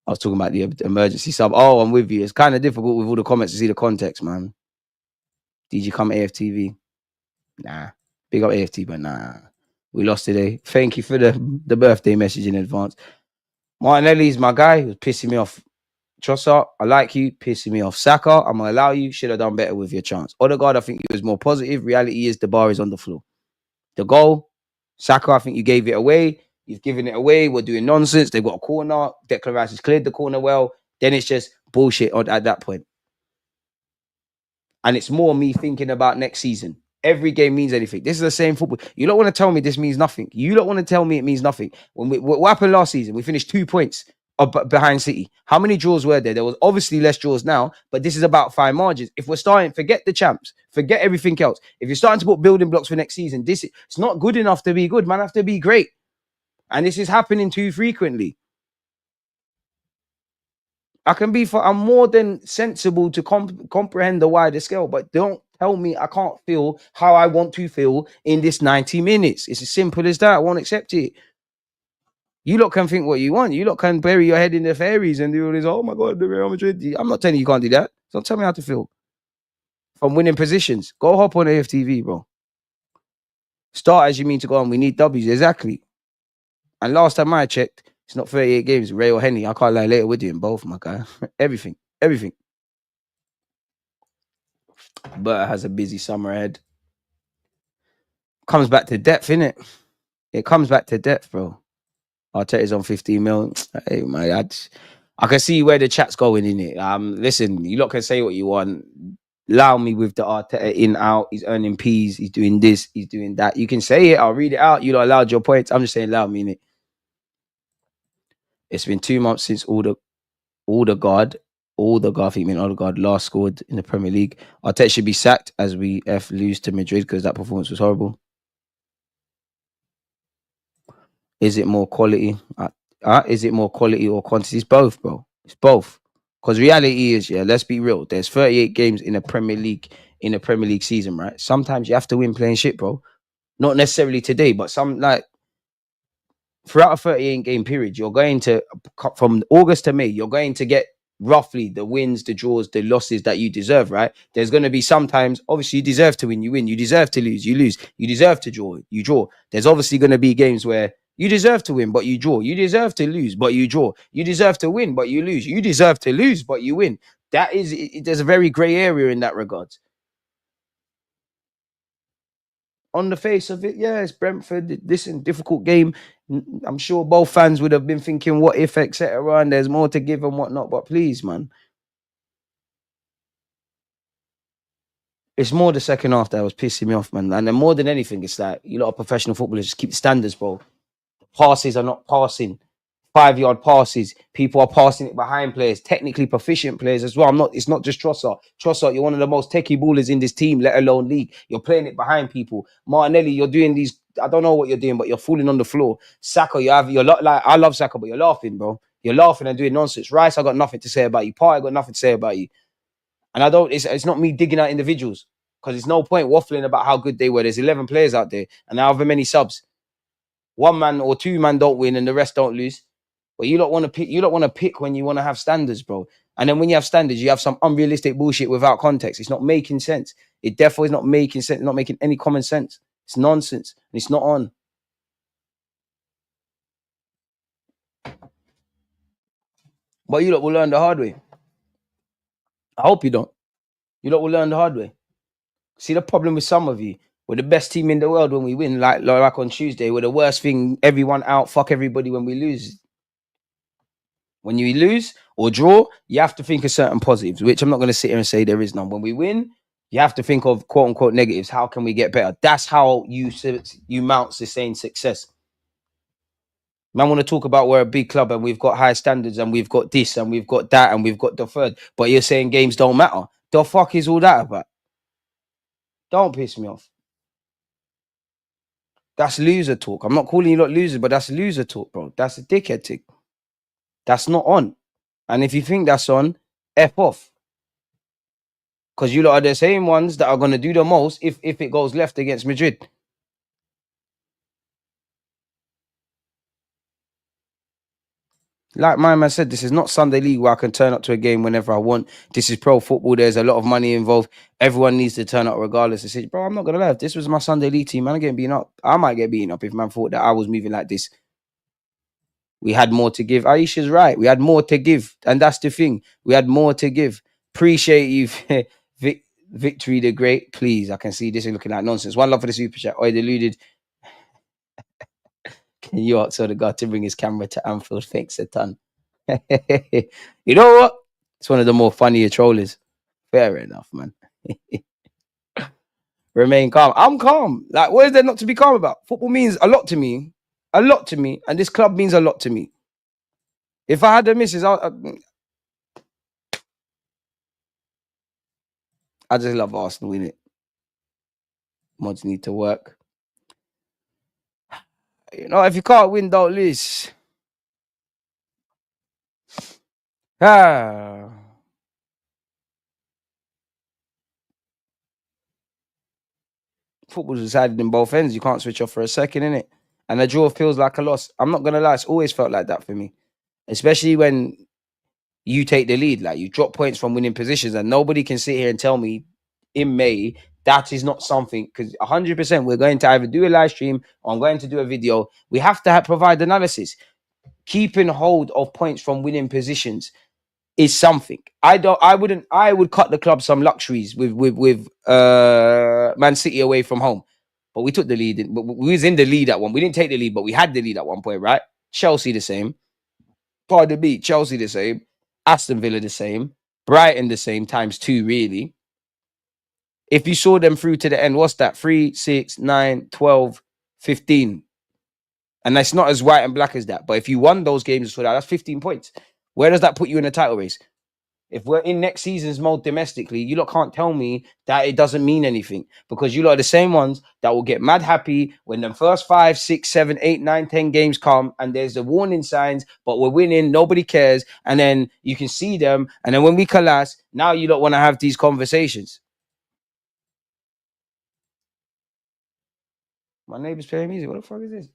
I was talking about the emergency sub. Oh, I'm with you. It's kind of difficult with all the comments to see the context, man. DJ come AFTV. Nah. Big up AFT, but nah. We lost today. Thank you for the birthday message in advance. Martinelli's my guy. He was pissing me off. Trossard, I like you, pissing me off. Saka, I'm gonna allow you. Should have done better with your chance. Odegaard, I think he was more positive. Reality is the bar is on the floor. The goal, Saka, I think you gave it away. You've given it away. We're doing nonsense. They've got a corner. Declan Rice has cleared the corner well. Then it's just bullshit at that point. And it's more me thinking about next season. Every game means anything. This is the same football. You don't want to tell me this means nothing. You don't want to tell me it means nothing. What happened last season? We finished 2 points behind City. How many draws were there? There was obviously less draws now, but this is about fine margins. If we're starting, forget the champs, forget everything else. If you're starting to put building blocks for next season, it's not good enough to be good. Man, have to be great. And this is happening too frequently. I'm more than sensible to comprehend the wider scale, but don't tell me I can't feel how I want to feel in this 90 minutes. It's as simple as that. I won't accept it. You lot can think what you want. You lot can bury your head in the fairies and do all this. Oh my God, the Real Madrid. I'm not telling you can't do that. Don't tell me how to feel. From winning positions, go hop on AFTV, bro. Start as you mean to go on. We need W's, exactly. And last time I checked, it's not 38 games, Ray or Henny. I can't lie, later we're doing both, my guy. Everything. But has a busy summer ahead. Comes back to depth, innit? It comes back to depth, bro. Arteta's on 15 mil. Hey, man, I can see where the chat's going in it. Listen, you lot can say what you want. Allow me with the Arteta in, out. He's earning P's. He's doing this. He's doing that. You can say it. I'll read it out. You lot allowed your points. I'm just saying allow me in it. It's been 2 months since Odegaard last scored in the Premier League. Arteta should be sacked as we lose to Madrid because that performance was horrible. Is it more quality? Is it more quality or quantity? It's both, bro. It's both. Because reality is, let's be real. There's 38 games in a Premier League season, right? Sometimes you have to win playing shit, bro. Not necessarily today, but throughout a 38 game period, you're going to, from August to May, you're going to get roughly the wins, the draws, the losses that you deserve, right? There's going to be sometimes, obviously, you deserve to win, you win. You deserve to lose, you lose. You deserve to draw, you draw. There's obviously going to be games where you deserve to win, but you draw. You deserve to lose, but you draw. You deserve to win, but you lose. You deserve to lose, but you win. There's a very grey area in that regard. On the face of it, it's Brentford. Listen, difficult game. I'm sure both fans would have been thinking, what if, etc. And there's more to give and whatnot. But please, man. It's more the second half that was pissing me off, man. And then more than anything, it's like, you lot of professional footballers just keep standards, bro. Passes are not passing. 5-yard passes. People are passing it behind players, technically proficient players as well. It's not just Trossard. Trossard, you're one of the most techie ballers in this team, let alone league. You're playing it behind people. Martinelli, you're doing these, I don't know what you're doing, but you're falling on the floor. Saka, I love Saka, but you're laughing, bro. You're laughing and doing nonsense. Rice, I got nothing to say about you. Partey, I got nothing to say about you. And it's not me digging out individuals, because there's no point waffling about how good they were. There's 11 players out there and however many subs. One man or two man don't win and the rest don't lose. But you don't want to pick. You don't want to pick when you want to have standards, bro. And then when you have standards, you have some unrealistic bullshit without context. It's not making sense. It definitely is not making sense. Not making any common sense. It's nonsense. And it's not on. But you lot will learn the hard way. I hope you don't. You lot will learn the hard way. See, the problem with some of you, we're the best team in the world when we win, like on Tuesday. We're the worst thing, everyone out, fuck everybody when we lose. When you lose or draw, you have to think of certain positives, which I'm not going to sit here and say there is none. When we win, you have to think of quote unquote negatives. How can we get better? That's how you mount sustained success. Man, want to talk about we're a big club and we've got high standards and we've got this and we've got that and we've got the third, but you're saying games don't matter. The fuck is all that about? Don't piss me off. That's loser talk. I'm not calling you lot losers, but that's loser talk, bro. That's a dickhead tick. That's not on. And if you think that's on, F off. Because you lot are the same ones that are going to do the most if it goes left against Madrid. Like my man said, this is not Sunday League where I can turn up to a game whenever I want. This is pro football. There's a lot of money involved. Everyone needs to turn up regardless. I said, bro, I'm not gonna lie. If this was my Sunday League team, man, I'm getting beaten up. I might get beaten up if man thought that I was moving like this. We had more to give. Aisha's right. We had more to give, and that's the thing. We had more to give. Appreciate you, Victory the Great. Please, I can see this is looking like nonsense. One love for the super chat. Oi, deluded. Can you ask the guy to bring his camera to Anfield? Thanks a ton. You know what? It's one of the more funnier trollers. Fair enough, man. Remain calm. I'm calm. Like, what is there not to be calm about? Football means a lot to me. A lot to me. And this club means a lot to me. If I had the misses, I just love Arsenal, innit? Mods need to work. You know, if you can't win, don't lose. Football's decided in both ends. You can't switch off for a second, innit? And a draw feels like a loss. I'm not gonna lie, it's always felt like that for me. Especially when you take the lead. Like, you drop points from winning positions, and nobody can sit here and tell me in May that is not something, because 100% we're going to either do a live stream or I'm going to do a video. We have to provide analysis. Keeping hold of points from winning positions is something. I would cut the club some luxuries with Man City away from home. But we took the lead. But we was in the lead at one. We didn't take the lead, but we had the lead at one point, right? Chelsea the same. Pardon me, Chelsea the same. Aston Villa the same. Brighton the same, times 2, really. If you saw them through to the end, what's that? 3, 6, 9, 12, 15. And that's not as white and black as that. But if you won those games, so that's 15 points. Where does that put you in the title race? If we're in next season's mode domestically, you lot can't tell me that it doesn't mean anything, because you lot are the same ones that will get mad happy when the first 5, 6, 7, 8, 9, 10 games come and there's the warning signs, but we're winning, nobody cares. And then you can see them. And then when we collapse, now you lot want to have these conversations. My neighbor's playing music. What the fuck is this?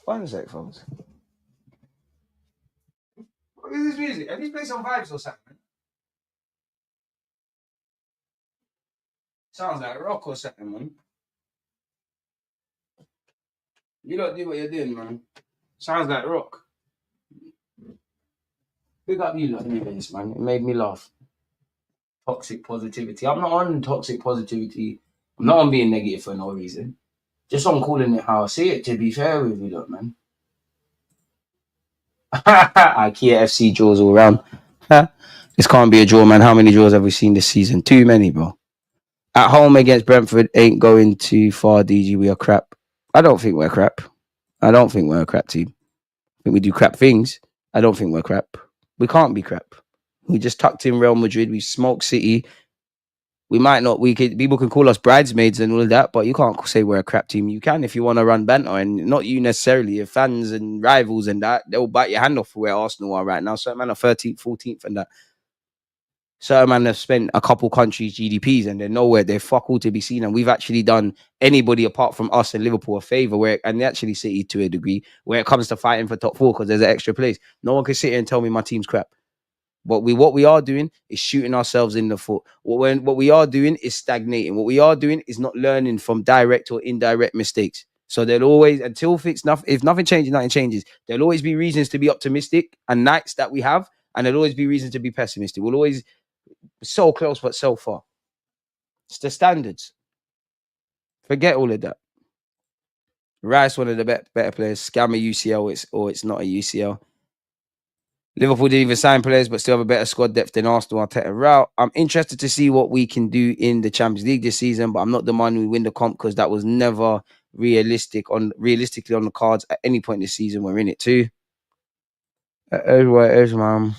One sec, folks. What is this music? Have you played some vibes or something? Sounds like rock or something, man. You don't do what you're doing, man. Sounds like rock. Big up you lot, anyways, man. It made me laugh. Toxic positivity. I'm not on toxic positivity. I'm not on being negative for no reason. Just on calling it how I see it, to be fair with you lot, man. IKEA FC draws all around. This can't be a draw, man. How many draws have we seen this season? Too many, bro. At home against Brentford, ain't going too far, DG. We are crap. I don't think we're crap. I don't think we're a crap team. I think we do crap things. I don't think we're crap. We can't be crap. We just tucked in Real Madrid. We smoked City. We might not. People can call us bridesmaids and all of that, but you can't say we're a crap team. You can if you want to run banter, and not you necessarily. Your fans and rivals and that, they'll bite your hand off for where Arsenal are right now. Certain man are 13th, 14th, and that. Certain man have spent a couple countries' GDPs and they're nowhere. They're fuck all to be seen. And we've actually done anybody apart from us and Liverpool a favour, and actually City to a degree, where it comes to fighting for top 4 because there's an extra place. No one can sit here and tell me my team's crap. But what we are doing is shooting ourselves in the foot. What we are doing is stagnating. What we are doing is not learning from direct or indirect mistakes. So there'll always, if nothing changes, nothing changes. There'll always be reasons to be optimistic and nights that we have, and there'll always be reasons to be pessimistic. We'll always so close but so far. It's the standards. Forget all of that. Rice, one of the better players. Scam a UCL, it's not a UCL. Liverpool didn't even sign players, but still have a better squad depth than Arsenal. Arteta route. I'm interested to see what we can do in the Champions League this season, but I'm not demanding we win the comp because that was never realistically on the cards at any point this season. We're in it too. There's man.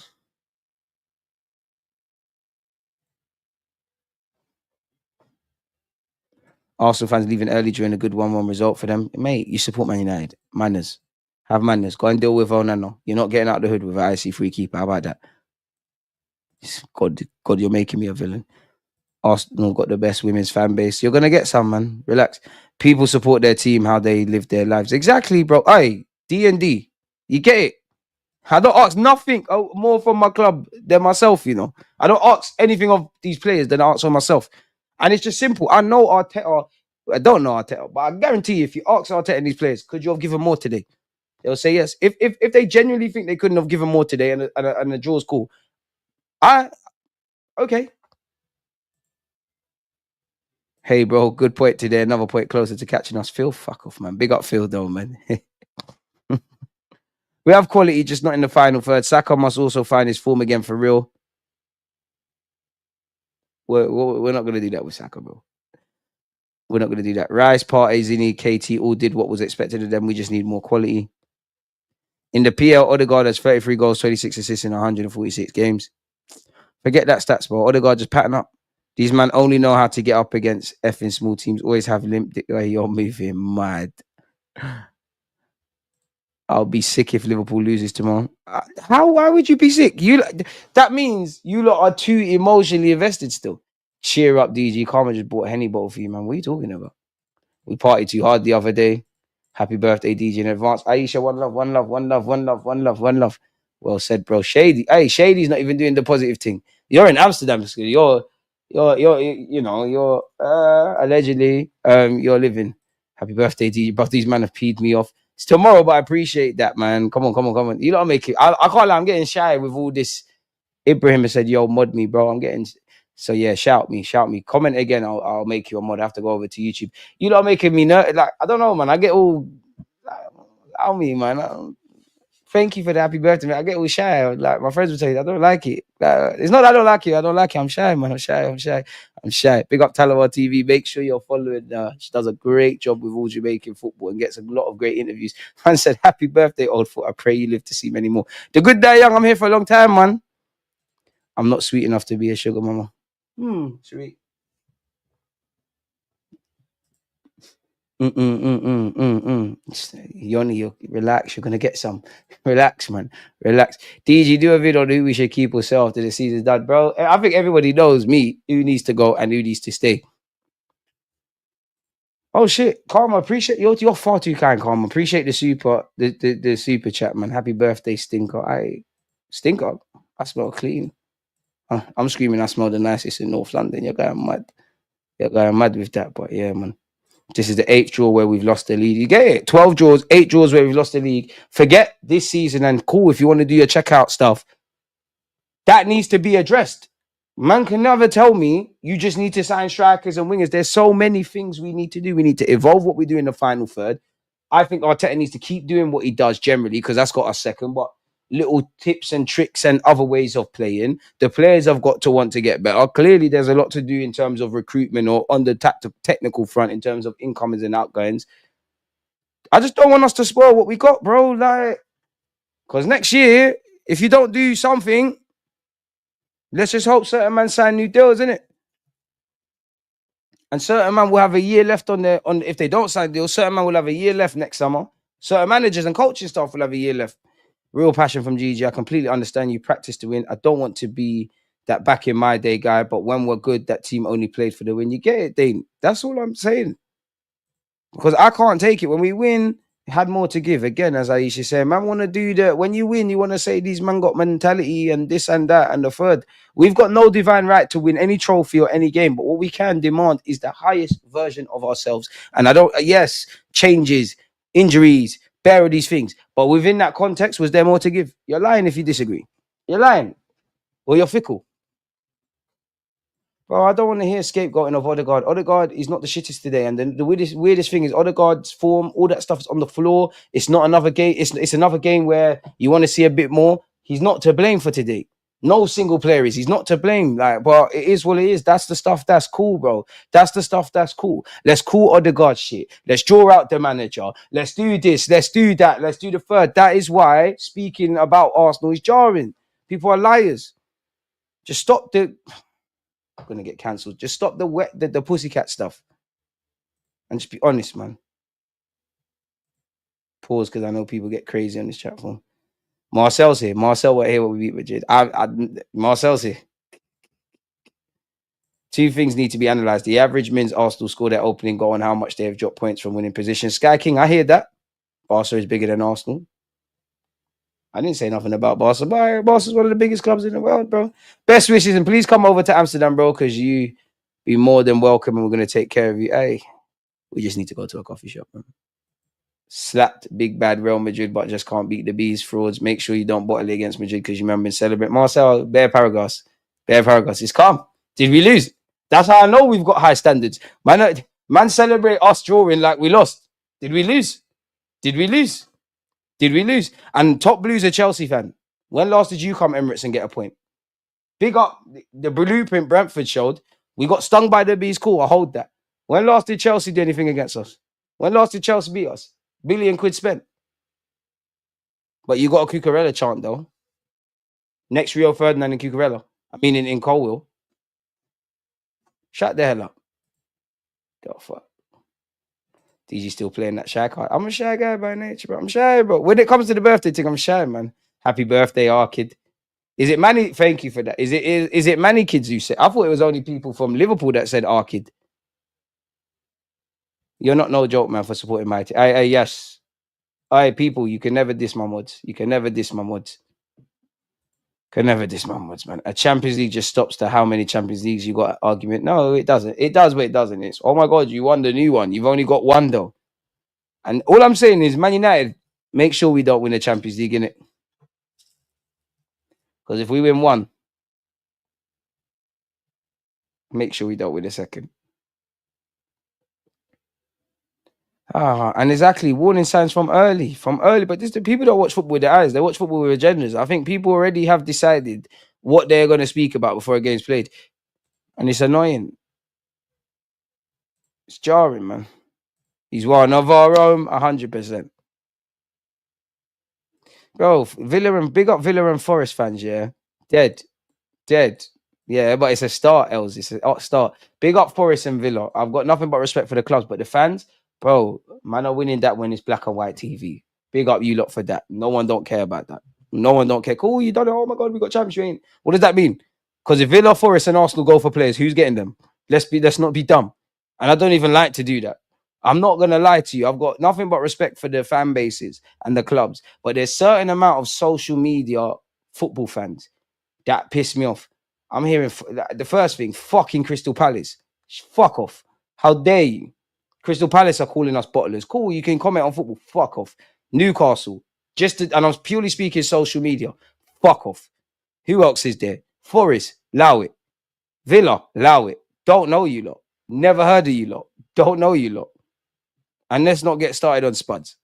Arsenal fans leaving early during a good 1-1 result for them. Mate, you support Man United. Manners. Have manners. Go and deal with Onana. You're not getting out of the hood with an IC free keeper. How about that? God, you're making me a villain. Arsenal got the best women's fan base. You're gonna get some, man. Relax. People support their team, how they live their lives. Exactly, bro. Aye, D&D. You get it? I don't ask nothing more from my club than myself, you know. I don't ask anything of these players than I ask of myself. And it's just simple. I know Arteta, I don't know Arteta, but I guarantee you, if you ask Arteta and these players, could you have given more today? They'll say yes. If they genuinely think they couldn't have given more today and the draw's cool, okay. Hey, bro, good point today. Another point closer to catching us. Phil, fuck off, man. Big up Phil, though, man. We have quality, just not in the final third. Saka must also find his form again for real. We're not going to do that with Saka, bro. We're not going to do that. Rice, Partey, Zini, KT all did what was expected of them. We just need more quality. In the PL, Odegaard has 33 goals, 26 assists in 146 games. Forget that stats, bro. Odegaard just pattern up. These men only know how to get up against effing small teams. Always have limp. You're moving mad. I'll be sick if Liverpool loses tomorrow. Why would you be sick? That means you lot are too emotionally invested still. Cheer up, DG. Karma just bought a Henny bottle for you, man. What are you talking about? We partied too hard the other day. Happy birthday, DG, in advance. Aisha, one love, one love, one love, one love, one love, one love. Well said, bro. Shady. Hey, Shady's not even doing the positive thing. You're in Amsterdam. You're allegedly, you're living. Happy birthday, DG. But these men have peed me off. It's tomorrow, but I appreciate that, man. Come on. You don't make it. I can't lie. I'm getting shy with all this. Ibrahim has said, yo, mod me, bro. I'm getting... So yeah, shout me. Comment again. I'll make you a mod. I have to go over to YouTube. You know, making me like I don't know, man. I get all allow me, man. Thank you for the happy birthday, man. I get all shy. Like my friends will tell you, I don't like it. It's not that I don't like it. I don't like it. I'm shy, man. I'm shy. Big up Talawa TV. Make sure you're following. She does a great job with all Jamaican football and gets a lot of great interviews. Man said, happy birthday, old foot. I pray you live to see many more. The good die young. I'm here for a long time, man. I'm not sweet enough to be a sugar mama. Sweet. Yoni, you relax. You're gonna get some. Relax, man. Relax. DG, do a video on who we should keep or sell after the season's done, bro. I think everybody knows me who needs to go and who needs to stay. Oh shit, Karma, appreciate you're far too kind, Karma. Appreciate the super chat, man. Happy birthday, Stinker. Stinker. I smell clean. I'm screaming. I smell the nicest in North London. You're going mad. With that, but yeah, man. This is the 8th draw where we've lost the league. You get it? 12 draws, 8 draws where we've lost the league. Forget this season and cool if you want to do your checkout stuff. That needs to be addressed. Man can never tell me you just need to sign strikers and wingers. There's so many things we need to do. We need to evolve what we do in the final third. I think Arteta needs to keep doing what he does generally because that's got us second. But little tips and tricks and other ways of playing. The players have got to want to get better. Clearly, there's a lot to do in terms of recruitment or on the technical front in terms of incomings and outgoings. I just don't want us to spoil what we got, bro. Like, because next year, if you don't do something, let's just hope certain man sign new deals, innit? And certain man will have a year left on if they don't sign deals, certain man will have a year left next summer. Certain managers and coaching staff will have a year left. Real passion from GG. I completely understand you practice to win. I don't want to be that back in my day guy, but when we're good, that team only played for the win. You get it, Dane. That's all I'm saying. Because I can't take it. When we win, had more to give. Again, as I used to say, man, want to do that. When you win, you want to say these man got mentality and this and that and the third. We've got no divine right to win any trophy or any game, but what we can demand is the highest version of ourselves. And changes, injuries, bear of these things. But within that context, was there more to give? You're lying if you disagree. You're lying. Or you're fickle. Bro, I don't want to hear scapegoating of Odegaard. Odegaard is not the shittest today. And then the weirdest thing is Odegaard's form, all that stuff is on the floor. It's not another game. It's another game where you want to see a bit more. He's not to blame for today. No single player is. He's not to blame. Like, but it is what it is. That's the stuff that's cool, bro. That's the stuff that's cool. Let's call Odegaard shit. Let's draw out the manager. Let's do this. Let's do that. Let's do the third. That is why speaking about Arsenal is jarring. People are liars. Just stop the... I'm gonna get cancelled. Just stop the pussycat stuff. And just be honest, man. Pause, because I know people get crazy on this chat phone. Marcel's here. Marcel were here when we beat Madrid. Marcel's here. Two things need to be analysed. The average means Arsenal scored their opening goal and how much they have dropped points from winning positions. Sky King, I hear that. Barca is bigger than Arsenal. I didn't say nothing about Barca. But Barca's one of the biggest clubs in the world, bro. Best wishes, and please come over to Amsterdam, bro, because you be more than welcome, and we're gonna take care of you. Hey, we just need to go to a coffee shop, man. Slapped big bad Real Madrid, but just can't beat the bees. Frauds. Make sure you don't bottle it against Madrid because you remember celebrate. Marcel, Bear Paragas. Bear Paragas. It's calm. Did we lose? That's how I know we've got high standards. Man celebrate us drawing like we lost. Did we lose? Did we lose? Did we lose? And Top Blue's a Chelsea fan. When last did you come Emirates and get a point? Big up the blueprint Brentford showed. We got stung by the bees. Cool, I hold that. When last did Chelsea do anything against us? When last did Chelsea beat us? £1 billion spent. But you got a Cucurella chant though. Next Rio Ferdinand and Cucurella. I mean in Colwell. Shut the hell up. Go fuck. DG still playing that shy card. I'm a shy guy by nature, bro. I'm shy, bro. When it comes to the birthday thing, I'm shy, man. Happy birthday, our kid. Is it Manny? Thank you for that. Is it Manny kids who said? I thought it was only people from Liverpool that said our kid. You're not no joke, man, for supporting my team. Yes. People, you can never diss my mods. You can never diss my mods. Can never diss my mods, man. A Champions League just stops to how many Champions Leagues you got argument. No, it doesn't. It does, but it doesn't. It's, oh my God, you won the new one. You've only got one, though. And all I'm saying is, Man United, make sure we don't win the Champions League, innit? Because if we win one, make sure we don't win a second. And exactly, warning signs from early. But this, the people don't watch football with their eyes. They watch football with agendas. I think people already have decided what they're going to speak about before a game's played. And it's annoying. It's jarring, man. He's one of our own, 100%. Bro, big up Villa and Forest fans, yeah? Dead. Yeah, but it's a start, Els. It's a start. Big up Forest and Villa. I've got nothing but respect for the clubs, but the fans, bro, man are winning that when it's black and white TV. Big up you lot for that. No one don't care about that. No one don't care. Cool, you done it. Oh my God, we got champions. What does that mean? Because if Villa, Forest, and Arsenal go for players, who's getting them? Let's not be dumb. And I don't even like to do that. I'm not gonna lie to you. I've got nothing but respect for the fan bases and the clubs, but there's certain amount of social media football fans that piss me off. I'm hearing the first thing, fucking Crystal Palace. Fuck off. How dare you? Crystal Palace are calling us bottlers. Cool, you can comment on football. Fuck off. Newcastle. And I'm purely speaking social media. Fuck off. Who else is there? Forest, allow it. Villa, allow it. Don't know you lot. Never heard of you lot. Don't know you lot. And let's not get started on Spuds.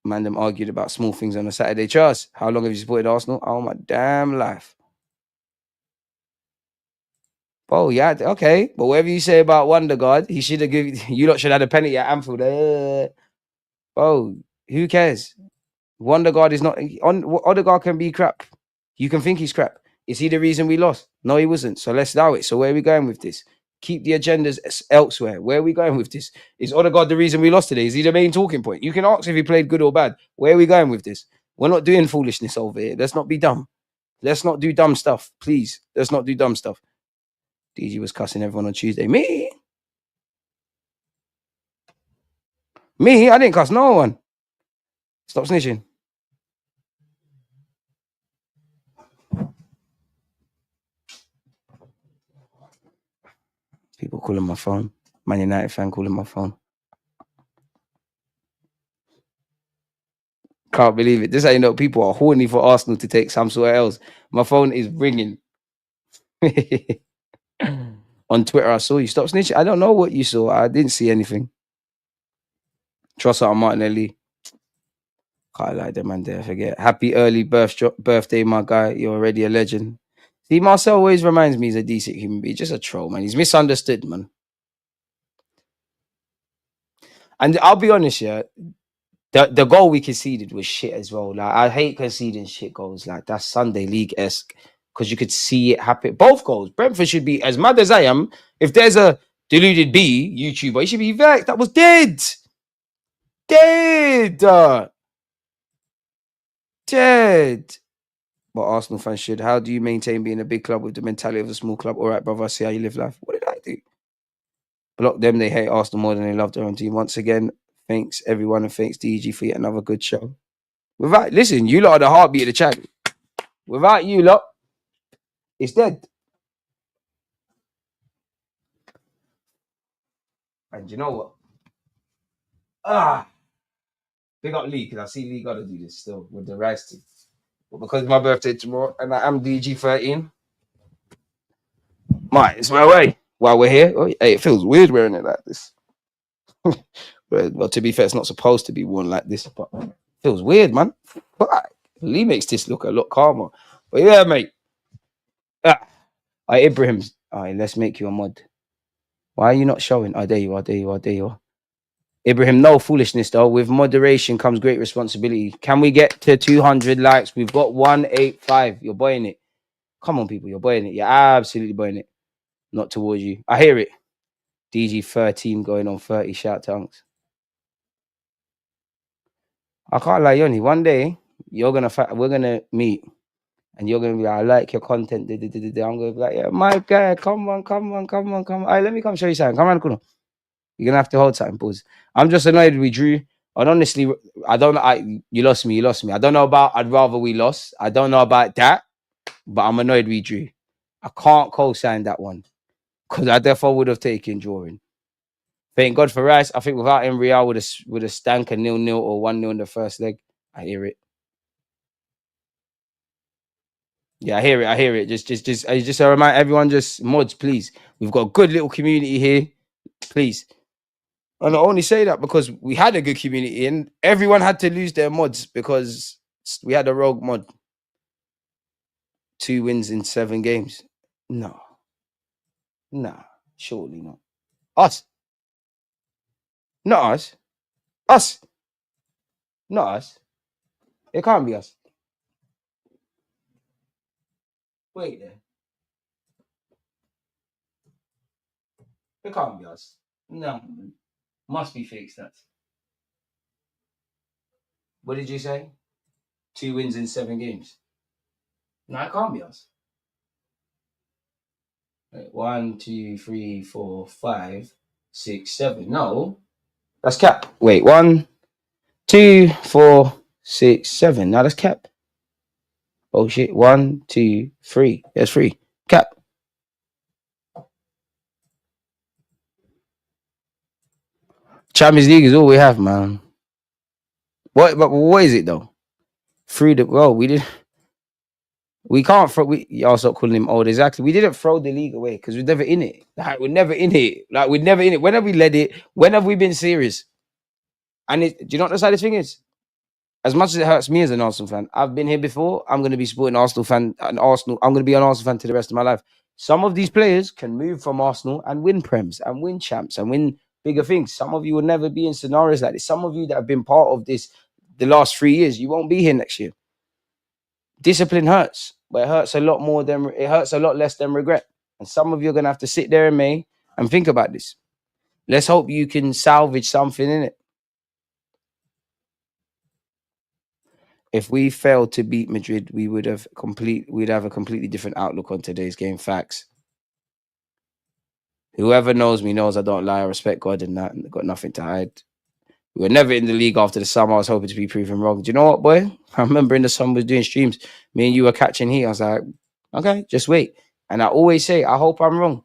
Man, them argued about small things on a Saturday. Charles, how long have you supported Arsenal? Oh, my damn life. Oh, yeah, okay. But whatever you say about Wondergaard, he should have given you lot should have had a penalty at Anfield. Oh, who cares? Wondergaard is not on. Odegaard can be crap. You can think he's crap. Is he the reason we lost? No, he wasn't. So let's allow it. So where are we going with this? Keep the agendas elsewhere. Where are we going with this? Is Odegaard the reason we lost today? Is he the main talking point? You can ask if he played good or bad. Where are we going with this? We're not doing foolishness over here. Let's not be dumb. Let's not do dumb stuff, please. Let's not do dumb stuff. DG was cussing everyone on Tuesday. Me? I didn't cuss no one. Stop snitching. People calling my phone. Man United fan calling my phone. Can't believe it. This is how you know people are horny for Arsenal to take somewhere else. My phone is ringing. On Twitter, I saw you. Stop snitching. I don't know what you saw. I didn't see anything. Trust out Martinelli. Can't lie, them man there. Forget. Happy early birthday, my guy. You're already a legend. See, Marcel always reminds me he's a decent human being. Just a troll, man. He's misunderstood, man. And I'll be honest, yeah. The goal we conceded was shit as well. Like, I hate conceding shit goals. Like, that's Sunday League-esque because you could see it happen. Both goals. Brentford should be, as mad as I am, if there's a deluded B YouTuber, he should be vexed. That was dead. Dead. Dead. But Arsenal fans should. How do you maintain being a big club with the mentality of a small club? All right, brother, I see how you live life. What did I do? Block them. They hate Arsenal more than they love their own team. Once again, thanks everyone and thanks DG for yet another good show. Listen, you lot are the heartbeat of the chat. Without you lot, it's dead. And you know what? Big up Lee, because I see Lee got to do this still with the rice tea. But because it's my birthday tomorrow and I am DG13, might as well way while we're here. Oh, hey, it feels weird wearing it like this. Well, to be fair, it's not supposed to be worn like this, but it feels weird, man. But Lee makes this look a lot calmer. But yeah, mate. Ibrahim. All right, let's make you a mod. Why are you not showing? Oh, there you are, there you are, there you are. Ibrahim, no foolishness though. With moderation comes great responsibility. Can we get to 200 likes? We've got 185. You're buying it. Come on, people. You're buying it. You're absolutely buying it. Not towards you. I hear it. DG 13 going on 30. Shout to Unks. I can't lie, Yoni. One day we're gonna meet, and you're gonna be like, I like your content. I'm gonna be like, yeah, my guy, come on. All right, let me come show you something. Come on, cool. You're gonna have to hold something. Pause. I'm just annoyed we drew. And honestly, you lost me. I don't know about I'd rather we lost. I don't know about that, but I'm annoyed we drew. I can't co-sign that one because I therefore would have taken drawing. Thank God for Rice. I think without him, Real would have stank a 0-0 or 1-0 in the first leg. I hear it. Yeah, I hear it. Just to remind everyone, just mods, please. We've got a good little community here. Please. And I only say that because we had a good community and everyone had to lose their mods because we had a rogue mod. 2 wins in 7 games. No. Nah, surely not. Us. Not us. Us. Not us. It can't be us. Wait there. It can't be us. No. Must be fake stats. What did you say? 2 wins in 7 games. No, it can't be us. 1, 2, 3, 4, 5, 6, 7. No. That's cap. Wait, 1, 2, 4, 6, 7. No, that's cap. Oh shit. 1, 2, 3. That's 3. Cap. Champions League is all we have, man. What is it though? We can't throw. Y'all stop calling him old. Exactly. We didn't throw the league away because we're never in it. We're never in it. When have we led it? When have we been serious? And do you know what the saddest thing is? As much as it hurts me as an Arsenal fan, I've been here before. I'm going to be supporting Arsenal fan and Arsenal. I'm going to be an Arsenal fan to the rest of my life. Some of these players can move from Arsenal and win Prems and win champs and win bigger things. Some of you will never be in scenarios like this. Some of you that have been part of this the last 3 years, you won't be here next year. Discipline hurts, but it hurts a lot less than regret. And some of you are going to have to sit there in May and think about this. Let's hope you can salvage something in it. If we failed to beat Madrid, we'd have a completely different outlook on today's game. Facts. Whoever knows me knows I don't lie. I respect God and that. And got nothing to hide. We were never in the league after the summer. I was hoping to be proven wrong. Do you know what, boy? I remember in the summer was doing streams. Me and you were catching heat. I was like, okay, just wait. And I always say, I hope I'm wrong.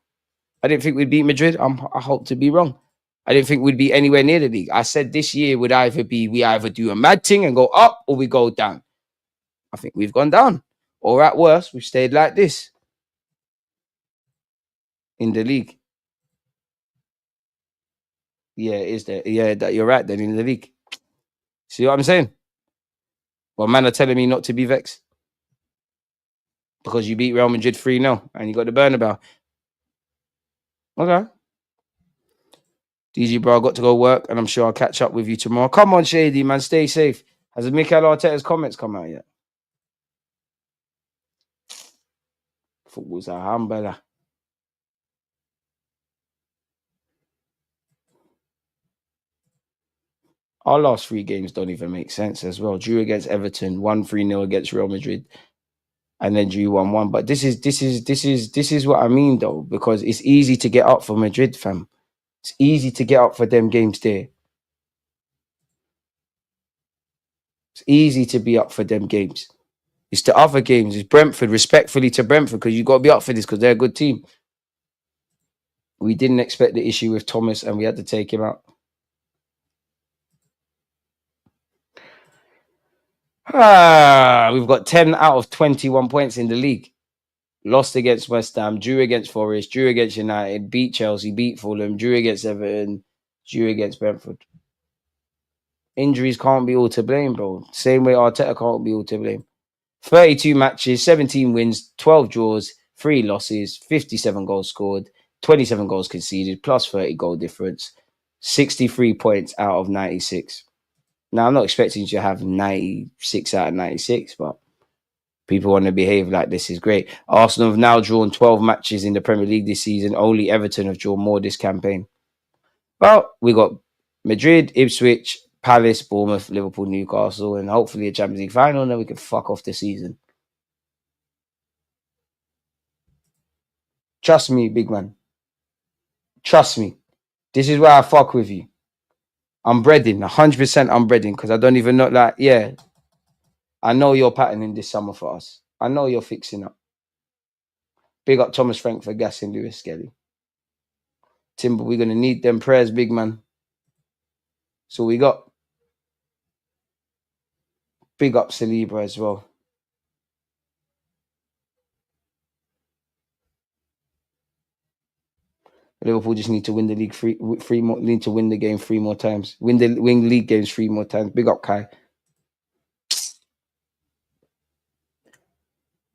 I didn't think we'd beat Madrid. I hope to be wrong. I didn't think we'd be anywhere near the league. I said this year would either be we either do a mad thing and go up or we go down. I think we've gone down. Or at worst, we've stayed like this in the league. Yeah, is there? Yeah, that you're right then in the league. See what I'm saying? Well, man are telling me not to be vexed. Because you beat Real Madrid 3-0 and you got the Bernabeu. Okay. DG, bro, I got to go work and I'm sure I'll catch up with you tomorrow. Come on, Shady, man. Stay safe. Has Mikel Arteta's comments come out yet? Football's a humble. Our last 3 games don't even make sense as well. Drew against Everton, 1-3-0 against Real Madrid, and then drew 1-1. But this is what I mean though, because it's easy to get up for Madrid, fam. It's easy to get up for them games there. It's easy to be up for them games. It's the other games. It's Brentford, respectfully to Brentford, because you got to be up for this because they're a good team. We didn't expect the issue with Thomas and we had to take him out. We've got 10 out of 21 points in the league. Lost against West Ham, drew against Forest, drew against United, beat Chelsea, beat Fulham, drew against Everton, drew against Brentford. Injuries can't be all to blame, bro. Same way Arteta can't be all to blame. 32 matches, 17 wins, 12 draws, 3 losses, 57 goals scored, 27 goals conceded, plus 30 goal difference, 63 points out of 96. Now, I'm not expecting you to have 96 out of 96, but people want to behave like this is great. Arsenal have now drawn 12 matches in the Premier League this season. Only Everton have drawn more this campaign. Well, we got Madrid, Ipswich, Palace, Bournemouth, Liverpool, Newcastle, and hopefully a Champions League final, and then we can fuck off the season. Trust me, big man. Trust me. This is where I fuck with you. I'm breading, 100% I'm breading, because I don't even know, like, yeah. I know you're patterning this summer for us. I know you're fixing up. Big up Thomas Frank for gassing Lewis Skelly. Timber, we're going to need them prayers, big man. So we got big up Saliba as well. Liverpool just need to win the league three more. Need to win the game 3 more times. Win league games 3 more times. Big up Kai.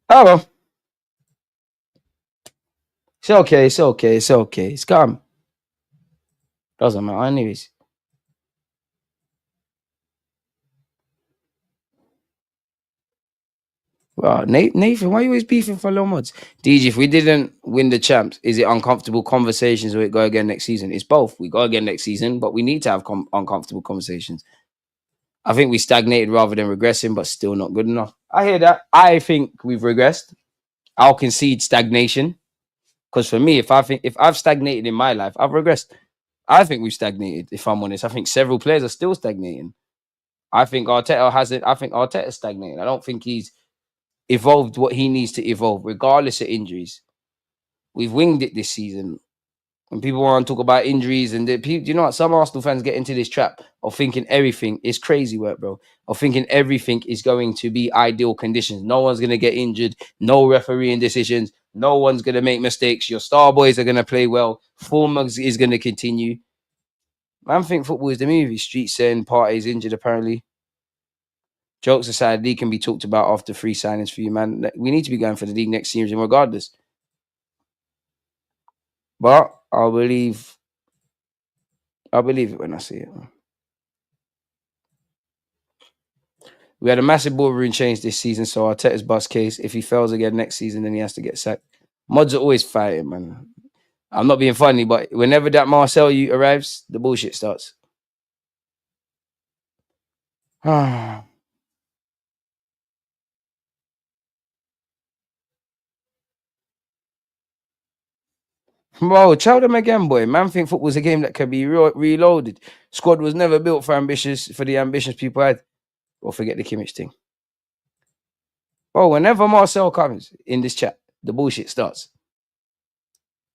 Oh well. It's okay. It's okay. It's okay. It's calm. Doesn't matter anyways. Wow, Nathan, why are you always beefing for low mods? DJ, if we didn't win the champs, is it uncomfortable conversations or we go again next season? It's both. We go again next season, but we need to have uncomfortable conversations. I think we stagnated rather than regressing, but still not good enough. I hear that. I think we've regressed. I'll concede stagnation. Because for me, if I've stagnated in my life, I've regressed. I think we've stagnated, if I'm honest. I think several players are still stagnating. I think Arteta hasn't. I think Arteta's stagnating. I don't think he's evolved what he needs to evolve, regardless of injuries. We've winged it this season. When people want to talk about injuries and you know what? Some Arsenal fans get into this trap of thinking everything is crazy work, bro. Of thinking everything is going to be ideal conditions. No one's going to get injured. No refereeing decisions. No one's going to make mistakes. Your star boys are going to play well. Form is going to continue. Man, think football is the movie. Street saying Partey's injured, apparently. Jokes aside, league can be talked about after 3 signings for you, man. We need to be going for the league next season regardless. But I'll believe it when I see it. We had a massive ballroom change this season, so Arteta's bust case. If he fails again next season, then he has to get sacked. Mods are always fighting, man. I'm not being funny, but whenever that Marcel arrives, the bullshit starts. Bro, tell them again, boy. Man, think football's a game that can be reloaded. Squad was never built for the ambitious people had. Or forget the Kimmich thing. Bro, whenever Marcel comes in this chat, the bullshit starts.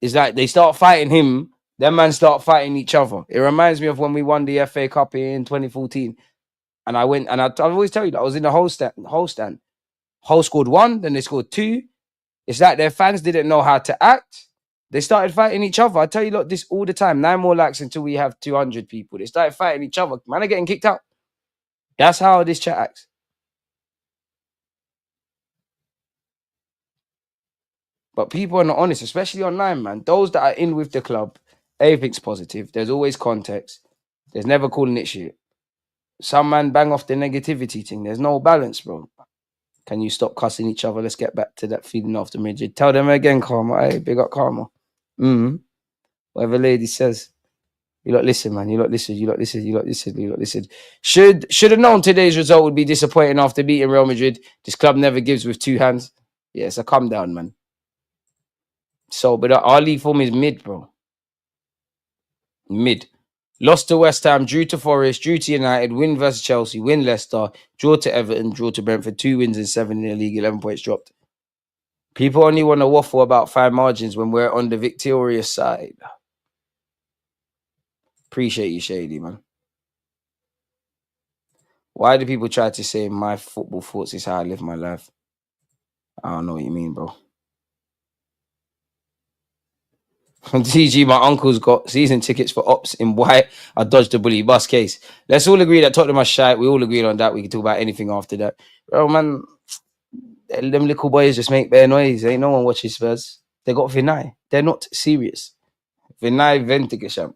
It's like they start fighting him, them man start fighting each other. It reminds me of when we won the FA Cup in 2014. And I went, and I always tell you that I was in the whole stand. Whole scored 1, then they scored 2. It's like their fans didn't know how to act. They started fighting each other. I tell you, look, this all the time. 9 more likes until we have 200 people. They started fighting each other. Man are getting kicked out. That's how this chat acts. But people are not honest, especially online, man. Those that are in with the club, everything's positive. There's always context. There's never calling it shit. Some man bang off the negativity thing. There's no balance, bro. Can you stop cussing each other? Let's get back to that feeding after Madrid. Tell them again, Karma. Hey, big up Karma. Whatever lady says. You lot listen, man. You lot listen. Should have known today's result would be disappointing after beating Real Madrid. This club never gives with 2 hands. Yeah, so calm down, man. So, but our league form is mid, bro. Mid. Lost to West Ham, drew to Forest, drew to United, win versus Chelsea, win Leicester, draw to Everton, draw to Brentford, 2 wins and 7 in the league, 11 points dropped. People only want to waffle about 5 margins when we're on the victorious side. Appreciate you, Shady, man. Why do people try to say my football thoughts is how I live my life? I don't know what you mean, bro. TG, my uncle's got season tickets for Ops in white. I dodged the bully bus case. Let's all agree that Tottenham are shite. We all agreed on that. We can talk about anything after that. Bro, man, them little boys just make bare noise. Ain't no one watches Spurs. They got Vinay. They're not serious. Vinay Ventigasham.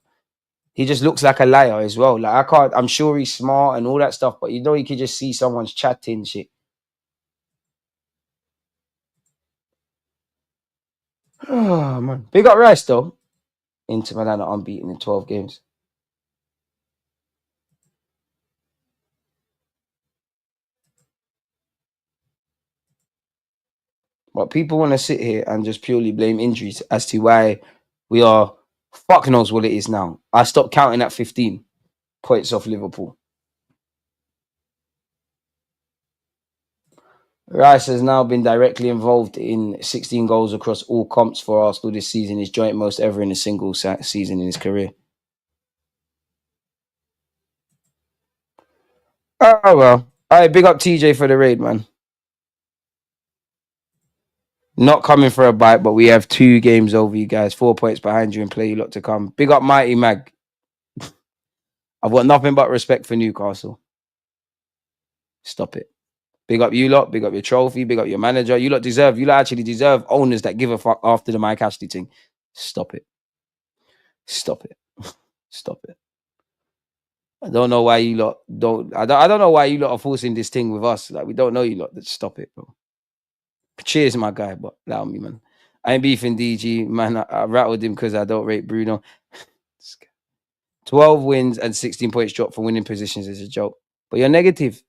He just looks like a liar as well. Like I'm sure he's smart and all that stuff, but you can just see someone's chatting shit. Oh man. Big up Rice though. Inter Milan are unbeaten in 12 games. But people want to sit here and just purely blame injuries as to why we are fuck knows what it is now. I stopped counting at 15 points off Liverpool. Rice has now been directly involved in 16 goals across all comps for Arsenal this season, his joint most ever in a single season in his career. Oh, well. All right, big up TJ for the raid, man. Not coming for a bite, but we have 2 games over you guys, 4 points behind you and play you lot to come. Big up Mighty Mag. I've got nothing but respect for Newcastle. Stop it. Big up you lot, big up your trophy, big up your manager. You lot actually deserve owners that give a fuck after the Mike Ashley thing. Stop it. Stop it. Stop it. I don't know why you lot I don't know why you lot are forcing this thing with us. Like, we don't know you lot. Stop it, bro. Cheers, my guy, but allow me, man. I ain't beefing DG, man. I rattled him because I don't rate Bruno. 12 wins and 16 points dropped for winning positions is a joke. But you're negative.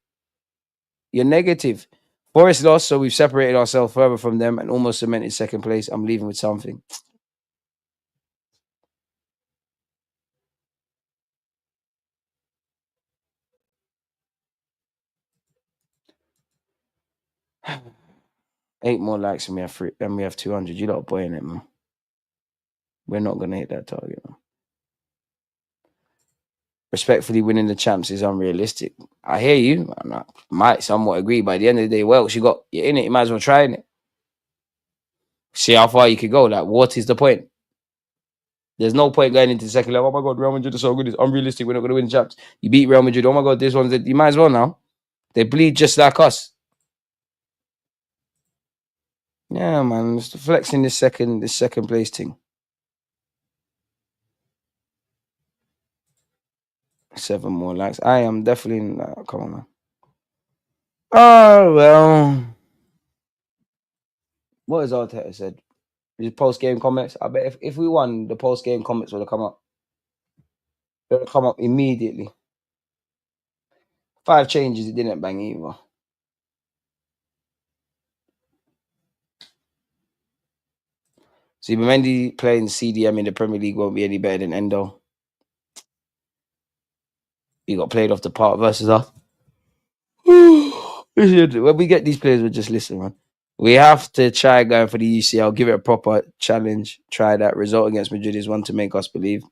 You're negative. Forest lost, so we've separated ourselves further from them and almost cemented second place. I'm leaving with something. Eight more likes and we have 200. You lot are boying it, man. We're not going to hit that target, man. Respectfully, winning the champs is unrealistic. I hear you. I might somewhat agree. By the end of the day, well, you're in it. You might as well try it. See how far you could go. Like, what is the point? There's no point going into the second level. Oh my God, Real Madrid is so good. It's unrealistic. We're not going to win champs. You beat Real Madrid. Oh my God, this one's it. You might as well now. They bleed just like us. Yeah, man. Just flexing this second place thing. 7 more likes. I am definitely come on, man. Oh well. What has Arteta said? His post-game comments. I bet if we won, the post-game comments would have come up. They would have come up immediately. 5 changes, it didn't bang either. See, Mendy playing CDM in the Premier League won't be any better than Endo. He got played off the park versus us. When we get these players, we'll just listen, man. We have to try going for the UCL, give it a proper challenge, try that. Result against Madrid is one to make us believe.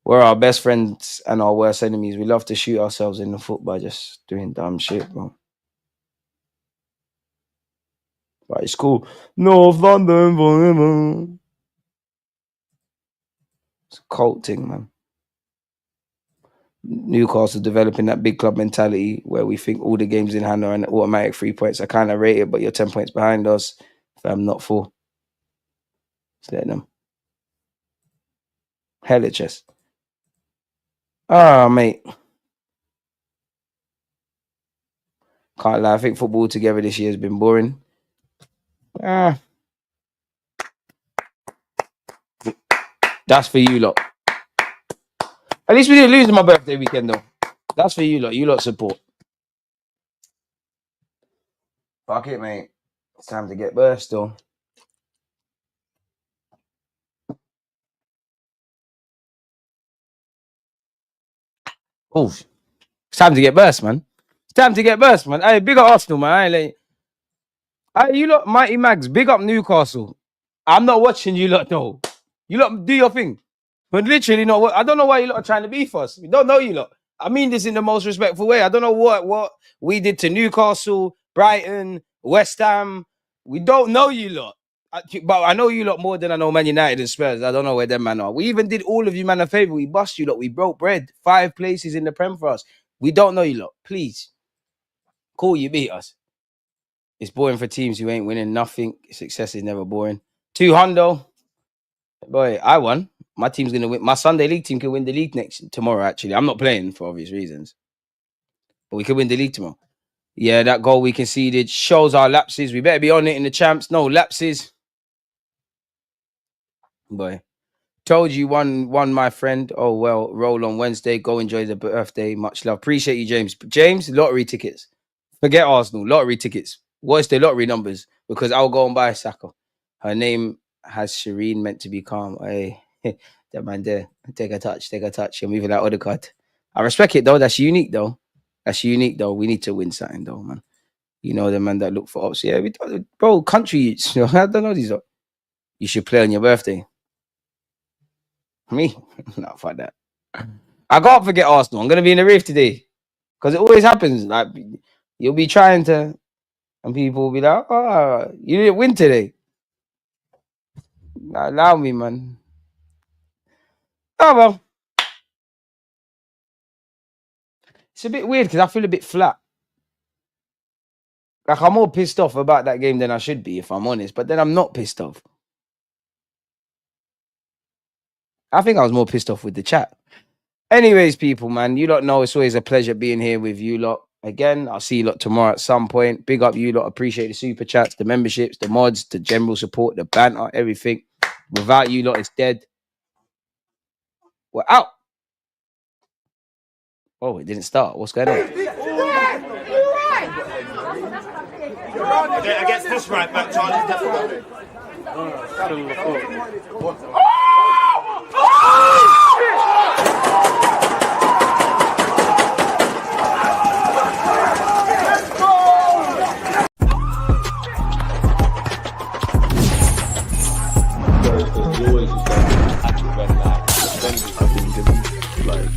We're our best friends and our worst enemies. We love to shoot ourselves in the foot by just doing dumb shit, bro. But it's cool. North London forever. It's a cult thing, man. Newcastle developing that big club mentality where we think all the games in hand are an automatic 3 points. I kind of rate it, but you're 10 points behind us. If I'm not 4, just let them. Hell, it's just. Mate. Can't lie. I think football together this year has been boring. That's for you lot. At least we didn't lose my birthday weekend, though. That's for you lot. You lot support. Fuck it, mate. It's time to get burst, though. Oh, it's time to get burst, man. It's time to get burst, man. Hey, big up Arsenal, man. I ain't like... Hey, you lot, Mighty Mags, big up Newcastle. I'm not watching you lot, though. You lot do your thing. But literally, not. I don't know why you lot are trying to beef us. We don't know you lot. I mean this in the most respectful way. I don't know what we did to Newcastle, Brighton, West Ham. We don't know you lot. But I know you lot more than I know Man United and Spurs. I don't know where them man are. We even did all of you man a favor. We bust you lot. We broke bread. 5 places in the Prem for us. We don't know you lot. Please. Cool, you beat us. It's boring for teams who ain't winning nothing. Success is never boring. 200. Boy, I won. My team's going to win. My Sunday league team can win the league tomorrow, actually. I'm not playing for obvious reasons. But we can win the league tomorrow. Yeah, that goal we conceded shows our lapses. We better be on it in the champs. No lapses. Boy. Told you one, my friend. Oh, well, roll on Wednesday. Go enjoy the birthday. Much love. Appreciate you, James. James, lottery tickets. Forget Arsenal. Lottery tickets. What's the lottery numbers? Because I'll go and buy a Saka. Her name has Shireen meant to be calm. Hey, that man there. Take a touch. You're moving that other card. I respect it, though. That's unique, though. We need to win something, though, man. You know the man that look for ups. Yeah, bro, country youths. I don't know these. You should play on your birthday. Me? No, fuck that. I can't forget Arsenal. I'm going to be in the rave today. Because it always happens. Like, you'll be trying to, and people will be like, oh, you didn't win today. Allow me, man. Oh, well. It's a bit weird because I feel a bit flat. Like, I'm more pissed off about that game than I should be, if I'm honest. But then I'm not pissed off. I think I was more pissed off with the chat. Anyways, people, man, you lot know it's always a pleasure being here with you lot. Again, I'll see you lot tomorrow at some point. Big up you lot. Appreciate the super chats, the memberships, the mods, the general support, the banter, everything. Without you lot, it's dead. We're out. Oh, it didn't start. What's going on? Against this right back, Charlie. Like